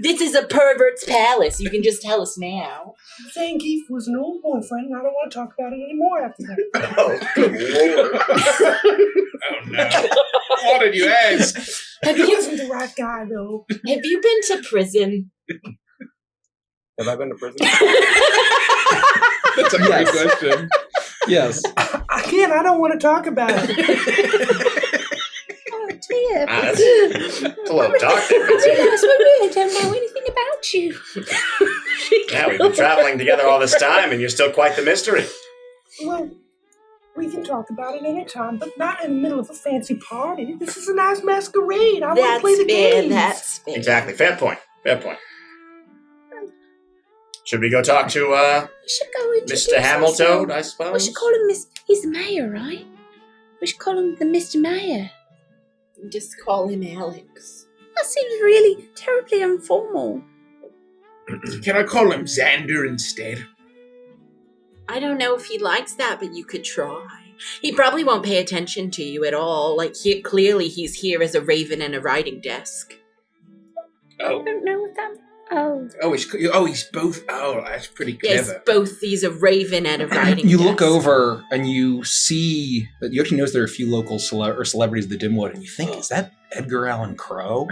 This is a pervert's palace. You can just tell us now. Zangief was an old boyfriend, and I don't want to talk about it anymore after that. Oh, good lord. Oh no! Why did you ask? He wasn't the right guy, though. Have you been to prison? Have I been to prison? That's a great question. Yes. Again, I don't want to talk about it. Oh, dear. That's a little dark there, Bitsy. Yes, we really don't know anything about you. Yeah, we've been traveling together all this time, and you're still quite the mystery. Well, we can talk about it anytime, but not in the middle of a fancy party. This is a nice masquerade. I want to play the games. That's fair. Exactly. Fair point. Fair point. Should we go talk to We should go introduce Mr. Hamilton, ourselves. I suppose? We should call him He's the mayor, right? We should call him the Mr. Mayor. Just call him Alex. That seems really terribly informal. Can I call him Xander instead? I don't know if he likes that, but you could try. He probably won't pay attention to you at all. Like, clearly he's here as a raven and a writing desk. I don't know what that. Oh, he's both. Oh, that's pretty Yes, clever. both. He's a raven and a riding. You look desk. over and you see that you actually notice there are a few local celebrities of the Dimwood, and you think, is that Edgar Allan Crow?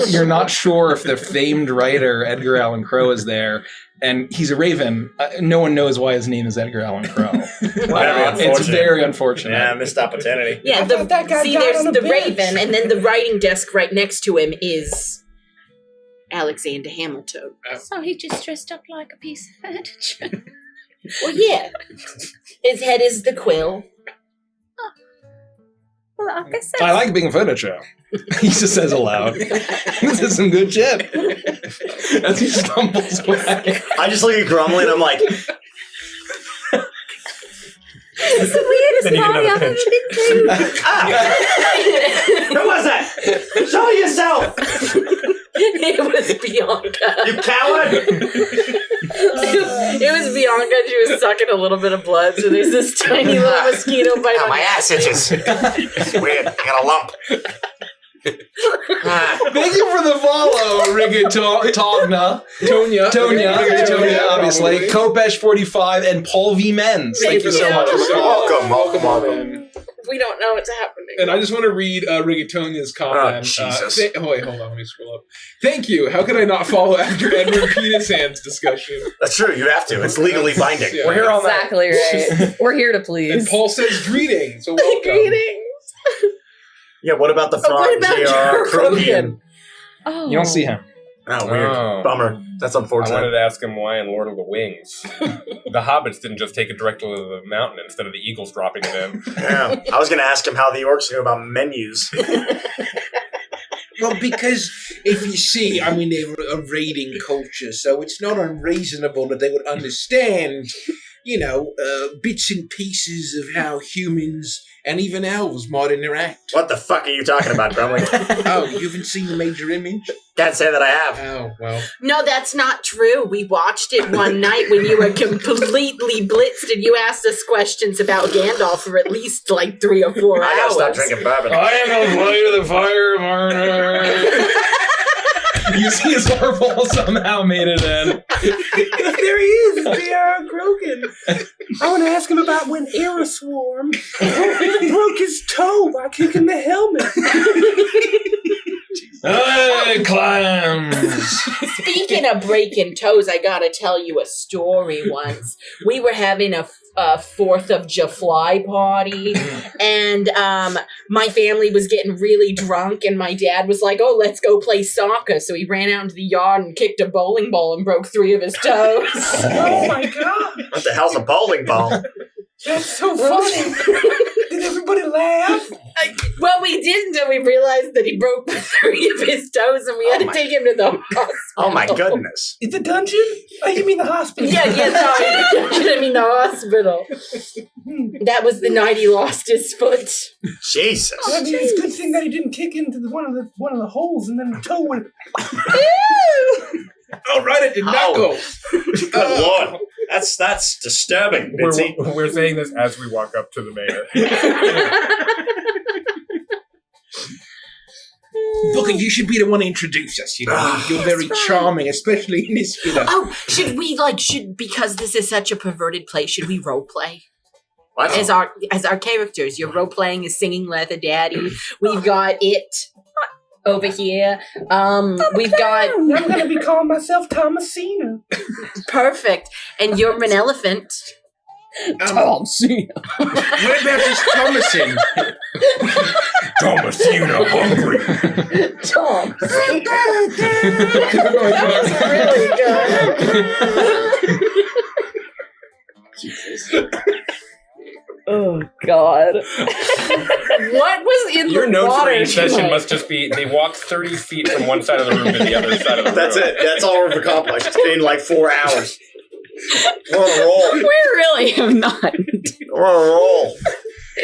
You're not sure if the famed writer Edgar Allan Crow is there, and he's a raven. No one knows why his name is Edgar Allan Crow. It's very unfortunate. Yeah, missed opportunity. Yeah, there's the raven, and then the writing desk right next to him is Alexander Hamilton. so he just dressed up like a piece of furniture. Well, yeah. His head is the quill. Well, I guess I like being furniture. He just says aloud. This is some good shit. As he stumbles away. I just look at Grumley and I'm like, it's the weirdest party I've ever been to. who was that? Show yourself, It was Bianca. you coward! It was Bianca. She was sucking a little bit of blood, so there's this tiny little mosquito bite. Oh, my ass itches. It's weird. I got a lump. Thank you for the follow, Rigatogna. Tonya, obviously. Kopesh45 and Paul V. Menz. Thank you so much for the follow. Welcome. We don't know what's happening. And I just want to read Rigatonia's comment. Oh, Jesus. Wait, hold on. Let me scroll up. Thank you. How could I not follow after Edward Penis Hand's discussion? That's true. You have to. It's legally binding. Yeah. We're here all night. Exactly right. We're here to please. And Paul says greetings. So welcome. Greetings. Yeah, what about the frog? What about J.R. Krogan? Oh. You don't see him. Oh, weird. Oh. Bummer. That's I wanted unfortunate. to ask him why in Lord of the Wings the hobbits didn't just take it directly to the mountain instead of the eagles dropping it in. Yeah. I was going to ask him how the orcs knew about menus. Well, because if you see, I mean, they were a raiding culture, so it's not unreasonable that they would understand, bits and pieces of how humans and even elves might interact. What the fuck are you talking about, Grumley? Oh, you haven't seen the major image? Can't say that I have. Oh, well. No, that's not true. We watched it one night when you were completely blitzed and you asked us questions about Gandalf for at least like 3 or 4 I gotta hours. stop drinking bourbon. I am going to fly to the fire, Marner. You see his Orville somehow made it in. There he is, J.R. Krogan. I want to ask him about when Aeroswarm broke his toe by kicking the helmet. Clams. Speaking of breaking toes, I gotta tell you a story once. We were having a 4th of July party, and my family was getting really drunk, and my dad was like, oh, let's go play soccer. So he ran out into the yard and kicked a bowling ball and broke 3 of his toes. Oh my god, What the hell's a bowling ball? that's so funny. Did everybody laugh? Well, we didn't until we realized that he broke 3 of his toes, and we had to take him to the hospital. Oh my goodness. It's a dungeon? Oh, you mean the hospital? Yeah, sorry. I mean the hospital. That was the night he lost his foot. Jesus. I mean, it's a good thing that he didn't kick into one of the holes and then the toe went. Oh, right at the knuckles. Good lord. That's disturbing, Bitsy. We're saying this as we walk up to the mayor. Booker, you should be the one to introduce us, You're very charming, especially in this, Oh, because this is such a perverted place, should we role play? What? As our characters. You're role playing as Singing Leather Daddy. We've got it over here. We've got I'm going to be calling myself Thomasina. perfect. And you're an elephant. Thomasina. What about this Thomasin? Thomasina hungry. Tom. That was really good. Jesus. Oh God! What was in Your the notes for water each session tonight? must just be they walk 30 feet from one side of the room to the other side of the room. That's it. That's all we've accomplished. It's been like 4 hours. We're on a roll. We really have not. We're on a roll.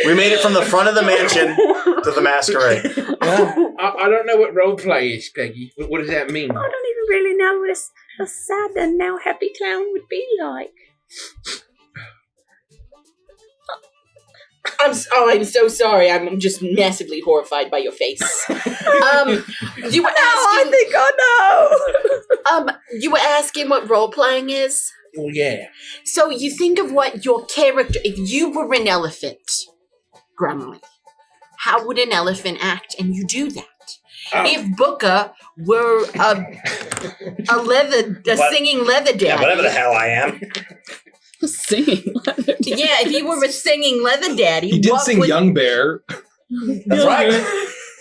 We made it from the front of the mansion to the masquerade. I don't know what role play is, Peggy. What does that mean? I don't even really know what a sad and now happy clown would be like. I'm so sorry. I'm just massively horrified by your face. You were asking. I think I know. You were asking what role playing is. Oh yeah. So you think of what your character. If you were an elephant, Grumly, how would an elephant act? And you do that. If Booker were a singing leather daddy. Yeah, whatever the hell I am. Singing leather daddy. Yeah, if you were a singing leather daddy, He did sing Young Bear. That's right.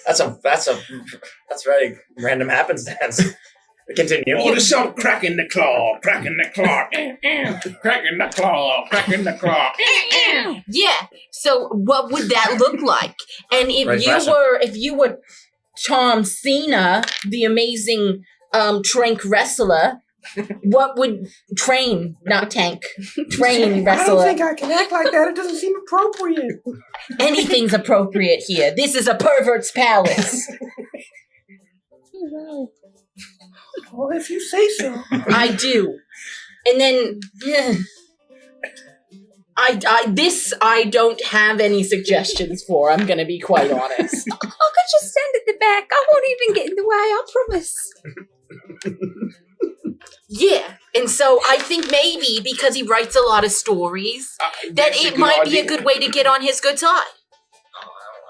That's very random happenstance. Continue. Oh, there's some cracking the claw, cracking the claw, cracking the claw, cracking the claw. Yeah. So what would that look like? And if you were Tom Cena, the amazing trank wrestler, what would train wrestler? I don't think I can act like that. It doesn't seem appropriate. Anything's appropriate here. This is a pervert's palace. Well, if you say so. I do. And then I don't have any suggestions for. I'm going to be quite honest. I could just stand at the back. I won't even get in the way, I promise. Yeah, and so I think maybe because he writes a lot of stories, that it might be a good way to get on his good side.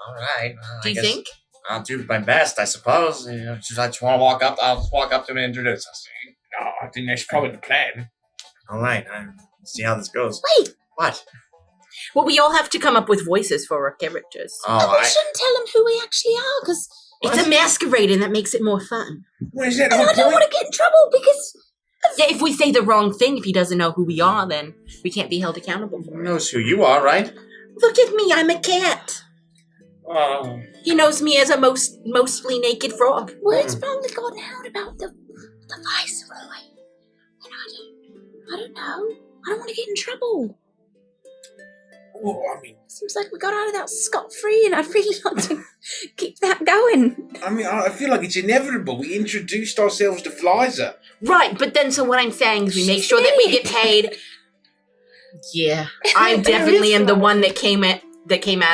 All right. Do you think? I'll do my best, I suppose. You know, I just want to walk up. I'll just walk up to him and introduce us. No, I think that's probably the plan. All right. Let's see how this goes. Wait. What? Well, we all have to come up with voices for our characters. Oh, we shouldn't tell them who we actually are, because... It's a masquerade, and that makes it more fun. What is that? And I don't want to get in trouble, because... Yeah, if we say the wrong thing, if he doesn't know who we are, then we can't be held accountable for He it. knows who you are, right? Look at me, I'm a cat. Oh. He knows me as a mostly naked frog. Word's probably gone out about the Viceroy. And I don't know. I don't want to get in trouble. Well, I mean, Seems like we got out of that scot-free, and I'd really like to keep that going. I feel like it's inevitable. We introduced ourselves to Fliza. Right, but then so what I'm saying is we make sure that we get paid. Yeah, I definitely am the one that came out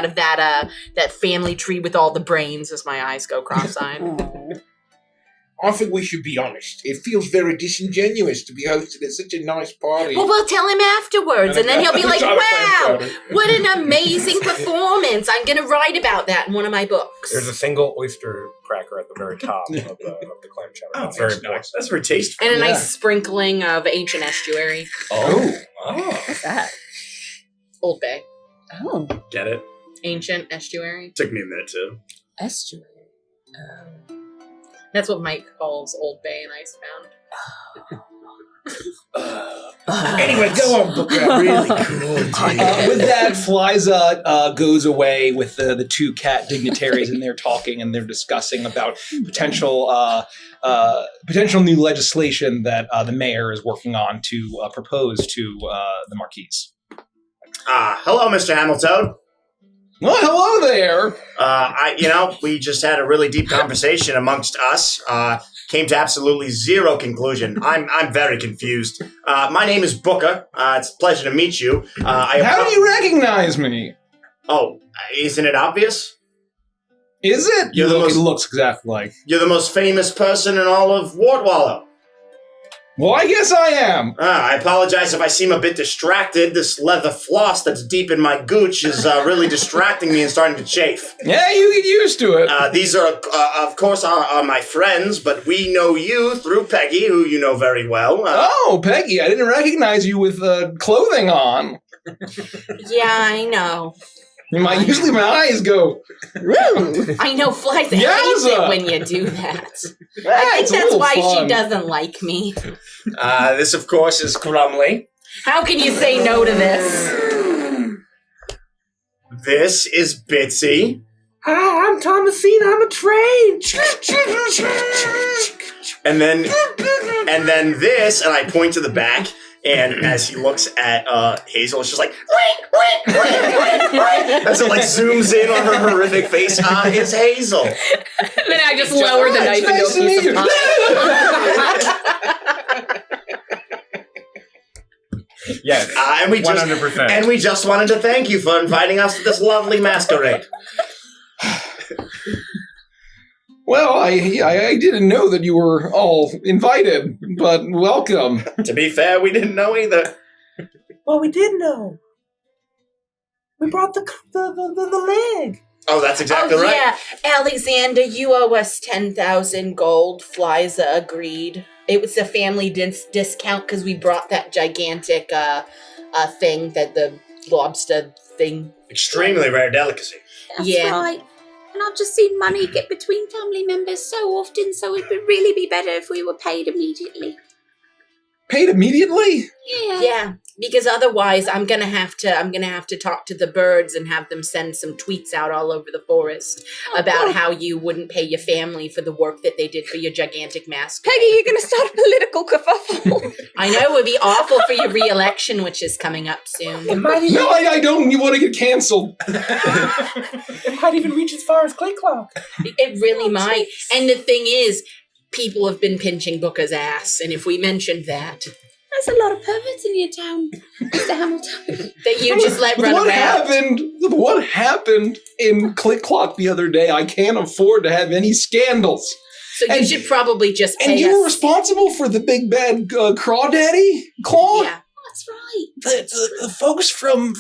of that family tree with all the brains as my eyes go cross-eyed. I think we should be honest. It feels very disingenuous to be hosted at such a nice party. Well, we'll tell him afterwards, and then he'll be like, wow, what an amazing performance. I'm going to write about that in one of my books. There's a single oyster cracker at the very top of the clam chowder. Oh, That's very nice. important. That's very tasteful. And a nice sprinkling of ancient estuary. Oh. What's that? Old Bay. Oh. Get it? Ancient estuary. Took me a minute too. Estuary. That's what Mike calls Old Bay and Icebound. Anyway, go on, Booker. Really cool. With that, Fliza goes away with the two cat dignitaries, and they're talking and they're discussing about potential new legislation that the mayor is working on to propose to the Marquise. Hello, Mr. Hamilton. Well, hello there. We just had a really deep conversation amongst us. Came to absolutely zero conclusion. I'm very confused. My name is Booker. It's a pleasure to meet you. How do you recognize me? Oh, isn't it obvious? Is it? It looks exactly like. You're the most famous person in all of Wardwallow. Well, I guess I am. I apologize if I seem a bit distracted. This leather floss that's deep in my gooch is really distracting me and starting to chafe. Yeah, you get used to it. These are, of course, are my friends, but we know you through Peggy, who you know very well. Oh, Peggy, I didn't recognize you with clothing on. Yeah, I know. Usually my eyes go, woo! I know Fliza hates it when you do that. I think that's why she doesn't like me. This, of course, is Crumley. How can you say no to this? This is Bitsy. Hi, I'm Thomasine. I'm a train. And then this, and I point to the back. And as he looks at Hazel, it's just like, as it like zooms in on her horrific face. It's Hazel. Then I just lower the knife and go through some Yes, and we 100%. And we just wanted to thank you for inviting us to this lovely masquerade. Well, I didn't know that you were all invited, but welcome. To be fair, we didn't know either. Well, we did know. We brought the leg. Oh, that's exactly right. Yeah, Alexander, you owe us 10,000 gold. Fliza agreed. It was a family discount because we brought that gigantic thing, that the lobster thing. Extremely rare delicacy. That's Yeah. right. And I've just seen money get between family members so often, so it would really be better if we were paid immediately. Paid immediately? Yeah. Yeah, because otherwise I'm gonna have to talk to the birds and have them send some tweets out all over the forest about how you wouldn't pay your family for the work that they did for your gigantic mask. Peggy, you're going to start a political kerfuffle. I know it would be awful for your re-election, which is coming up soon. No, I don't. You want to get canceled. It might even reach as far as Clay Clock. It really might. And the thing is, people have been pinching Booker's ass, and if we mentioned that, There's a lot of perverts in your town, Mr. Hamilton. that you just let run around. What happened in Click Clock the other day? I can't afford to have any scandals. So you should probably just pay And you were us. responsible for the big bad Crawdaddy Claw? Yeah. That's right. The folks from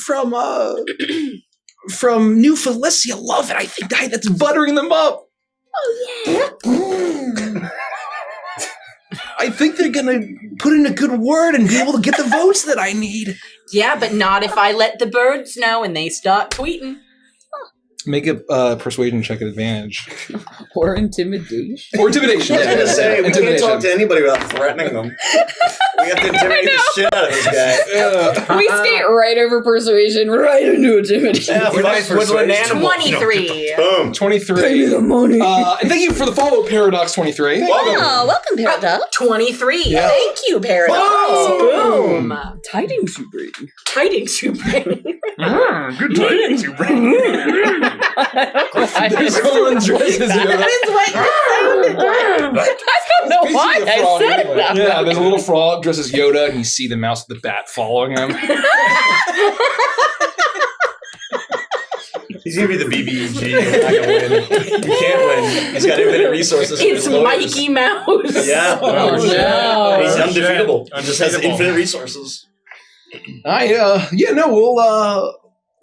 from New Felicia love it. I think that's buttering them up. Oh, yeah. I think they're gonna put in a good word and be able to get the votes that I need. Yeah, but not if I let the birds know and they start tweeting. Make a persuasion check at advantage. Or intimidation. Or intimidation. I was going to say, we can't Intimidation. talk to anybody without threatening them. We have to intimidate the shit out of this guy. We skate right over persuasion, right into intimidation. Yeah, We're nice woodland animals. 23. Boom. 23. the money. And thank you for the follow, Paradox 23. Oh, welcome, Paradox. 23. Yeah. Thank you, Paradox. Boom. Tidings you bring. Tidings you bring. Good tidings you bring. There's someone dresses That is what you sounded like. I don't know why I said it that way. Yeah, there's a little frog dressed as Yoda, and you see the mouse with the bat following him. He's going to be the BBG. You're not going to win. You can't win. He's got infinite resources. It's for his lawyers. Mikey Mouse. Yeah. Oh, no. He's Oh, undefeatable. shit. Just has Undefeatable. infinite resources.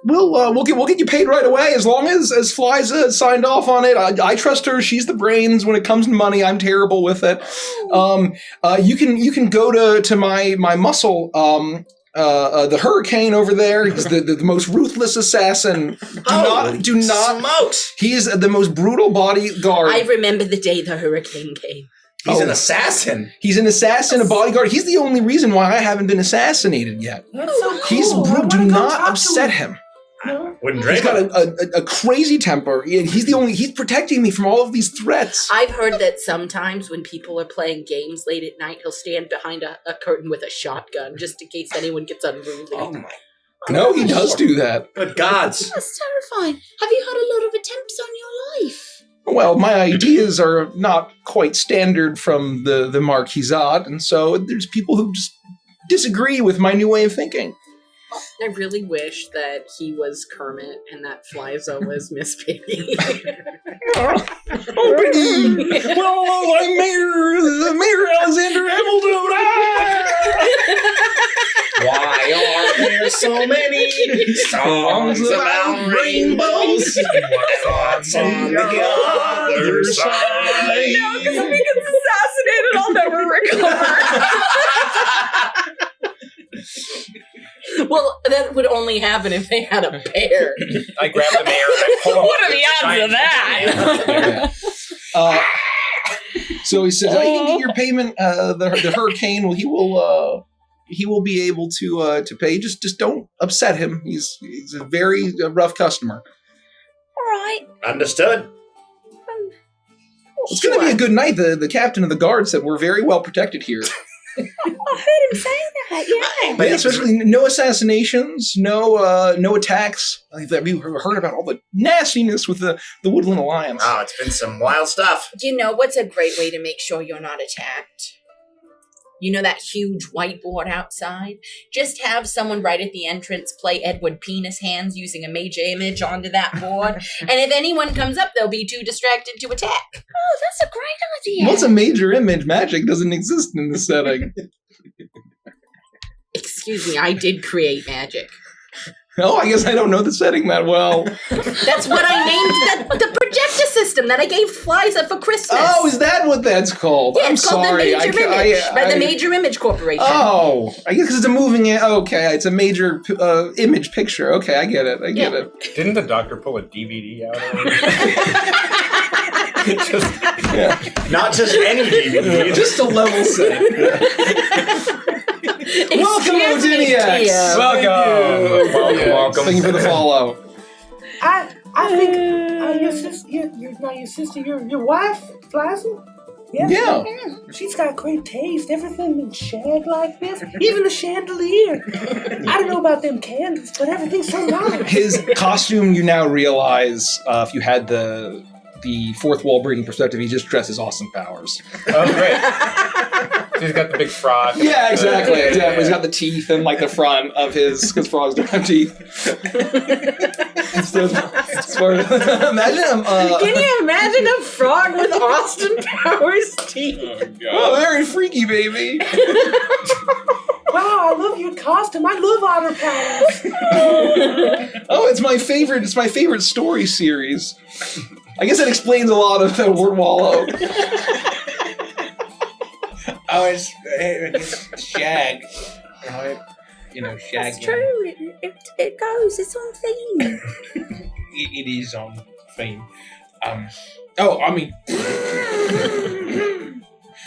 We'll get you paid right away as long as Fliza signed off on it. I trust her. She's the brains when it comes to money. I'm terrible with it. You can go to my muscle. The Hurricane over there. He's the most ruthless assassin. Do not. Smokes. He is the most brutal bodyguard. I remember the day the hurricane came. He's an assassin. He's an assassin, a bodyguard. He's the only reason why I haven't been assassinated yet. That's so cool. He's brutal. Do not upset him. Wouldn't He's dream got it. a crazy temper. He's protecting me from all of these threats. I've heard that sometimes when people are playing games late at night, he'll stand behind a curtain with a shotgun just in case anyone gets unruly. Oh my. No, he does do that. Good gods. That's terrifying. Have you had a lot of attempts on your life? Well, my ideas are not quite standard from the Marquisate, and so there's people who just disagree with my new way of thinking. I really wish that he was Kermit and that Fliza was Miss Piggy. Oh, Piggy! Well, I'm Mayor Alexander Hamilton. Why are there so many songs about rainbows? What's on the other side? No, because if he gets assassinated, I'll never recover. Well, that would only happen if they had a bear. I grab the mayor and I pull him. What are the odds of that? So he says, "I can get your payment. The Hurricane. Well, he will be able to pay. Just don't upset him. He's a very rough customer. All right. Understood. It's going to be a good night. The captain of the guard said we're very well protected here. I heard him say that, yeah. But especially no assassinations, no attacks. Have you heard about all the nastiness with the Woodland Alliance? Oh, it's been some wild stuff. You know what's a great way to make sure you're not attacked? You know that huge whiteboard outside? Just have someone right at the entrance play Edward Penis Hands using a major image onto that board. And if anyone comes up, they'll be too distracted to attack. Oh, that's a great idea. What's a major image? Magic doesn't exist in this setting. Excuse me, I did create magic. Oh, I guess I don't know the setting that well. That's what I named the projector system that I gave Fliza for Christmas. Oh, is that what that's called? Yeah, it's called the Major Image by the Major Image Corporation. Oh, I guess because it's a moving. Okay, it's a major image picture. Okay, I get it. I get it. Didn't the doctor pull a DVD out of it? Not just any DVD. Just a level set. Welcome, Odiniacs. Welcome. Thank you for the follow. I think your sister, your wife, Fliza? Yeah. She's got great taste. Everything in shag like this. Even the chandelier. I don't know about them candles, but everything's so nice. His costume, you now realize, if you had the fourth wall breaking perspective, he just dresses Austin Powers. Oh, great. He's got the big frog. Yeah, exactly. Yeah. He's got the teeth in like the front of his, because frogs don't have teeth. Imagine him. Can you imagine a frog with Austin Powers teeth? Oh, very freaky, baby. Wow, I love your costume. I love otter powers. Oh, it's my favorite. It's my favorite story series. I guess that explains a lot of Word Wallow. Oh, it's shag. Shag. That's true. It goes. It's on theme. It is on theme.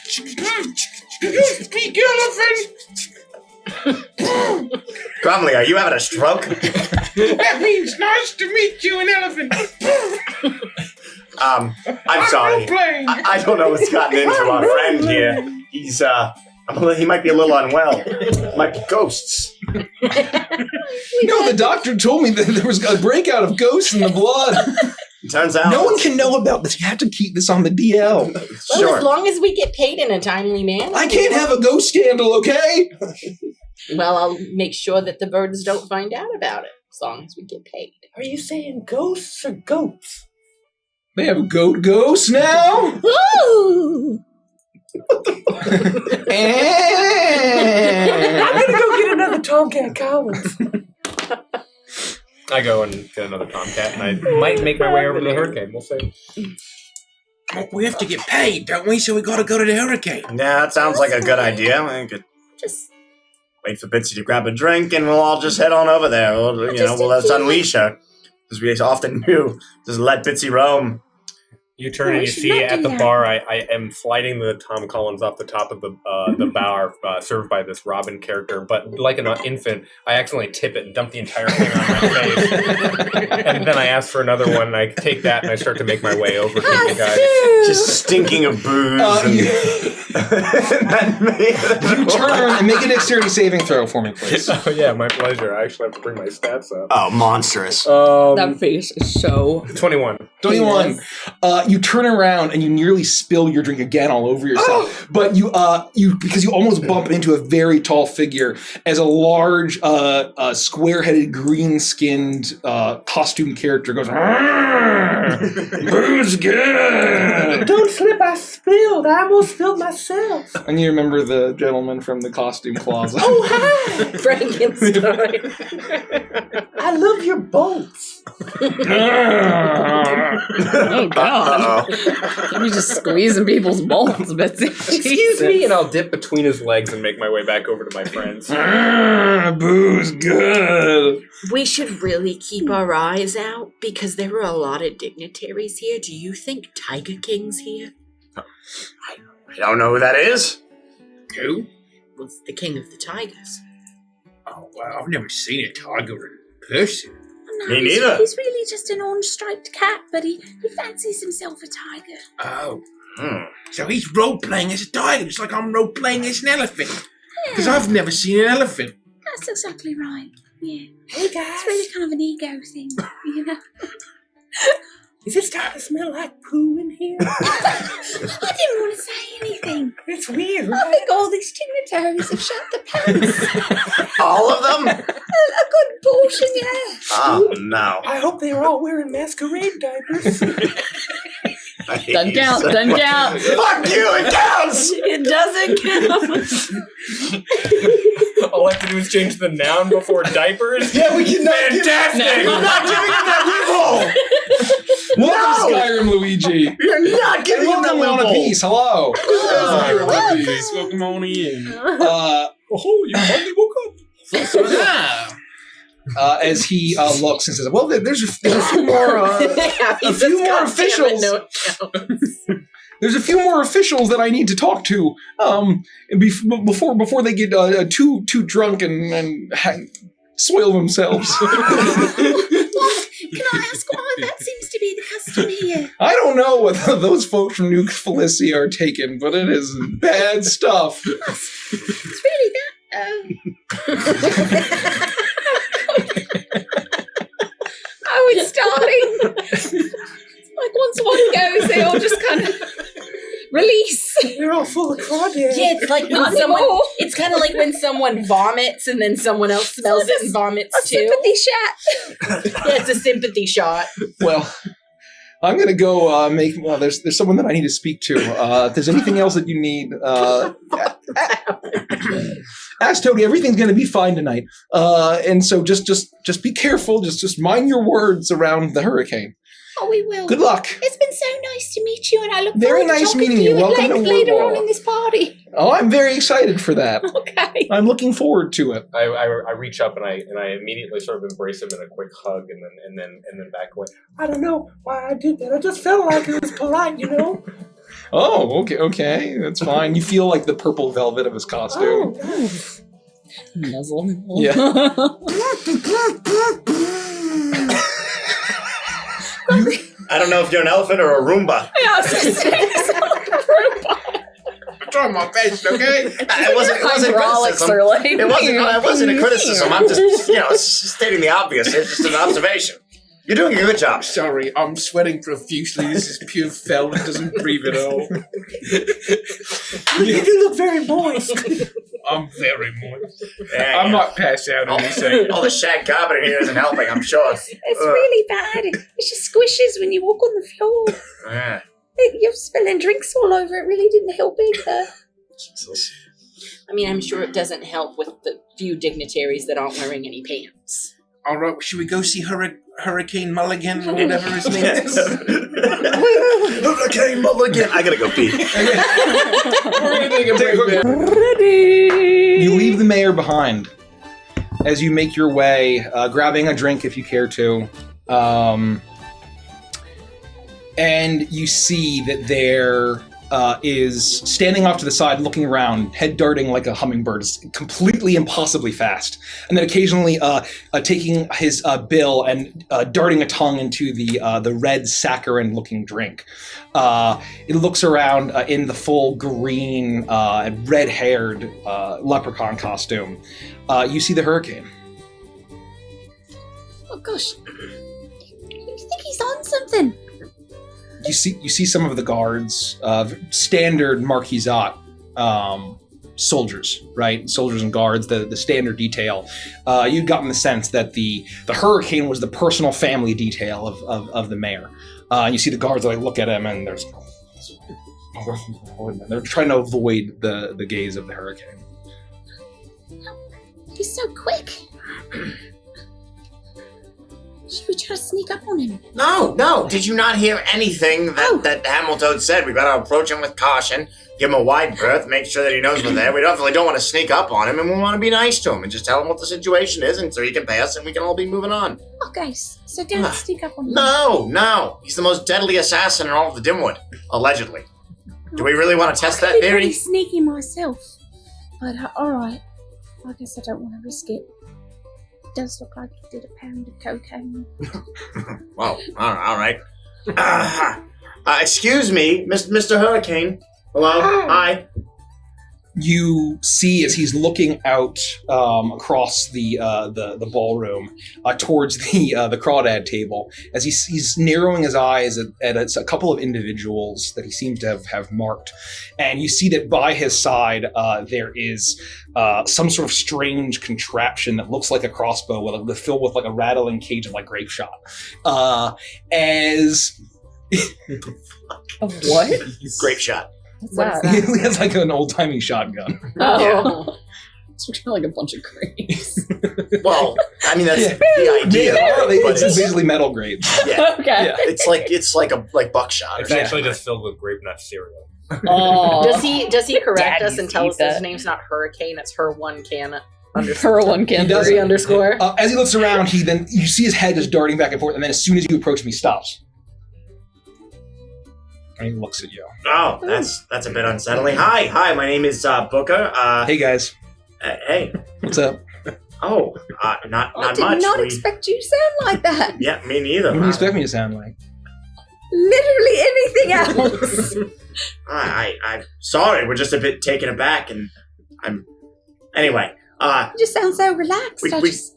Speak elephant! Grumley, are you having a stroke? That means nice to meet you, an elephant. I'm sorry. I don't know what's gotten into our friend here. He's he might be a little unwell. Might be ghosts. No, the doctor told me that there was a breakout of ghosts in the blood. Turns out no one can know about this. You have to keep this on the DL. Well, Sure. as long as we get paid in a timely manner. I can't have a ghost scandal, okay? Well, I'll make sure that the birds don't find out about it, as long as we get paid. Are you saying ghosts or goats? They have a goat ghost now? Ooh! I'm gonna go get another Tomcat Collins. I go and get another Tomcat, and I might make my way over to the hurricane. We'll see. We have to get paid, don't we? So we gotta go to the hurricane. Yeah, that sounds like a good idea. We could Just wait for Bitsy to grab a drink, and we'll all just head on over there. Let's unleash her, as we often do. Just let Bitsy roam. You turn and you see at the bar, I am sliding the Tom Collins off the top of the bar, served by this Robin character. But like an infant, I accidentally tip it and dump the entire thing on my face. And then I ask for another one, and I take that, and I start to make my way over to you guys. Just stinking of booze. You turn and make a dexterity saving throw for me, please. Oh, yeah, my pleasure. I actually have to bring my stats up. Oh, monstrous. That face is so 21. 21. You turn around and you nearly spill your drink again all over yourself. But you because you almost bump into a very tall figure as a large, square-headed, green-skinned costume character goes, "Booze good!" Don't slip, I spilled. I almost spilled myself. And you remember the gentleman from the costume closet. Oh, hi! Frankenstein. I love your bolts. oh god. You're just squeezing people's balls, Betsy. Excuse me, and I'll dip between his legs and make my way back over to my friends. Booze good! We should really keep our eyes out because there are a lot of dignitaries here. Do you think Tiger King's here? I don't know who that is. Who? Well, it's the king of the tigers. Oh, well, I've never seen a tiger in person. no, Me neither. He's really just an orange-striped cat, but he fancies himself a tiger. Oh. So he's role-playing as a tiger, just like I'm role-playing as an elephant. Because I've never seen an elephant. That's exactly right. Yeah. Hey, guys. It's really kind of an ego thing, you know? Is it starting to smell like poo in here? I didn't want to say anything. It's weird. I think all these dignitaries have shut the pants. All of them? A good portion, yeah. Oh, no. I hope they are all wearing masquerade diapers. Doesn't count. Doesn't count. Fuck you, it counts! It doesn't count. All I have to do is change the noun before diapers. Yeah, we can Fantastic! You're not giving him that loophole! Welcome to Skyrim, Luigi. You're not giving him that Welcome on a loophole! piece. Hello. Welcome on in. Oh, you finally woke up. As he looks and says, "Well, there's a few more officials. There's a few more officials that I need to talk to before they get too drunk and soil themselves." Can I ask why that seems to be the custom here? I don't know what those folks from New Felicia are taking, but it is bad stuff. It's really that. Oh, it's starting. Like once one goes, they all just kind of release. They're all full of crawdads. Yeah, it's like when someone. It's kind of like when someone vomits and then someone else smells it and vomits A too. sympathy shot. Yeah, it's a sympathy shot. Well, I'm gonna go make. There's someone that I need to speak to. If there's anything else that you need, ask Toady. Everything's gonna be fine tonight. And so just be careful. Just mind your words around the hurricane. Oh, we will. Good luck. It's been so nice to meet you, and I look Very forward to nice talking meeting to you. you at Welcome to length later Woodland. on in this party. Oh, I'm very excited for that. Okay. I'm looking forward to it. I reach up and I immediately sort of embrace him in a quick hug and then back away. I don't know why I did that. I just felt like it was polite, you know? Oh, okay, that's fine. You feel like the purple velvet of his costume. Oh, nice. Nuzzle. Yeah. I don't know if you're an elephant or a Roomba. Yeah, I was going to say, it's like a robot. I'm trying my best, okay? It wasn't Hydraulics criticism. are like. It wasn't a criticism. I'm just, it's stating the obvious. It's just an observation. You're doing a good job. Sorry, I'm sweating profusely. This is pure fell. It doesn't breathe at all. You do look very moist. I'm very moist. Yeah, I might pass out in a second. all the shag carpet in here isn't helping, I'm sure. It's really bad. It just squishes when you walk on the floor. Yeah. You're spilling drinks all over. It really didn't help either. I mean, I'm sure it doesn't help with the few dignitaries that aren't wearing any pants. All right, should we go see Hurricane Mulligan or whatever his name is? Hurricane Mulligan. I gotta go pee. You leave the mayor behind as you make your way, grabbing a drink if you care to. And you see that there is standing off to the side, looking around, head darting like a hummingbird, completely impossibly fast. And then occasionally taking his bill and darting a tongue into the red saccharine-looking drink. It looks around in the full green, red-haired leprechaun costume. You see the hurricane. Oh, gosh. You think he's on something? You see some of the guards, standard Marquisat soldiers, right? Soldiers and guards, the standard detail. You'd gotten the sense that the hurricane was the personal family detail of the mayor. And you see the guards like look at him, and they're trying to avoid the gaze of the hurricane. He's so quick. Should we try to sneak up on him? No. Did you not hear anything that Hamilton said? We gotta approach him with caution, give him a wide berth, make sure that he knows we're there. We definitely don't want to sneak up on him, and we want to be nice to him and just tell him what the situation is, and so he can pay us and we can all be moving on. Okay, so don't sneak up on him. No. He's the most deadly assassin in all of the Dimwood, allegedly. Do we really want to test that I'm theory? pretty sneaky myself. But, alright. I guess I don't want to risk it. It does look like he did a pound of cocaine. Well, all right. Excuse me, Mr. Hurricane. Hello? Hi. you see as he's looking out across the ballroom towards the crawdad table, as he's narrowing his eyes at a couple of individuals that he seems to have marked, and you see that by his side there is some sort of strange contraption that looks like a crossbow filled with like a rattling cage of like grape shot. As what? Grape shot. Wow. He has like an old-timey shotgun. Oh. It's kind of like a bunch of grapes. Well, I mean that's the idea. It's basically metal grapes. Yeah. Okay. Yeah. It's like buckshot. It's actually just filled with grape nut cereal. Oh. Does he correct us Daddies and tell eat us his that. name's not Hurricane, it's her one can Her one can. He does. 3 underscore? As he looks around, you see his head just darting back and forth, and then as soon as you approach him, he stops. And he looks at you. Oh, that's a bit unsettling. Hi, my name is Booker. Hey guys, Hey. what's up? Oh, not I did much. not expect you to sound like that. Yeah, me neither. What do you expect me to sound like? Literally anything else. I'm sorry. We're just a bit taken aback, and anyway. You just sound so relaxed.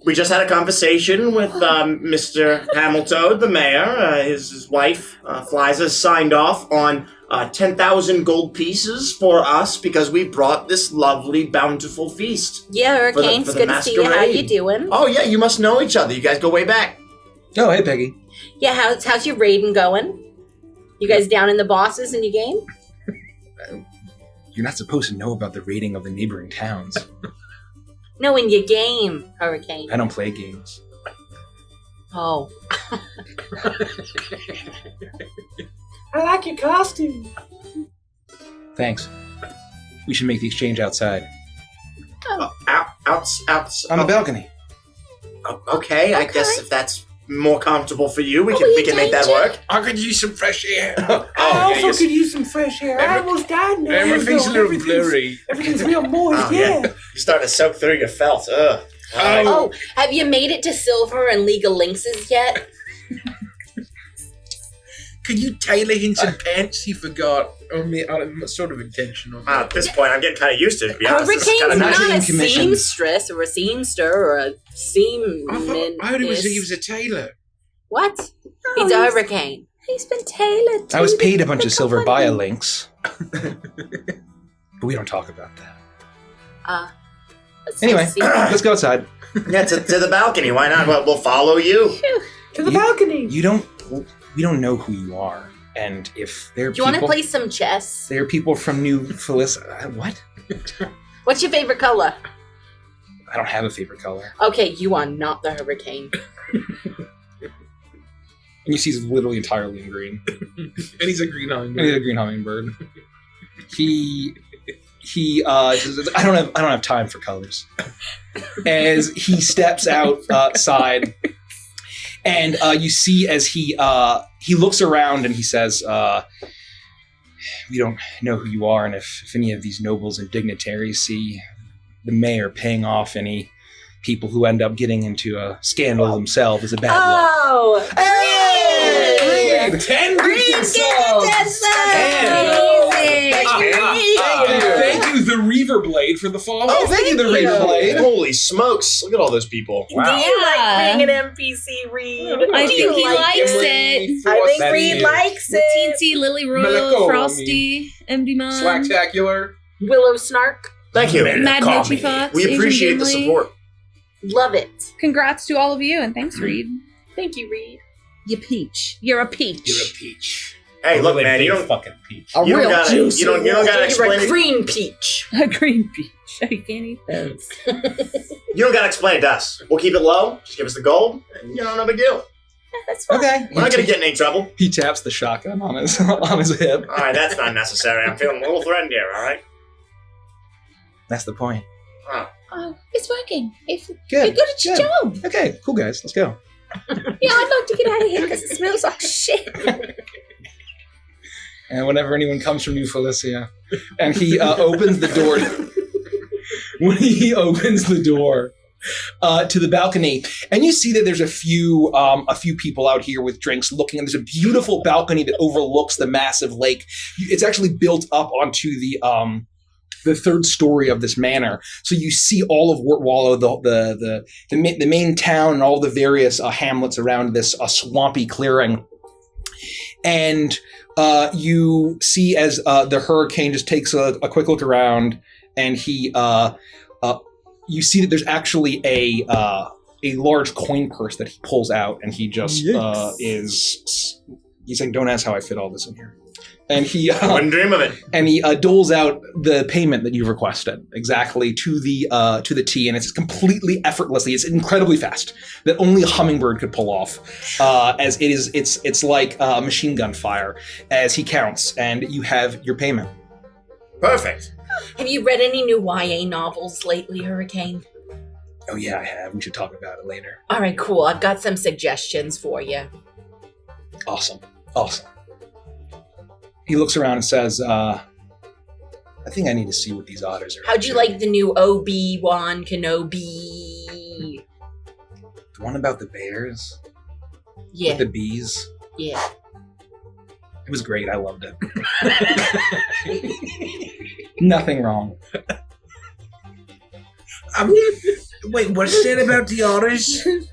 We just had a conversation with Mr. Hamilton, the mayor. His wife, Fliza, signed off on 10,000 gold pieces for us because we brought this lovely, bountiful feast. Yeah, Hurricane, it's for the good to see you. How masquerade. you doing? Oh, yeah, you must know each other. You guys go way back. Oh, hey Peggy. Yeah, how's your raiding going? You guys down in the bosses in your game? You're not supposed to know about the raiding of the neighboring towns. No, in your game, Hurricane. I don't play games. Oh. I like your costume. Thanks. We should make the exchange outside. Out. On the balcony. Okay, I guess if that's more comfortable for you, we can make that work. I could use some fresh air. I also could use some fresh air. I almost died in there. Everything's a little blurry. Everything's real moist, yeah. You're starting to soak through your felt. Ugh. Oh, have you made it to Silver and League of Lynxes yet? Could you tailor him some pants he forgot? Sort of intentional. At this point, I'm getting kind of used to it, to be honest. This is Hurricane's kinda not nice. a seamstress or a seamster or a seamman. I heard he was a tailor. What? Oh, He's a hurricane. He's been tailored to I was paid a the bunch of silver company. biolinks. But we don't talk about that. Let's Anyway, see. let's go outside. Yeah, to the balcony. Why not? We'll follow you. To the balcony. We don't know who you are. And if there are Do you want to play some chess? There are people from New Felicia. What? What's your favorite color? I don't have a favorite color. Okay, you are not the hurricane. And you see he's literally entirely in green. And he's a green hummingbird. And he's a green hummingbird. He says, I don't have time for colors. As he steps outside, and you see as he looks around and he says, we don't know who you are, and if any of these nobles and dignitaries see the mayor paying off any people who end up getting into a scandal themselves is a bad luck. Oh! Hey! 10 Green gifted subs! Thank you, the Reaver Blade, for the follow. Oh, thank you, the Reaver Blade. Holy smokes. Look at all those people. Do you like being an NPC, Reed? I Do think you he like likes it? it. I think That's Reed it. likes The it. Teensy, Lily Royal, Melico, Frosty, MD Mom, Slacktacular. Willow Snark. Thank you. Mad Mochi Fox. We Asian appreciate the Gimli. support. Love it. Congrats to all of you, and thanks, Reed. Thank you, Reed. You peach. You're a peach. You're a peach. Hey, look, Really man, big you don't fucking peach. A you don't real gotta juicy you don't gotta You're explain a it. green peach. A green peach. I can't eat those. You don't gotta explain it to us. We'll keep it low. Just give us the gold, and no big deal. That's fine. Okay. We're not gonna get in any trouble. He taps the shotgun on his hip. All right, that's not necessary. I'm feeling a little threatened here. All right. That's the point. Oh, it's working. If Good. you're good at your job. Okay, cool guys, let's go. Yeah, I'd like to get out of here because it smells like shit. And whenever anyone comes from New Felicia, and he opens the door, when he opens the door to the balcony, and you see that there's a few people out here with drinks looking, and there's a beautiful balcony that overlooks the massive lake. It's actually built up onto the third story of this manor. So you see all of Wort Wallow, the main town, and all the various hamlets around this swampy clearing. And you see as the hurricane just takes a quick look around, and you see that there's actually a large coin purse that he pulls out, and he just he's saying, "Don't ask how I fit all this in here." And he wouldn't dream of it. And he doles out the payment that you've requested exactly to the T, and it's completely effortlessly. It's incredibly fast that only a hummingbird could pull off. As it's like machine gun fire as he counts, and you have your payment. Perfect. Have you read any new YA novels lately, Hurricane? Oh yeah, I have. We should talk about it later. All right, cool. I've got some suggestions for you. Awesome. He looks around and says, I think I need to see what these otters are. How'd you like the new Obi-Wan Kenobi? The one about the bears? Yeah. With the bees? Yeah. It was great. I loved it. Nothing wrong. Wait, what's that about the otters? Wait,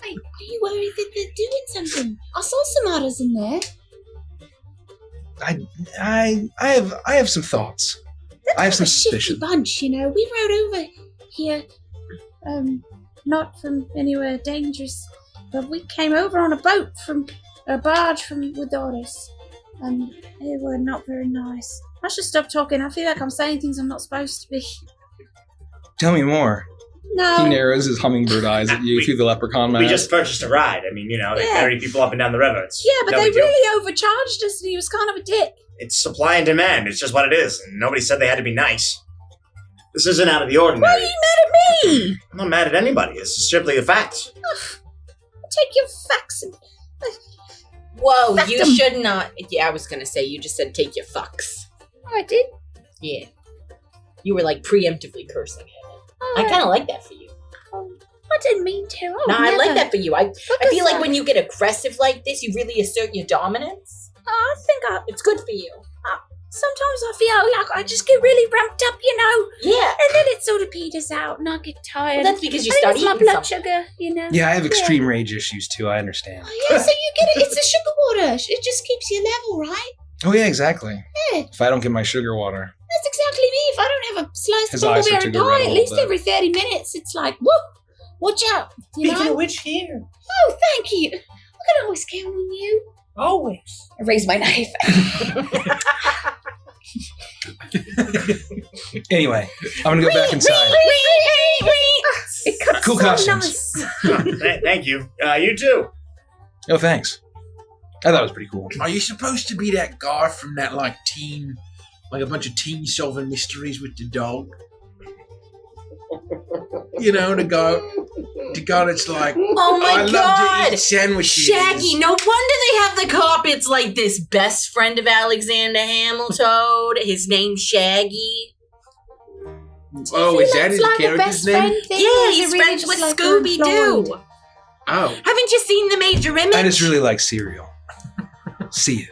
are you worried that they're doing something? I saw some otters in there. I have some thoughts. I have some a shifty suspicions. bunch, you know. We rode over here, not from anywhere dangerous, but we came over on a boat from a barge with otters, and they were not very nice. I should stop talking. I feel like I'm saying things I'm not supposed to be. Tell me more. No. He narrows his hummingbird eyes at you through the leprechaun mask. We just purchased a ride. I mean, they ferry people up and down the river. It's Yeah, but no they big deal. really overcharged us, and he was kind of a dick. It's supply and demand. It's just what it is. And nobody said they had to be nice. This isn't out of the ordinary. Why are you mad at me? I'm not mad at anybody. It's just simply the facts. Take your facts and... Whoa, Fact you 'em. should not. Yeah, I was going to say, you just said take your fucks. I did. Yeah. You were like preemptively cursing him. Oh, I kind of like that for you. I didn't mean to. Oh, No, I like never. that for you. I feel like when you get aggressive like this, you really assert your dominance. I think It's good for you. sometimes I feel like I just get really ramped up, you know. Yeah. And then it sort of peters out, and I get tired. Well, that's because you I think start it's my eating blood something. sugar, you know. Yeah, I have extreme rage issues too. I understand. Oh, yeah, so you get it. It's the sugar water. It just keeps you level, right? Oh yeah, exactly. Yeah. If I don't get my sugar water, That's exactly me. If I don't have a sliced His eyes bumbleberry start to go red pie a at little least bit. every 30 minutes, it's like, whoop, watch out. You Speaking know? of which, here. Oh, thank you. I can always count on you. Always. I raise my knife. anyway, I'm gonna go back inside. It cuts Cool so costumes. nice. Thank you. You too. Oh, thanks. I thought it was pretty cool. Are you supposed to be that guy from that teen, a bunch of teens solving mysteries with the dog? You know, the guy that's like, Oh my I love to God. eat sandwiches. Shaggy, no wonder they have the carpets like this. Best friend of Alexander Hamilton. His name's Shaggy. Oh, is that his like a character's best name? friend thing, or Yeah, is he's it really friends just with like Scooby employed? Doo. Oh. Haven't you seen the Major Image? I just really like cereal. See you.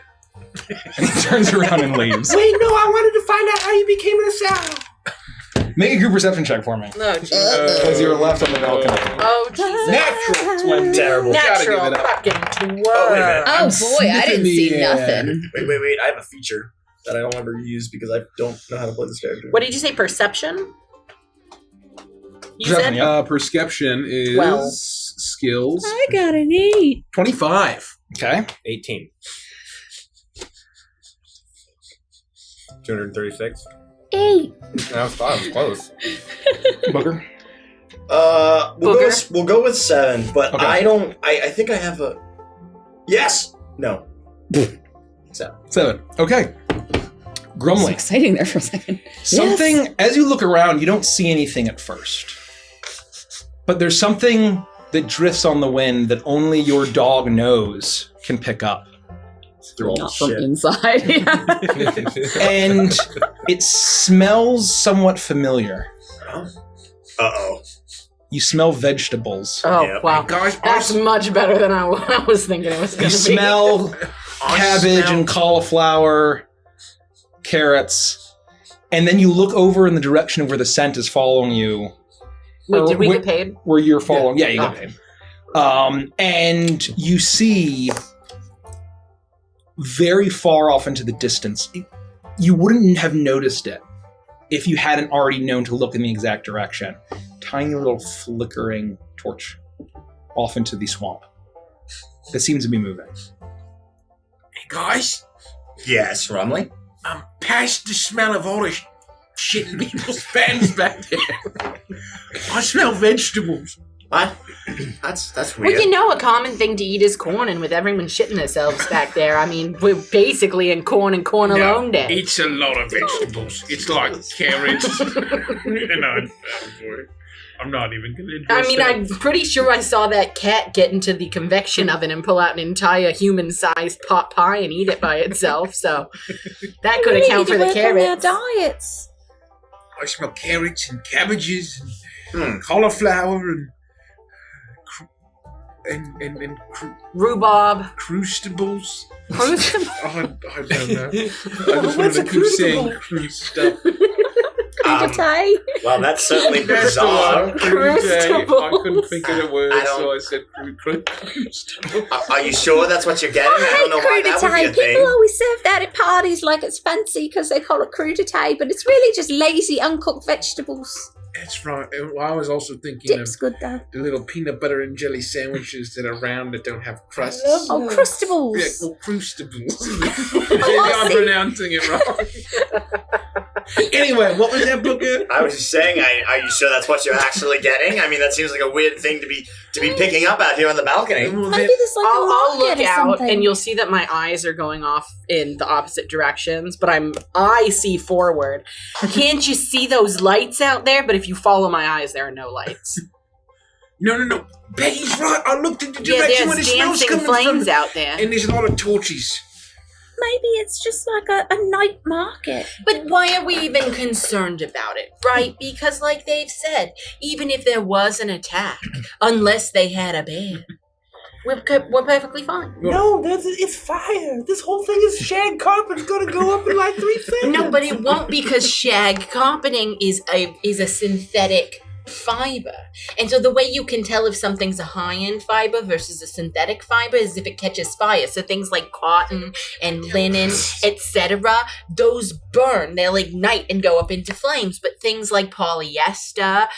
And he turns around and leaves. Wait, no, I wanted to find out how you became an assassin. Make a group perception check for me. No, Jesus. Because you were left on the balcony. Oh, Jesus. Natural 20. Terrible. Natural Gotta give it up. fucking 12. Oh, wait a minute. Oh boy, I didn't see sniffing the nothing. Wait. I have a feature that I don't ever use because I don't know how to play this character. What did you say? Perception? You Perception, said? yeah. Perception is 12. skills. I got an 8. 25. Okay. 18. 236. 8. That was fine. Close. Booker. We'll go with 7, but Okay. I think I have a. Yes. No. 7. Okay. So Grumly. exciting there for a second. Something, as you look around, you don't see anything at first. But there's something that drifts on the wind that only your dog nose can pick up. Through all Not the from shit. inside. Yeah. And it smells somewhat familiar. Uh-oh. You smell vegetables. Oh, Yep. wow. Guys, That's much better than I was thinking it was going You to be. smell cabbage and cauliflower, carrots, and then you look over in the direction of where the scent is following you. Wait, did we get paid? Where you're following. Yeah, you get paid. And you see very far off into the distance. You wouldn't have noticed it if you hadn't already known to look in the exact direction. Tiny little flickering torch off into the swamp that seems to be moving. Hey guys, Yes, Rumley? past the smell of all the shit in people's pans back there. I smell vegetables. What? That's Well, weird. you know, a common thing to eat is corn, and with everyone shitting themselves back there, I mean, we're basically in corn and corn alone day. It's a lot of vegetables. It's like carrots. And I'm not even going to I mean, I'm pretty sure I saw that cat get into the convection oven and pull out an entire human-sized pot pie and eat it by itself, so that could account for the carrots. Diets. I smell carrots and cabbages and cauliflower and Rhubarb. crustables. Crustables? I don't know. I just wanted to keep saying cruise stuff. Well, that's certainly That's the bizarre. one, crustables. I couldn't think of the word, so I said crustables. Are you sure that's what you're getting? I don't know why that would be a People thing. always serve that at parties like it's fancy because they call it crudité, but it's really just lazy, uncooked vegetables. That's right. I was also thinking Dip's of good though. the little peanut butter and jelly sandwiches that are round that don't have crusts. Oh, crustables. Yeah, well, crustables. Maybe I'm pronouncing it wrong. Anyway, what was that book? I was just saying, are you sure that's what you're actually getting? I mean, that seems like a weird thing to be picking up out here on the balcony. Maybe there's like a I'll look market or out, something. and you'll see that my eyes are going off in the opposite directions, but I see forward. Can't you see those lights out there? But if you follow my eyes, there are no lights. No. Becky's right. I looked in the Yeah, direction where the there's smell's dancing coming flames from. out there. And there's a lot of torches. Maybe it's just like a night market. But why are we even concerned about it, right? Because like they've said, even if there was an attack, unless they had a bear, we're perfectly fine. No, it's fire. This whole thing is shag carpet's gonna go up in like 3 seconds. No, but it won't because shag carpeting is a synthetic fiber. And so the way you can tell if something's a high-end fiber versus a synthetic fiber is if it catches fire. So things like cotton and linen, etc., those burn. They'll ignite and go up into flames. But things like polyester,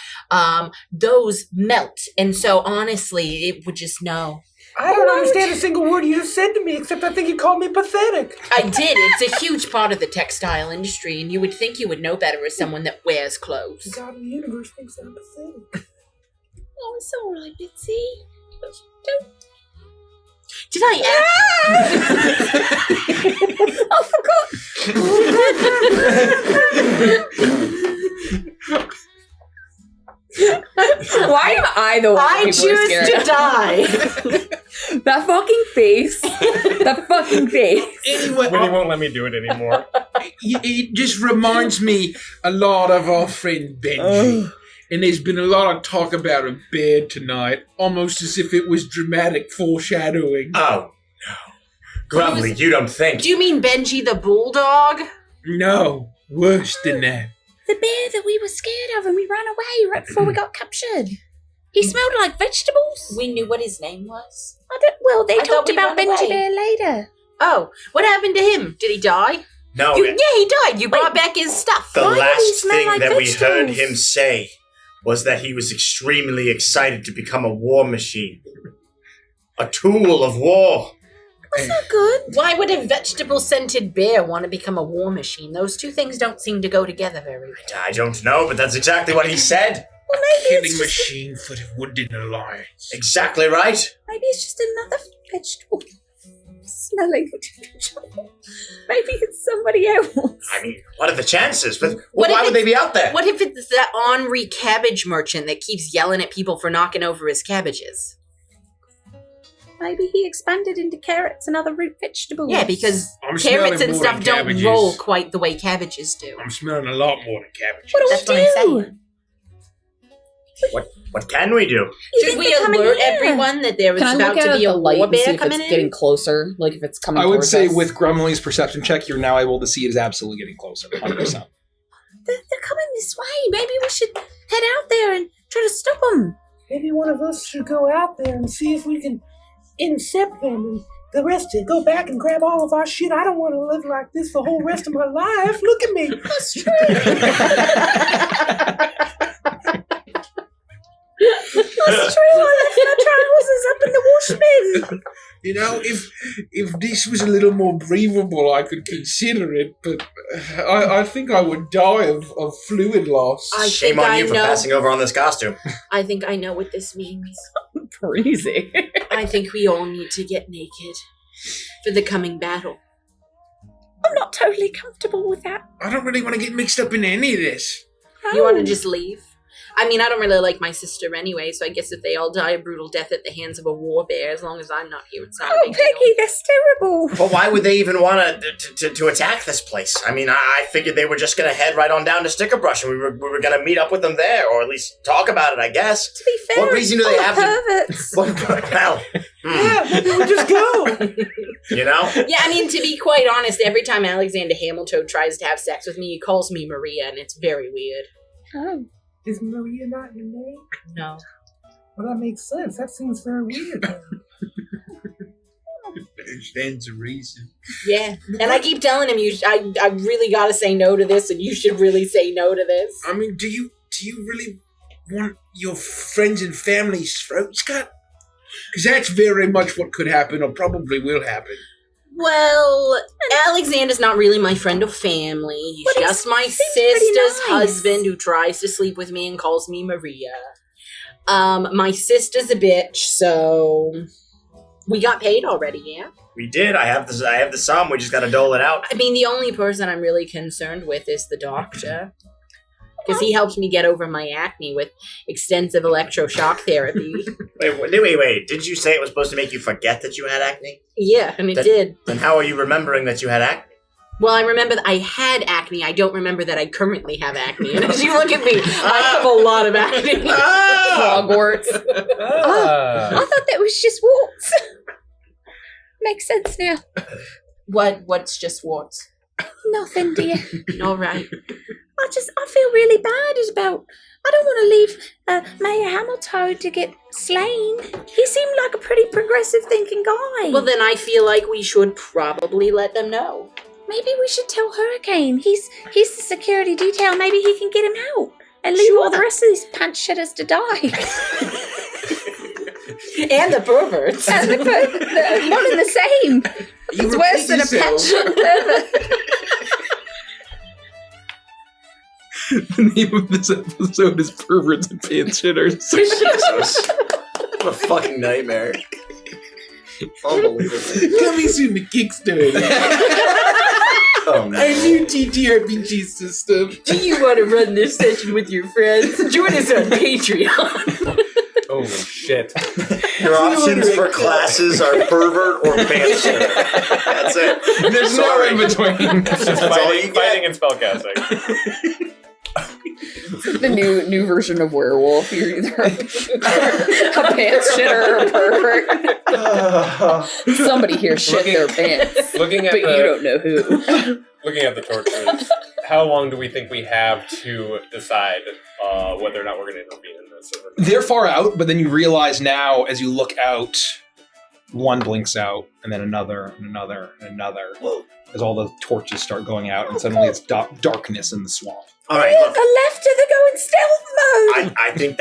those melt. And so honestly, it would just know. I don't understand a single word you just said to me, except I think you called me pathetic. I did. It's a huge part of the textile industry, and you would think you would know better as someone that wears clothes. The God of the universe thinks I'm pathetic. Oh, it's all right, Bitsy. Did I I Why am I the one I people are choose scared to of? die. That fucking face. That fucking face. Anyway, Winnie won't let me do it anymore. it just reminds me a lot of our friend Benji. And there's been a lot of talk about a bear tonight, almost as if it was dramatic foreshadowing. Oh, no. Grumbly, you don't think. Do you mean Benji the bulldog? No, worse than that. The bear that we were scared of and we ran away right before we got captured. He smelled like vegetables. We knew what his name was. They I thought talked we about ran Benji away. Bear later. Oh, what happened to him? Did he die? No, Yeah, he died. You brought back his stuff. the Why did he last smell thing like that we heard vegetables? him say was that he was extremely excited to become a war machine. A tool of war. That's not good. Why would a vegetable-scented bear want to become a war machine? Those two things don't seem to go together very well. I don't know, but that's exactly what he said. Well, maybe Killing it's just machine for the Woodland Alliance. Exactly right. maybe it's just another vegetable smelling. Maybe it's somebody else. I mean, what are the chances? But What why if would they be out there? What if it's that ornery cabbage merchant that keeps yelling at people for knocking over his cabbages? Maybe he expanded into carrots and other root vegetables. Yeah, because I'm carrots smelling and more stuff than don't cabbages. roll quite the way cabbages do. I'm smelling a lot more than cabbages. What do That's we what I'm do? saying. What can we do? You Should think we they're coming alert here? everyone that there is Can I about look to at be the a light war and see bear if it's coming in? getting closer? Like if it's coming I would towards say us? with Grumley's perception check, you're now able to see it is absolutely getting closer. 100%. they're coming this way. Maybe we should head out there and try to stop them. Maybe one of us should go out there and see if we can incept them and the rest to go back and grab all of our shit. I don't want to live like this the whole rest of my life. Look at me. That's true. That's true. I left my trousers up in the wash bin. You know, if this was a little more breathable, I could consider it, but I think I would die of fluid loss. Shame on you for passing over on this costume. I think I know what this means. Crazy. I think we all need to get naked for the coming battle. I'm not totally comfortable with that. I don't really want to get mixed up in any of this. You want to just leave? I mean, I don't really like my sister anyway, so I guess if they all die a brutal death at the hands of a war bear, as long as I'm not here, it's not a big Peggy, deal. that's terrible. But why would they even want to attack this place? I mean, I figured they were just going to head right on down to Stickerbrush, and we were going to meet up with them there, or at least talk about it, I guess. To be fair, what reason do they have perverts. Well, Yeah, maybe we'll just go. you know? Yeah, I mean, to be quite honest, every time Alexander Hamilton tries to have sex with me, he calls me Maria, and it's very weird. Oh. Is Maria not your name? No. Well, that makes sense. That seems very weird. Stands a reason. Yeah, and I keep telling him, I really got to say no to this, and you should really say no to this. I mean, do you really want your friends and family's throats cut? Because that's very much what could happen, or probably will happen. Well, Alexander's not really my friend or family. He's But just my seems pretty sister's nice. husband who tries to sleep with me and calls me Maria. My sister's a bitch, so we got paid already, yeah? We did. I have the sum. We just got to dole it out. I mean, the only person I'm really concerned with is the doctor. Because he helped me get over my acne with extensive electroshock therapy. Wait. Did you say it was supposed to make you forget that you had acne? Yeah, and it did. Then how are you remembering that you had acne? Well, I remember that I had acne. I don't remember that I currently have acne. And as you look at me, I have a lot of acne. Hogwarts. I thought that was just warts. Makes sense now. What's just warts? Nothing, dear. All right. I feel really bad about. I don't want to leave Mayor Hamilton to get slain. He seemed like a pretty progressive thinking guy. Well, then I feel like we should probably let them know. Maybe we should tell Hurricane. He's the security detail. Maybe he can get him out and leave all the rest of these pants shitters to die. And the perverts. And one and the same. It's worse than a pants shit pervert. The name of this episode is Perverts and Pants Shitters. Jesus. What a fucking nightmare. Unbelievable. Coming soon to Kickstarter. Oh, no. A new TTRPG system. Do you want to run this session with your friends? Join us on Patreon. Oh, shit. Your options for classes are pervert or pants shitter. That's it. There's no in between. It's just That's all you fighting get. and spellcasting. The new version of werewolf. You're either a pants shitter or a pervert. Somebody here shit their pants, Looking at but the, you don't know who. Looking at the torches, how long do we think we have to decide whether or not we're going to intervene in this? They're far out, but then you realize now as you look out, one blinks out, and then another, and another, and another. As all the torches start going out, and suddenly it's darkness in the swamp. All right, Look, look. the left of the go in stealth mode. I think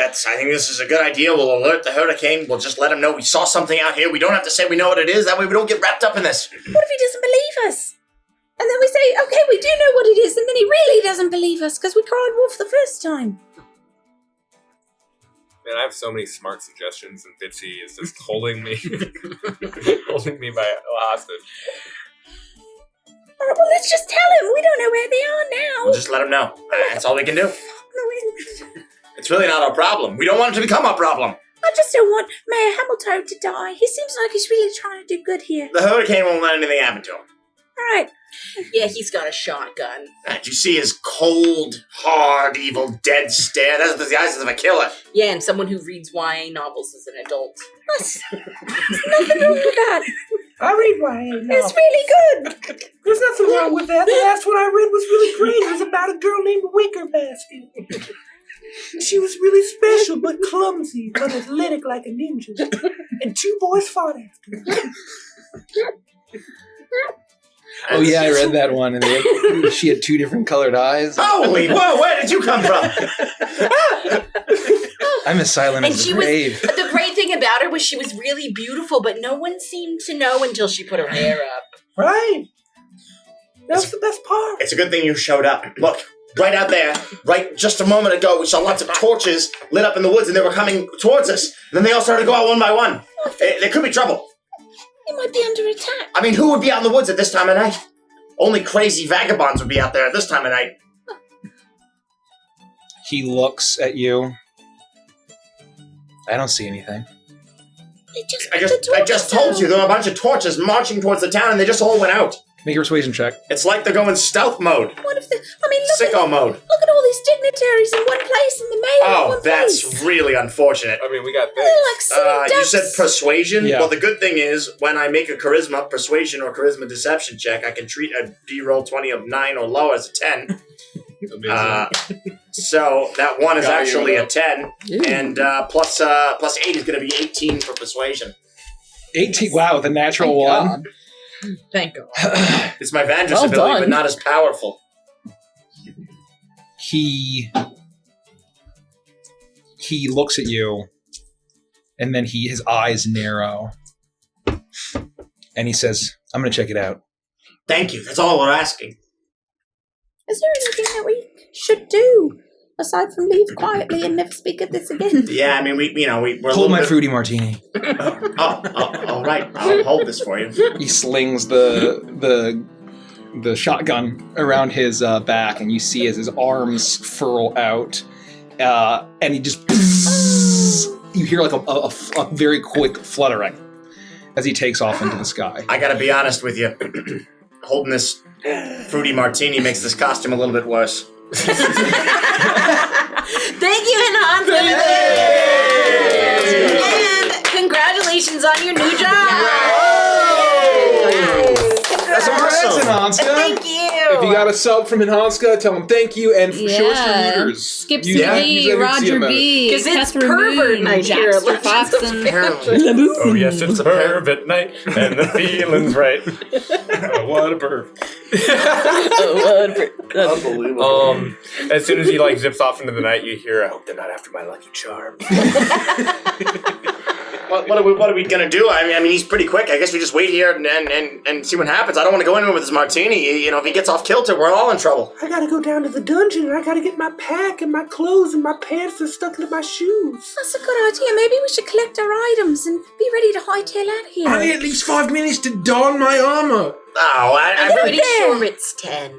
this is a good idea. We'll alert the Hurricane. We'll just let him know we saw something out here. We don't have to say we know what it is. That way we don't get wrapped up in this. What if he doesn't believe us? And then we say, okay, we do know what it is, and then he really doesn't believe us because we cried wolf the first time. Man, I have so many smart suggestions, and Bitsy is just holding me by hostage. All right, well, let's just tell him. We don't know where they are now. We'll just let him know. That's all we can do. It's really not our problem. We don't want it to become our problem. I just don't want Mayor Hamilton to die. He seems like he's really trying to do good here. The Hurricane won't let anything happen to him. All right. Yeah, he's got a shotgun. Did you see his cold, hard, evil, dead stare? That's the eyes of a killer. Yeah, and someone who reads YA novels as an adult. There's nothing wrong with that. I read YA novels. It's really good. There's nothing wrong with that. The last one I read was really great. It was about a girl named Wicker Basket. She was really special, but clumsy, but athletic like a ninja. And 2 boys fought after her. Oh yeah, I read that one, and she had 2 different colored eyes. Holy, whoa, where did you come from? I'm as silent And as she the grave. was. The great thing about her was she was really beautiful, but no one seemed to know until she put her hair up. Right. That's the best part. It's a good thing you showed up. Look, right out there, right just a moment ago, we saw lots of torches lit up in the woods, and they were coming towards us. Then they all started to go out one by one. There could be trouble. It might be under attack. I mean, who would be out in the woods at this time of night? Only crazy vagabonds would be out there at this time of night. He looks at you. I don't see anything. I just told you there were a bunch of torches marching towards the town, and they just all went out. Make a persuasion check. It's like they're going stealth mode. What if look Sicko mode. Look at all these dignitaries in one place and the mayor in Oh, one that's place. really unfortunate. I mean, we got They're this. like silly You ducks. said persuasion? Yeah. Well, the good thing is, when I make a charisma, persuasion, or charisma deception check, I can treat a D-roll 20 of 9 or lower as a 10. So that 1 is Got you, actually though. a 10, and plus 8 is going to be 18 for persuasion. 18. Wow, the natural one. Thank God. It's my Vandress Well ability, done. but not as powerful. He looks at you, and then his eyes narrow, and he says, "I'm going to check it out." Thank you. That's all we're asking. Is there anything that we should do aside from leave quietly and never speak of this again? Yeah, I mean, we're Hold my fruity martini. all right. I'll hold this for you. He slings the shotgun around his back, and you see as his arms furl out, and he just you hear like a very quick fluttering as he takes off into the sky. I gotta be honest with you. Holding this fruity martini makes this costume a little bit worse. Thank you, Enhanced. And congratulations on your new job. That's awesome. Enhanska. Thank you. If you got a sub from Enhanska, tell them thank you, and show us your readers. Skip Use that CD, Roger CMS. B, 'Cause it's Catherine pervert Moon, night here at Jackson Fox, Legends of and Apparently. Laboon. Oh yes, it's a pervert night, and the feeling's right. Oh, what a perv. Unbelievable. As soon as he like zips off into the night, you hear, "I hope they're not after my lucky charm." What are we gonna do? I mean, he's pretty quick. I guess we just wait here and see what happens. I don't want to go anywhere with this martini. You know, if he gets off kilter, we're all in trouble. I gotta go down to the dungeon and I gotta get my pack and my clothes and my pants are stuck into my shoes. That's a good idea. Maybe we should collect our items and be ready to hightail out of here. I need at least 5 minutes to don my armor. Oh, I'm pretty sure it's 10.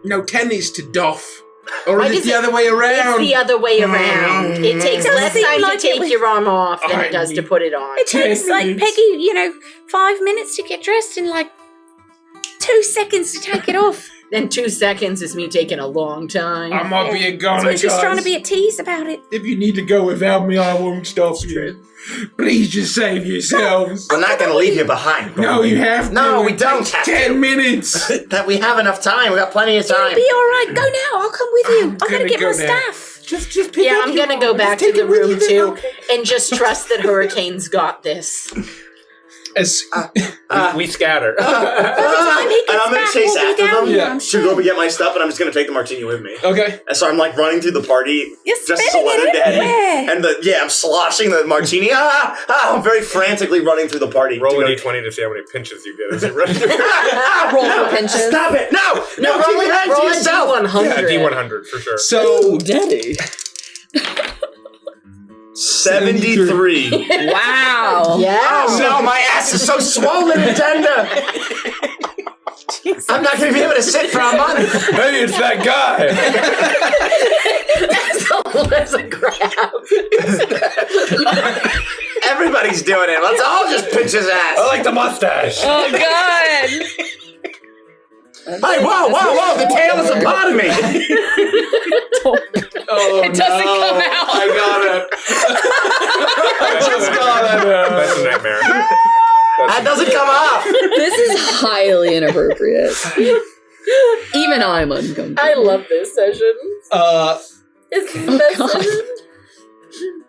No, 10 is to doff. Or Why is it does the it- other way around? It's the other way around. It takes Doesn't less seem time like to take it was- your arm off than I it does to mean- put it on. It takes, 10 like, minutes. Peggy, 5 minutes to get dressed and, 2 seconds to take it off. Then 2 seconds is me taking a long time. I might be a goner, So we're just trying to guys. be a tease about it. If you need to go without me, I won't stop you. Please just save yourselves. we're not gonna leave you behind. No, you have to. No, we It don't takes have 10 to. minutes. That we have enough time. We got plenty of You'll time. be alright. Go now. I'll come with you. I'm gonna gonna get go my now. staff. Just pick Yeah, up I'm your gonna go armor. back Just to take the it with room you then. too Okay. and just trust that Hurricane's got this. As We scatter. By the time he gets And I'm gonna back, chase we'll be after down them here, Yeah. I'm to sure. go get my stuff, and I'm just gonna take the martini with me. okay, And so I'm running through the party, You're just as a spilling leather it daddy, everywhere. and I'm sloshing the martini. I'm very frantically running through the party. Roll to a go- d20 to see how many pinches you get as you run through. Roll for pinches. Stop it! No, No, keep it roll to a yourself. D100. Yeah, d100 for sure. so Daddy. 73. Wow. Yeah. Oh no, my ass is so swollen and tender. I'm not gonna be able to sit for a month. Hey, it's that guy. There's a grab. Everybody's doing it. Let's all just pinch his ass. I like the mustache. Oh God. Hey, whoa! The tail is a part of me. oh, It doesn't come out. I got it. I just got it. That's a nightmare. I That doesn't come off. This is highly inappropriate. Even I'm uncomfortable. I love this session. It's the best session.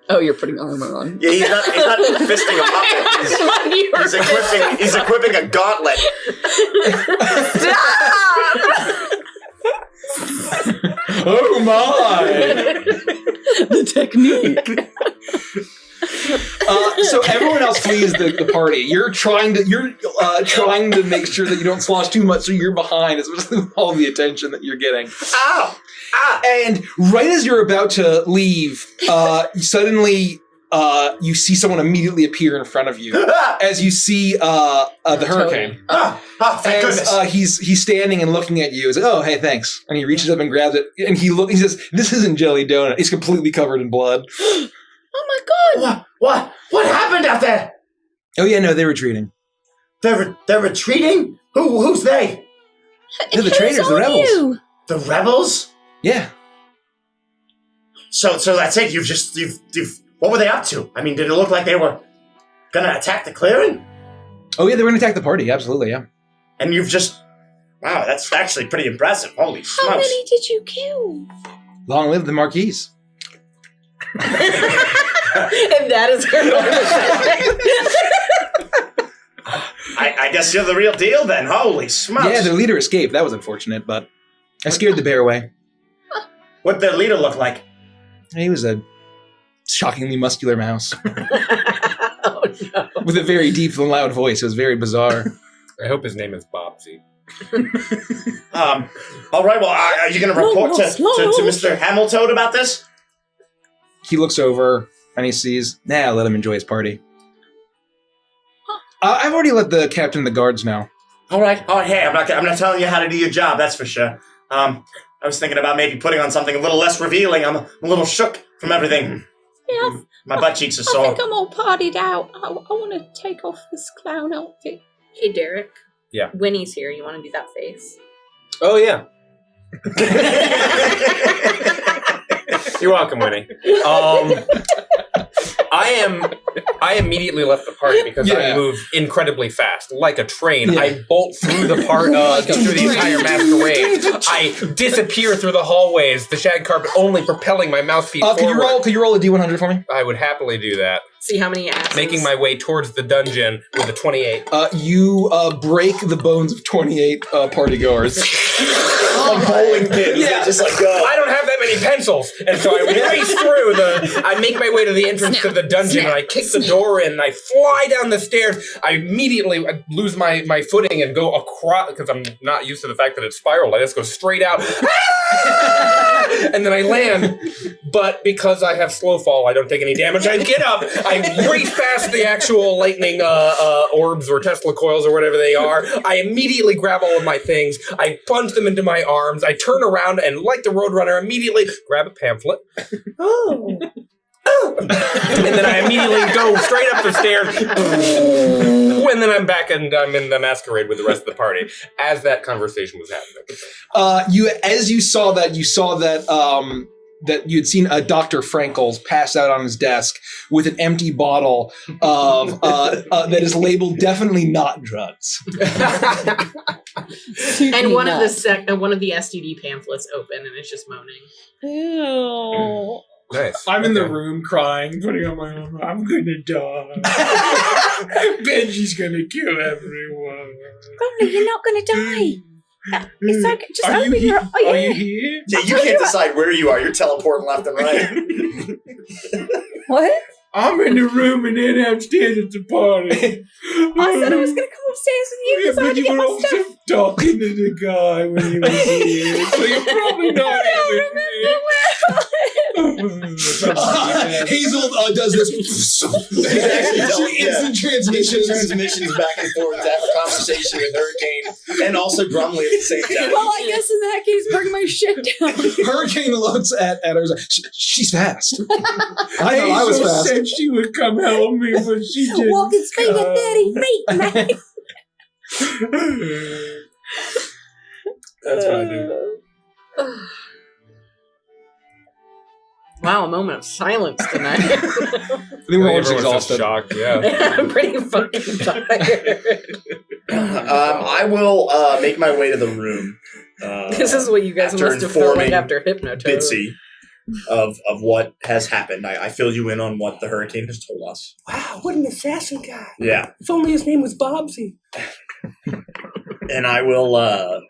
Oh, you're putting armor on. Yeah, he's not fisting a puppet. He's equipping a gauntlet. Oh my! The technique. So everyone else flees the party. You're trying to make sure that you don't slosh too much, so you're behind, especially with all the attention that you're getting. Ow! Ah! And right as you're about to leave, suddenly you see someone immediately appear in front of you. As you see the hurricane. Thank goodness. He's standing and looking at you. He's like, oh, hey, thanks. And he reaches up and grabs it. And he says, this isn't jelly donut. He's completely covered in blood. Oh my god! What happened out there? Oh yeah, no, they're retreating. They're retreating? Who's they? They're the traitors, the rebels. You? The rebels? Yeah. So that's it. You've what were they up to? I mean, did it look like they were gonna attack the clearing? Oh yeah, they were gonna attack the party. Absolutely, yeah. And you've just wow, that's actually pretty impressive. Holy smokes! How many did you kill? Long live the Marquise. And that is her. I guess you're the real deal then. Holy smokes! Yeah, their leader escaped. That was unfortunate, but I scared the bear away. What'd their leader look like? He was a shockingly muscular mouse Oh no. with a very deep and loud voice. It was very bizarre. I hope his name is Bobsy. All right. Well, are you going to report to Mr. Hamilton about this? He looks over and he sees. Nah, let him enjoy his party. I've already let the captain of the guards know. All right. Hey, I'm not telling you how to do your job. That's for sure. I was thinking about maybe putting on something a little less revealing. I'm a little shook from everything. Yeah, My butt cheeks are I sore. think I'm all partied out. I want to take off this clown outfit. Hey, Derek. Yeah. Winnie's here. You want to do that face? Oh, yeah. You're welcome, Winnie. I immediately left the party because I move incredibly fast, like a train. I bolt through the through the entire masquerade. I disappear through the hallways, the shag carpet only propelling my mouse feet forward. Could you roll a D100 for me? I would happily do that. See how many asses. Making my way towards the dungeon with a 28. You break the bones of 28 partygoers. Like bowling pins. Yeah, just like go. I don't have that many pencils, and so I race through I make my way to the entrance to the dungeon, and I kick the door in, and I fly down the stairs. I immediately lose my footing and go across, because I'm not used to the fact that it's spiraled. I just go straight out, and then I land. But because I have slow fall, I don't take any damage. I get up, I race past the actual lightning orbs or Tesla coils or whatever they are. I immediately grab all of my things. I plunge them into my arms. I turn around and, like the Roadrunner, immediately grab a pamphlet. Oh. And then I immediately go straight up the stairs. And then I'm back and I'm in the masquerade with the rest of the party as that conversation was happening. As you saw that that you'd seen a Dr. Frankel's pass out on his desk with an empty bottle of that is labeled definitely not drugs. And one of the STD pamphlets open, and it's just moaning. Ew. Nice. I'm in the room crying, putting on my own. I'm gonna die. Benji's gonna kill everyone. Bromley, you're not going to die. It's okay. Just Are you open your. Are you here? Yeah, you can't decide where you are. You're teleporting left and right. What? I'm in the room and then downstairs at the party. I said I was going to come upstairs with you because I had to get my stuff. Talking to the guy when he was here, so you're probably not I don't remember Hazel does this. Instant transmissions back and forth to have a conversation with Hurricane and also Grumley at the same time. Well, I guess in that case, bring my shit down. Hurricane looks at her. She's fast. I know I was Hazel fast. said she would come help me, but she didn't. Walking speed at 30 feet, man. That's what I do. Wow, a moment of silence tonight. I think we're all just Everyone's exhausted. shocked, yeah. I'm pretty fucking tired. I will make my way to the room. This is what you guys after must have felt like informing after Hypnotoad. Bitsy of what has happened. I fill you in on what the hurricane has told us. Wow, what an assassin guy. Yeah. If only his name was Bobsy. And I will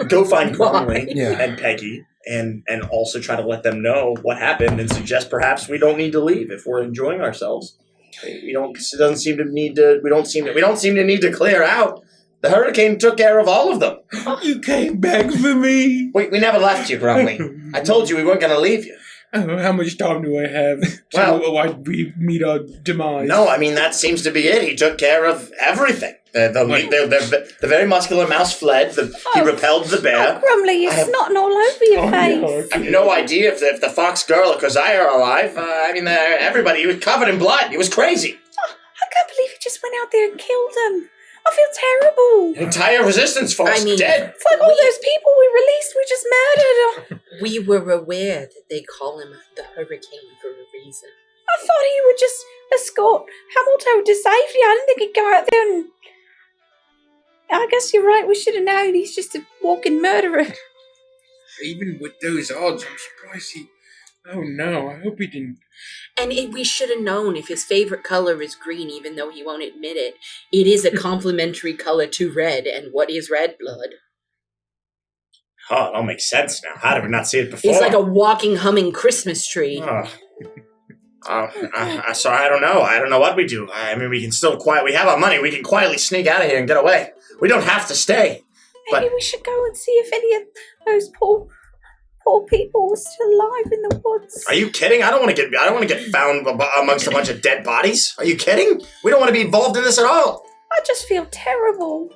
go find Cromley Yeah. and Peggy and also try to let them know what happened and suggest perhaps we don't need to leave if we're enjoying ourselves. We don't seem to need to clear out. The hurricane took care of all of them. You came back for me. We never left you, Cromley. I told you we weren't going to leave you. How much time do I have till we meet our demise? No, I mean, that seems to be it. He took care of everything. The very muscular mouse fled. He repelled the bear. Oh, Grumley, you're snotting all over your face. I have no idea if the fox girl or Keziah are alive. Everybody, he was covered in blood. He was crazy. I can't believe you just went out there and killed them. I feel terrible. The entire resistance force dead. It's like all those people we released, we just murdered. We were aware that they call him the Hurricane for a reason. I thought he would just escort Hamilton to safety. I didn't think he'd go out there and... I guess you're right, we should have known he's just a walking murderer. Even with those odds, I'm surprised he... Oh no, I hope he didn't... And we should have known if his favorite color is green, even though he won't admit it. It is a complementary color to red, and what is red blood? Oh, it all makes sense now. How did we not see it before? He's like a walking, humming Christmas tree. So I don't know. I don't know what we do. I mean, we can still we have our money. We can quietly sneak out of here and get away. We don't have to stay. Maybe we should go and see if any of those poor people are still alive in the woods. Are you kidding? I don't want to get found amongst a bunch of dead bodies. Are you kidding? We don't want to be involved in this at all. I just feel terrible.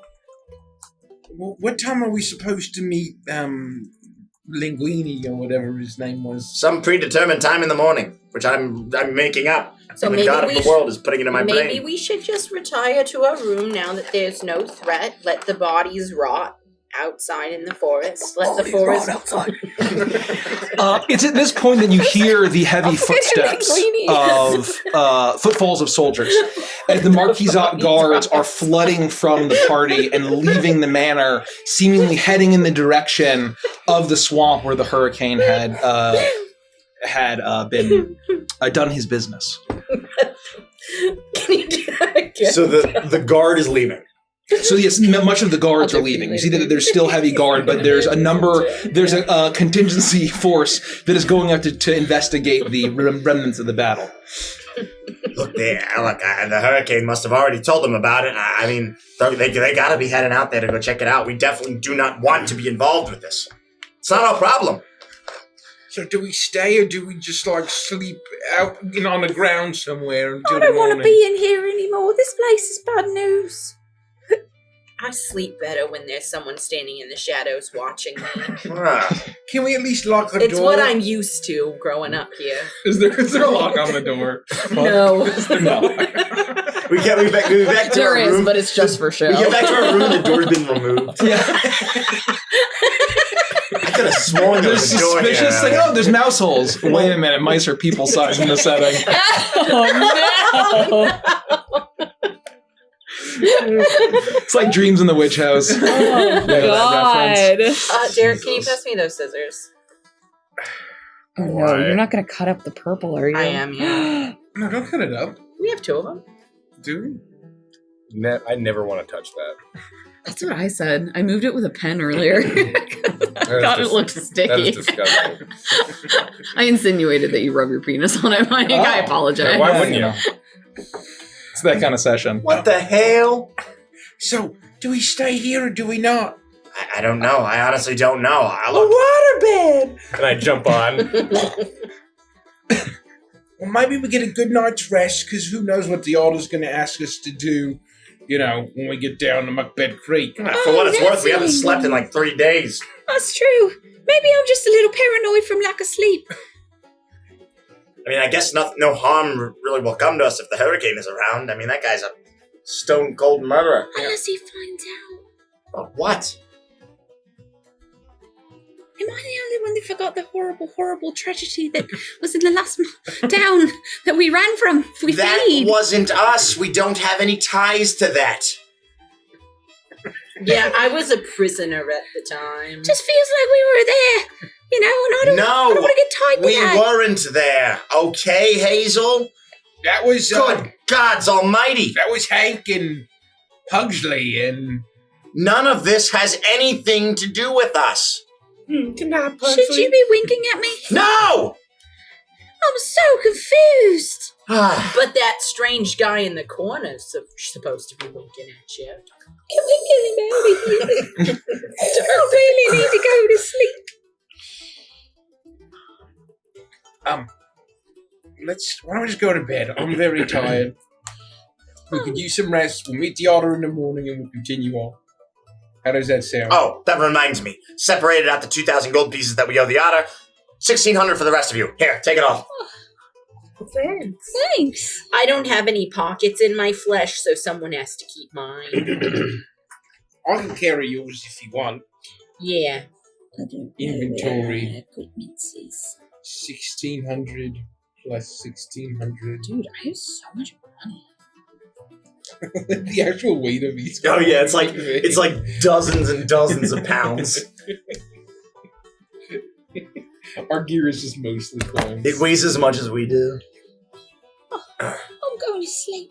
What time are we supposed to meet, Linguini or whatever his name was? Some predetermined time in the morning, which I'm making up. So the God of the world is putting it in my brain. Maybe we should just retire to our room now that there's no threat. Let the bodies rot outside in the forest. Let the forest outside. It's at this point that you hear the heavy footsteps of footfalls of soldiers as the Marquisate guards are flooding from the party and leaving the manor, seemingly heading in the direction of the swamp where the hurricane had been done his business. Can you do that again? So the guard is leaving. So yes, much of the guards are leaving. You see that there's still heavy guard, but there's a contingency force that is going out to investigate the remnants of the battle. Look, the hurricane must have already told them about it. I mean, they got to be heading out there to go check it out. We definitely do not want to be involved with this. It's not our problem. So do we stay or do we just sleep out on the ground somewhere until I don't the want to morning? be in here anymore. This place is bad news. I sleep better when there's someone standing in the shadows watching me. Can we at least lock the door? It's what I'm used to growing up here. Is there a lock on the door? No. No. We get back to There our is, room. but it's just for show. We get back to our room, the door's been removed. Yeah. I could have sworn there There's was a door here. suspicious thing. Oh, there's mouse holes. Wait a minute, mice are people size in the setting. Oh It's like Dreams in the Witch House. no! Oh that God! Derek, can you pass me those scissors? Oh no, you're not gonna cut up the purple, are you? I am, yeah. No, don't cut it up. We have two of them. Do we? I never want to touch that. That's what I said. I moved it with a pen earlier. God, it looked sticky. That is disgusting. I insinuated that you rub your penis on it, Mike. I apologize. Why wouldn't you? It's that kind of session. What the hell? So, do we stay here or do we not? I don't know. I honestly don't know. Waterbed! Can I jump on? Well, maybe we get a good night's rest, because who knows what the order's going to ask us to do, when we get down to Muckbed Creek. For what it's worth, we haven't slept in 3 days. That's true. Maybe I'm just a little paranoid from lack of sleep. I mean, I guess no harm really will come to us if the hurricane is around. I mean, that guy's a stone cold murderer. Unless he finds out. But what? Am I the only one that forgot the horrible, horrible tragedy that was in the last town that we ran from? We That fled. wasn't us. We don't have any ties to that. Yeah, I was a prisoner at the time. Just feels like we were there, and I don't want to get tied to we that. weren't there. Okay, Hazel? That was... Good gods almighty. That was Hank and Pugsley and... None of this has anything to do with us. Good night, Pugsley. Should you be winking at me? No! I'm so confused. But that strange guy in the corner is supposed to be winking at you. Can we get him out of here? I really need to go to sleep. Why don't we just go to bed? I'm very tired. We could use some rest. We'll meet the otter in the morning and we'll continue on. How does that sound? Oh, that reminds me. Separated out the 2,000 gold pieces that we owe the otter. 1,600 for the rest of you. Here, take it all. Thanks. I don't have any pockets in my flesh, so someone has to keep mine. I can carry yours if you want. Yeah. I don't Inventory. know where equipment is. 1,600 plus 1,600. Dude, I have so much money. The actual weight of each. Oh yeah, it's like dozens and dozens of pounds. Our gear is just mostly coins. It weighs as much as we do. I'm going to sleep.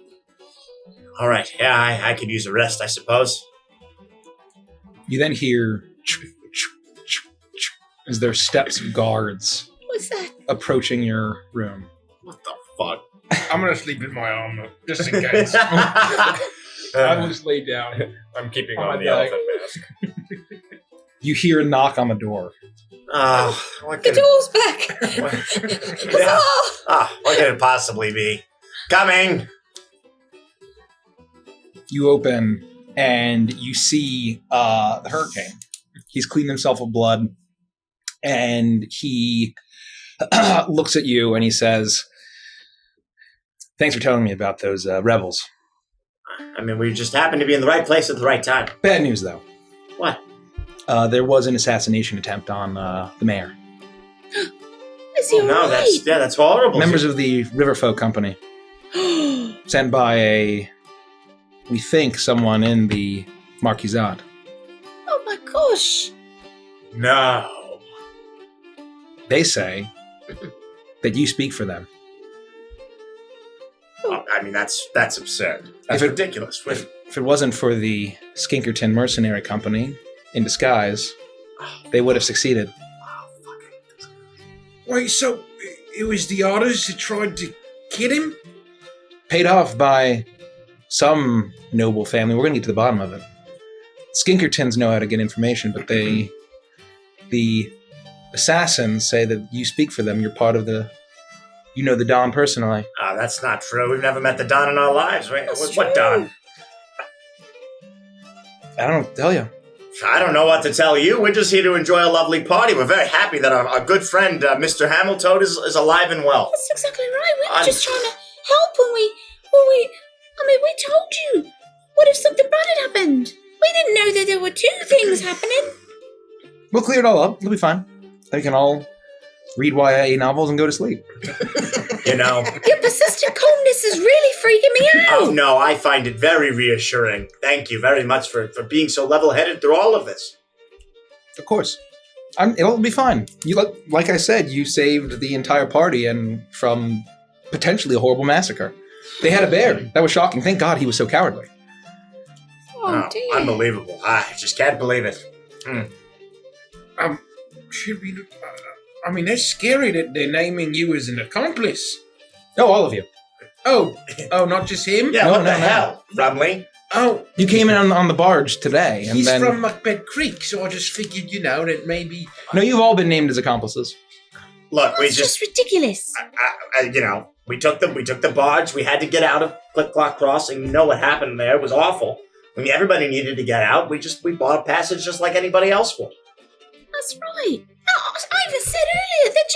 All right, yeah, I could use a rest, I suppose. You then hear as there are steps of guards What's that? approaching your room. What the fuck? I'm gonna sleep in my armor, just in case. I just lay down. I'm keeping Oh, on my the God. elephant mask. You hear a knock on the door. What The could, door's back. yeah. What could it possibly be? Coming! You open and you see the hurricane. He's cleaned himself of blood and he looks at you and he says, "Thanks for telling me about those rebels. I mean, we just happened to be in the right place at the right time. Bad news, though. What? There was an assassination attempt on the mayor. Is he No, alright? that's horrible. Members of the Riverfolk Company, sent by we think, someone in the Marquisate. Oh my gosh. No. They say that you speak for them. I mean, that's absurd. That's If it- ridiculous. If it wasn't for the Skinkerton Mercenary Company in disguise, they would have succeeded. Wait, so it was the otters that tried to kid him? Paid off by some noble family. We're going to get to the bottom of it. Skinkertons know how to get information, but the assassins say that you speak for them. You're part of the... You know the Don personally. That's not true. We've never met the Don in our lives. Right? That's What true. Don? I don't tell you. I don't know what to tell you. We're just here to enjoy a lovely party. We're very happy that our good friend, Mr. Hamilton, is alive and well. That's exactly right. We were just trying to help when we told you. What if something bad had happened? We didn't know that there were two things happening. We'll clear it all up. It'll be fine. They can all read YA novels and go to sleep. You know. Your persistent calmness is really freaking me out. Oh, no, I find it very reassuring. Thank you very much for being so level-headed through all of this. Of course. It'll be fine. You like I said, you saved the entire party and from potentially a horrible massacre. They had a bear. That was shocking. Thank God he was so cowardly. Oh, dear. Unbelievable. I just can't believe it. Should we... I mean, that's scary that they're naming you as an accomplice. Oh, all of you. Oh, not just him? Yeah, No, what no, the no. hell, Rumley? Oh, You came in on the barge today, and he's then... from Macbeth Creek, so I just figured, that maybe... No, you've all been named as accomplices. Look, we That's just... just ridiculous. we took the barge. We had to get out of Click Clock Crossing. You know what happened there. It was awful. I mean, everybody needed to get out. We bought a passage just like anybody else would. That's right. No, I even said earlier that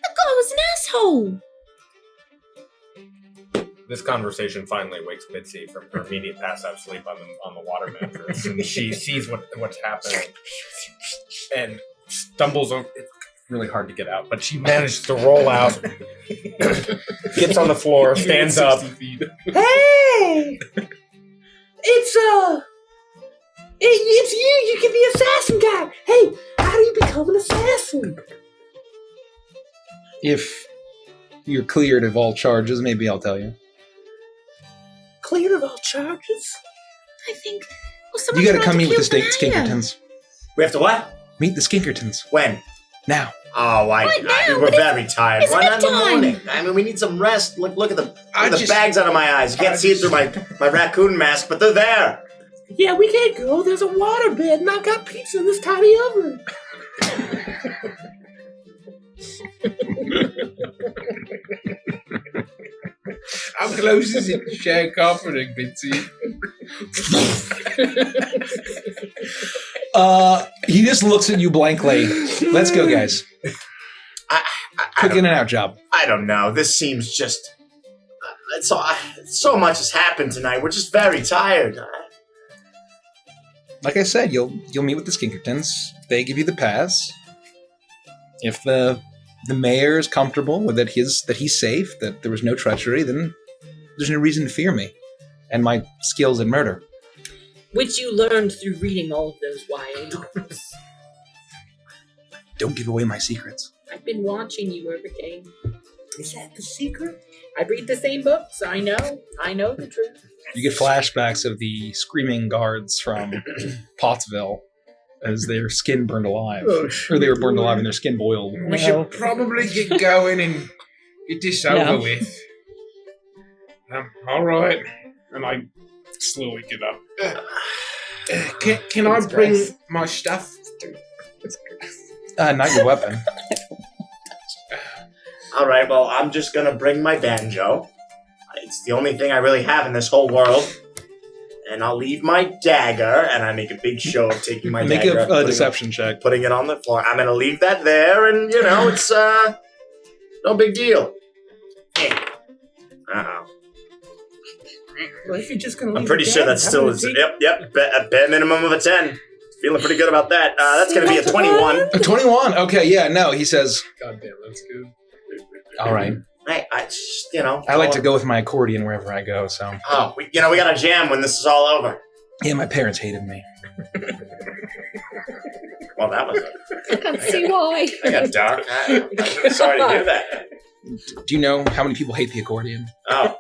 the guy was an asshole. This conversation finally wakes Bitsy from her immediate pass-out sleep on the water mattress, and she sees what's happening. And stumbles over. It's really hard to get out, but she managed to roll out, gets on the floor, stands up. Hey! It's you! You're the assassin guy! Hey, how do you become an assassin? If you're cleared of all charges, maybe I'll tell you. Cleared of all charges? I think. Well, You gotta come meet with the Skinkertons. Skinkertons. We have to what? Meet the Skinkertons. When? Now. Oh, Right now, we're but very tired. it's Why not in the bedtime. morning? I mean, we need some rest. Look at the just- bags out of my eyes. You can't see it through my raccoon mask, but they're there. Yeah, we can't go. There's a waterbed, and I've got pizza in this tiny oven. How close is it to share carpeting, Bitsy? He just looks at you blankly. Let's go, guys. Quick in and out job. I don't know. This seems just... so much has happened tonight. We're just very tired. Like I said, you'll meet with the Skinkertons. They give you the pass. If the mayor is comfortable with that he's safe, that there was no treachery, then there's no reason to fear me and my skills in murder. Which you learned through reading all of those wild books. Don't give away my secrets. I've been watching you, Hurricane. Is that the secret? I read the same books. I know the truth. You get flashbacks of the screaming guards from Pottsville as their skin burned alive. Or they were burned alive and their skin boiled. We should probably get going and get this over with. All right. And I slowly get up. Can I bring my stuff? Not your weapon. All right, well, I'm just going to bring my banjo. It's the only thing I really have in this whole world. And I'll leave my dagger, and I make a big show of taking my Make dagger. a deception check. Putting it on the floor. I'm going to leave that there, and, it's no big deal. Uh-oh. Well, if you're just gonna I'm pretty sure that's still... Yep, a bare minimum of a 10. Feeling pretty good about that. That's going to be a 21. A 21? Okay, yeah, no, he says... God damn, that's good. All right. I like to go with my accordion wherever I go, so... Oh, we got to jam when this is all over. Yeah, my parents hated me. Well, that was I can't see why. I got dark. I'm sorry to hear that. Do you know how many people hate the accordion? Oh,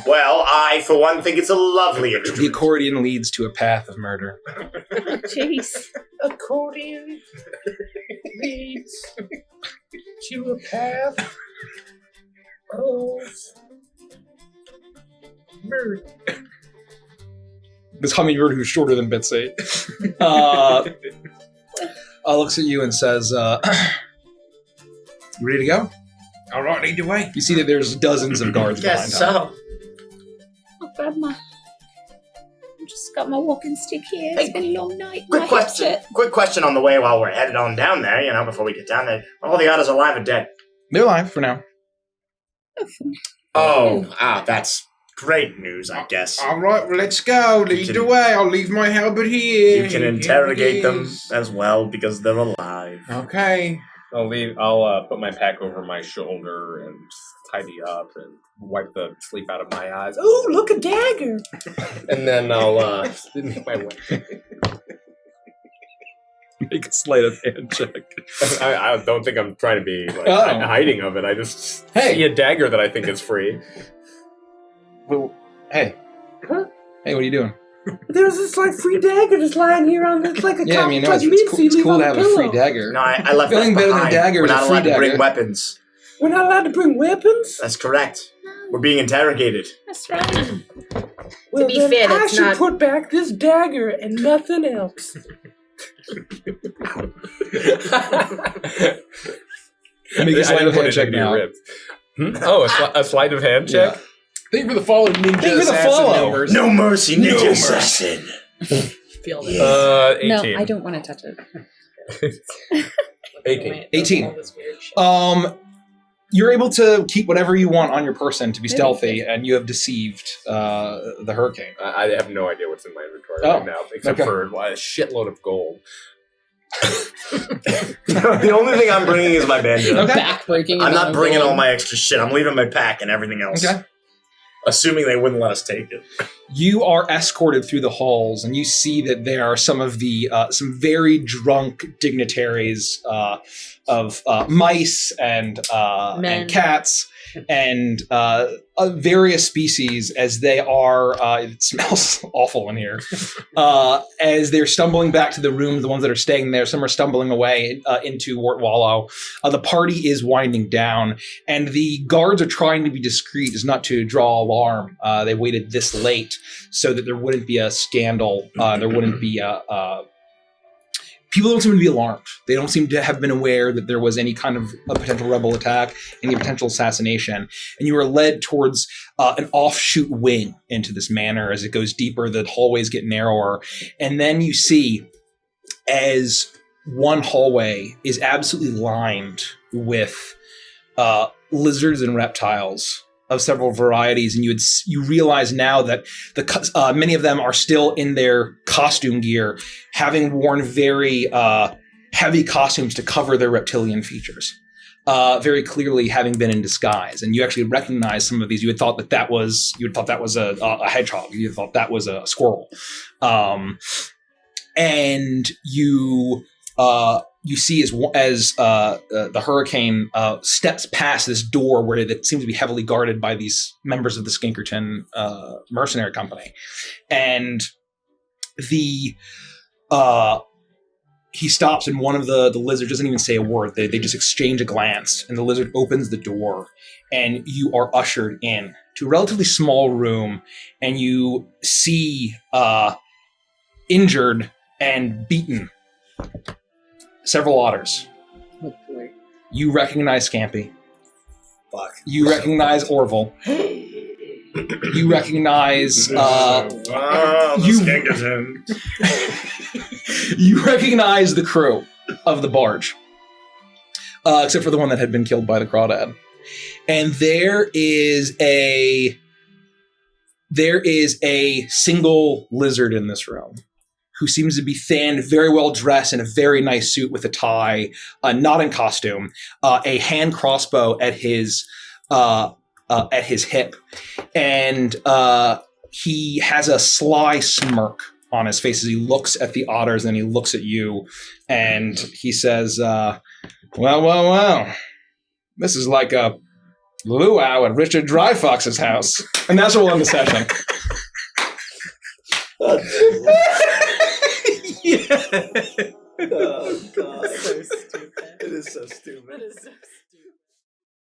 well, I, for one, think it's a lovely The instrument. accordion leads to a path of murder. Jeez. Accordion leads to a path of murder. This hummingbird who's shorter than Bitsy looks at you and says, you ready to go? All right, lead the way. You see that there's dozens of guards behind Yes, him. so. I'll grab my. I've just got my walking stick here. It's Hey, been a long night. Quick question on the way while we're headed on down there, before we get down there. All the others alive or dead? They're alive for now. That's great news, I guess. All right, well, let's go. Lead the way. I'll leave my halberd here. You can interrogate them as well because they're alive. Okay. I'll put my pack over my shoulder and tidy up and wipe the sleep out of my eyes. Ooh, look, a dagger! And then I'll make my way. Make a sleight of hand check. I don't think I'm trying to be hiding of it. I just see a dagger that I think is free. Well, hey. Huh? Hey, what are you doing? There's this free dagger just lying here on it's like a Yeah, I mean, no, like it's cool to have a free dagger. No, I left Feeling that better than behind. a dagger We're is a not free allowed to bring dagger. weapons. We're not allowed to bring weapons? That's correct. We're being interrogated. That's right. Well, be then fair, I that's should not- put back this dagger and nothing else. Make a sleight of hand check now. Oh, a sleight of hand check? Think for the follow, ninja Think for the assassin. follow. No mercy. No mercy, ninja No assassin. Feel this. 18. No, I don't want to touch it. 18. 18. All this weird shit. You're able to keep whatever you want on your person to be stealthy, and you have deceived the hurricane. I have no idea what's in my inventory Oh, right now, except okay. for a shitload of gold. The only thing I'm bringing is my banjo. Okay. Backbreaking. I'm not bringing all my extra shit. I'm leaving my pack and everything else. Okay. Assuming they wouldn't let us take it. You are escorted through the halls, and you see that there are some of the some very drunk dignitaries of mice and cats and various species as they are. It smells awful in here. As they're stumbling back to the rooms, the ones that are staying there, some are stumbling away into Wart Wallow. The party is winding down, and the guards are trying to be discreet as not to draw alarm. They waited this late so that there wouldn't be a scandal. There wouldn't be people don't seem to be alarmed. They don't seem to have been aware that there was any kind of a potential rebel attack, any potential assassination. And you are led towards an offshoot wing into this manor. As it goes deeper, the hallways get narrower. And then you see as one hallway is absolutely lined with lizards and reptiles of several varieties, and you realize now that many of them are still in their costume gear, having worn very heavy costumes to cover their reptilian features, very clearly having been in disguise. And you actually recognize some of these. You had thought that was a hedgehog. You had thought that was a squirrel, and you see as the hurricane steps past this door where it seems to be heavily guarded by these members of the Skinkerton mercenary company, and he stops, and one of the lizards doesn't even say a word. They just exchange a glance, and the lizard opens the door, and you are ushered in to a relatively small room, and you see injured and beaten several otters. Oh boy. You recognize Scampy. Fuck. You recognize Orville. You recognize you recognize the crew of the barge, except for the one that had been killed by the crawdad. And there is a single lizard in this room, who seems to be thin, very well dressed in a very nice suit with a tie, not in costume, a hand crossbow at his hip, and he has a sly smirk on his face as he looks at the otters, and he looks at you, and he says, well, this is like a luau at Richard Dryfox's house. And that's what we'll end the session. Yeah. Oh, God. So stupid. It is so stupid. That is so stupid.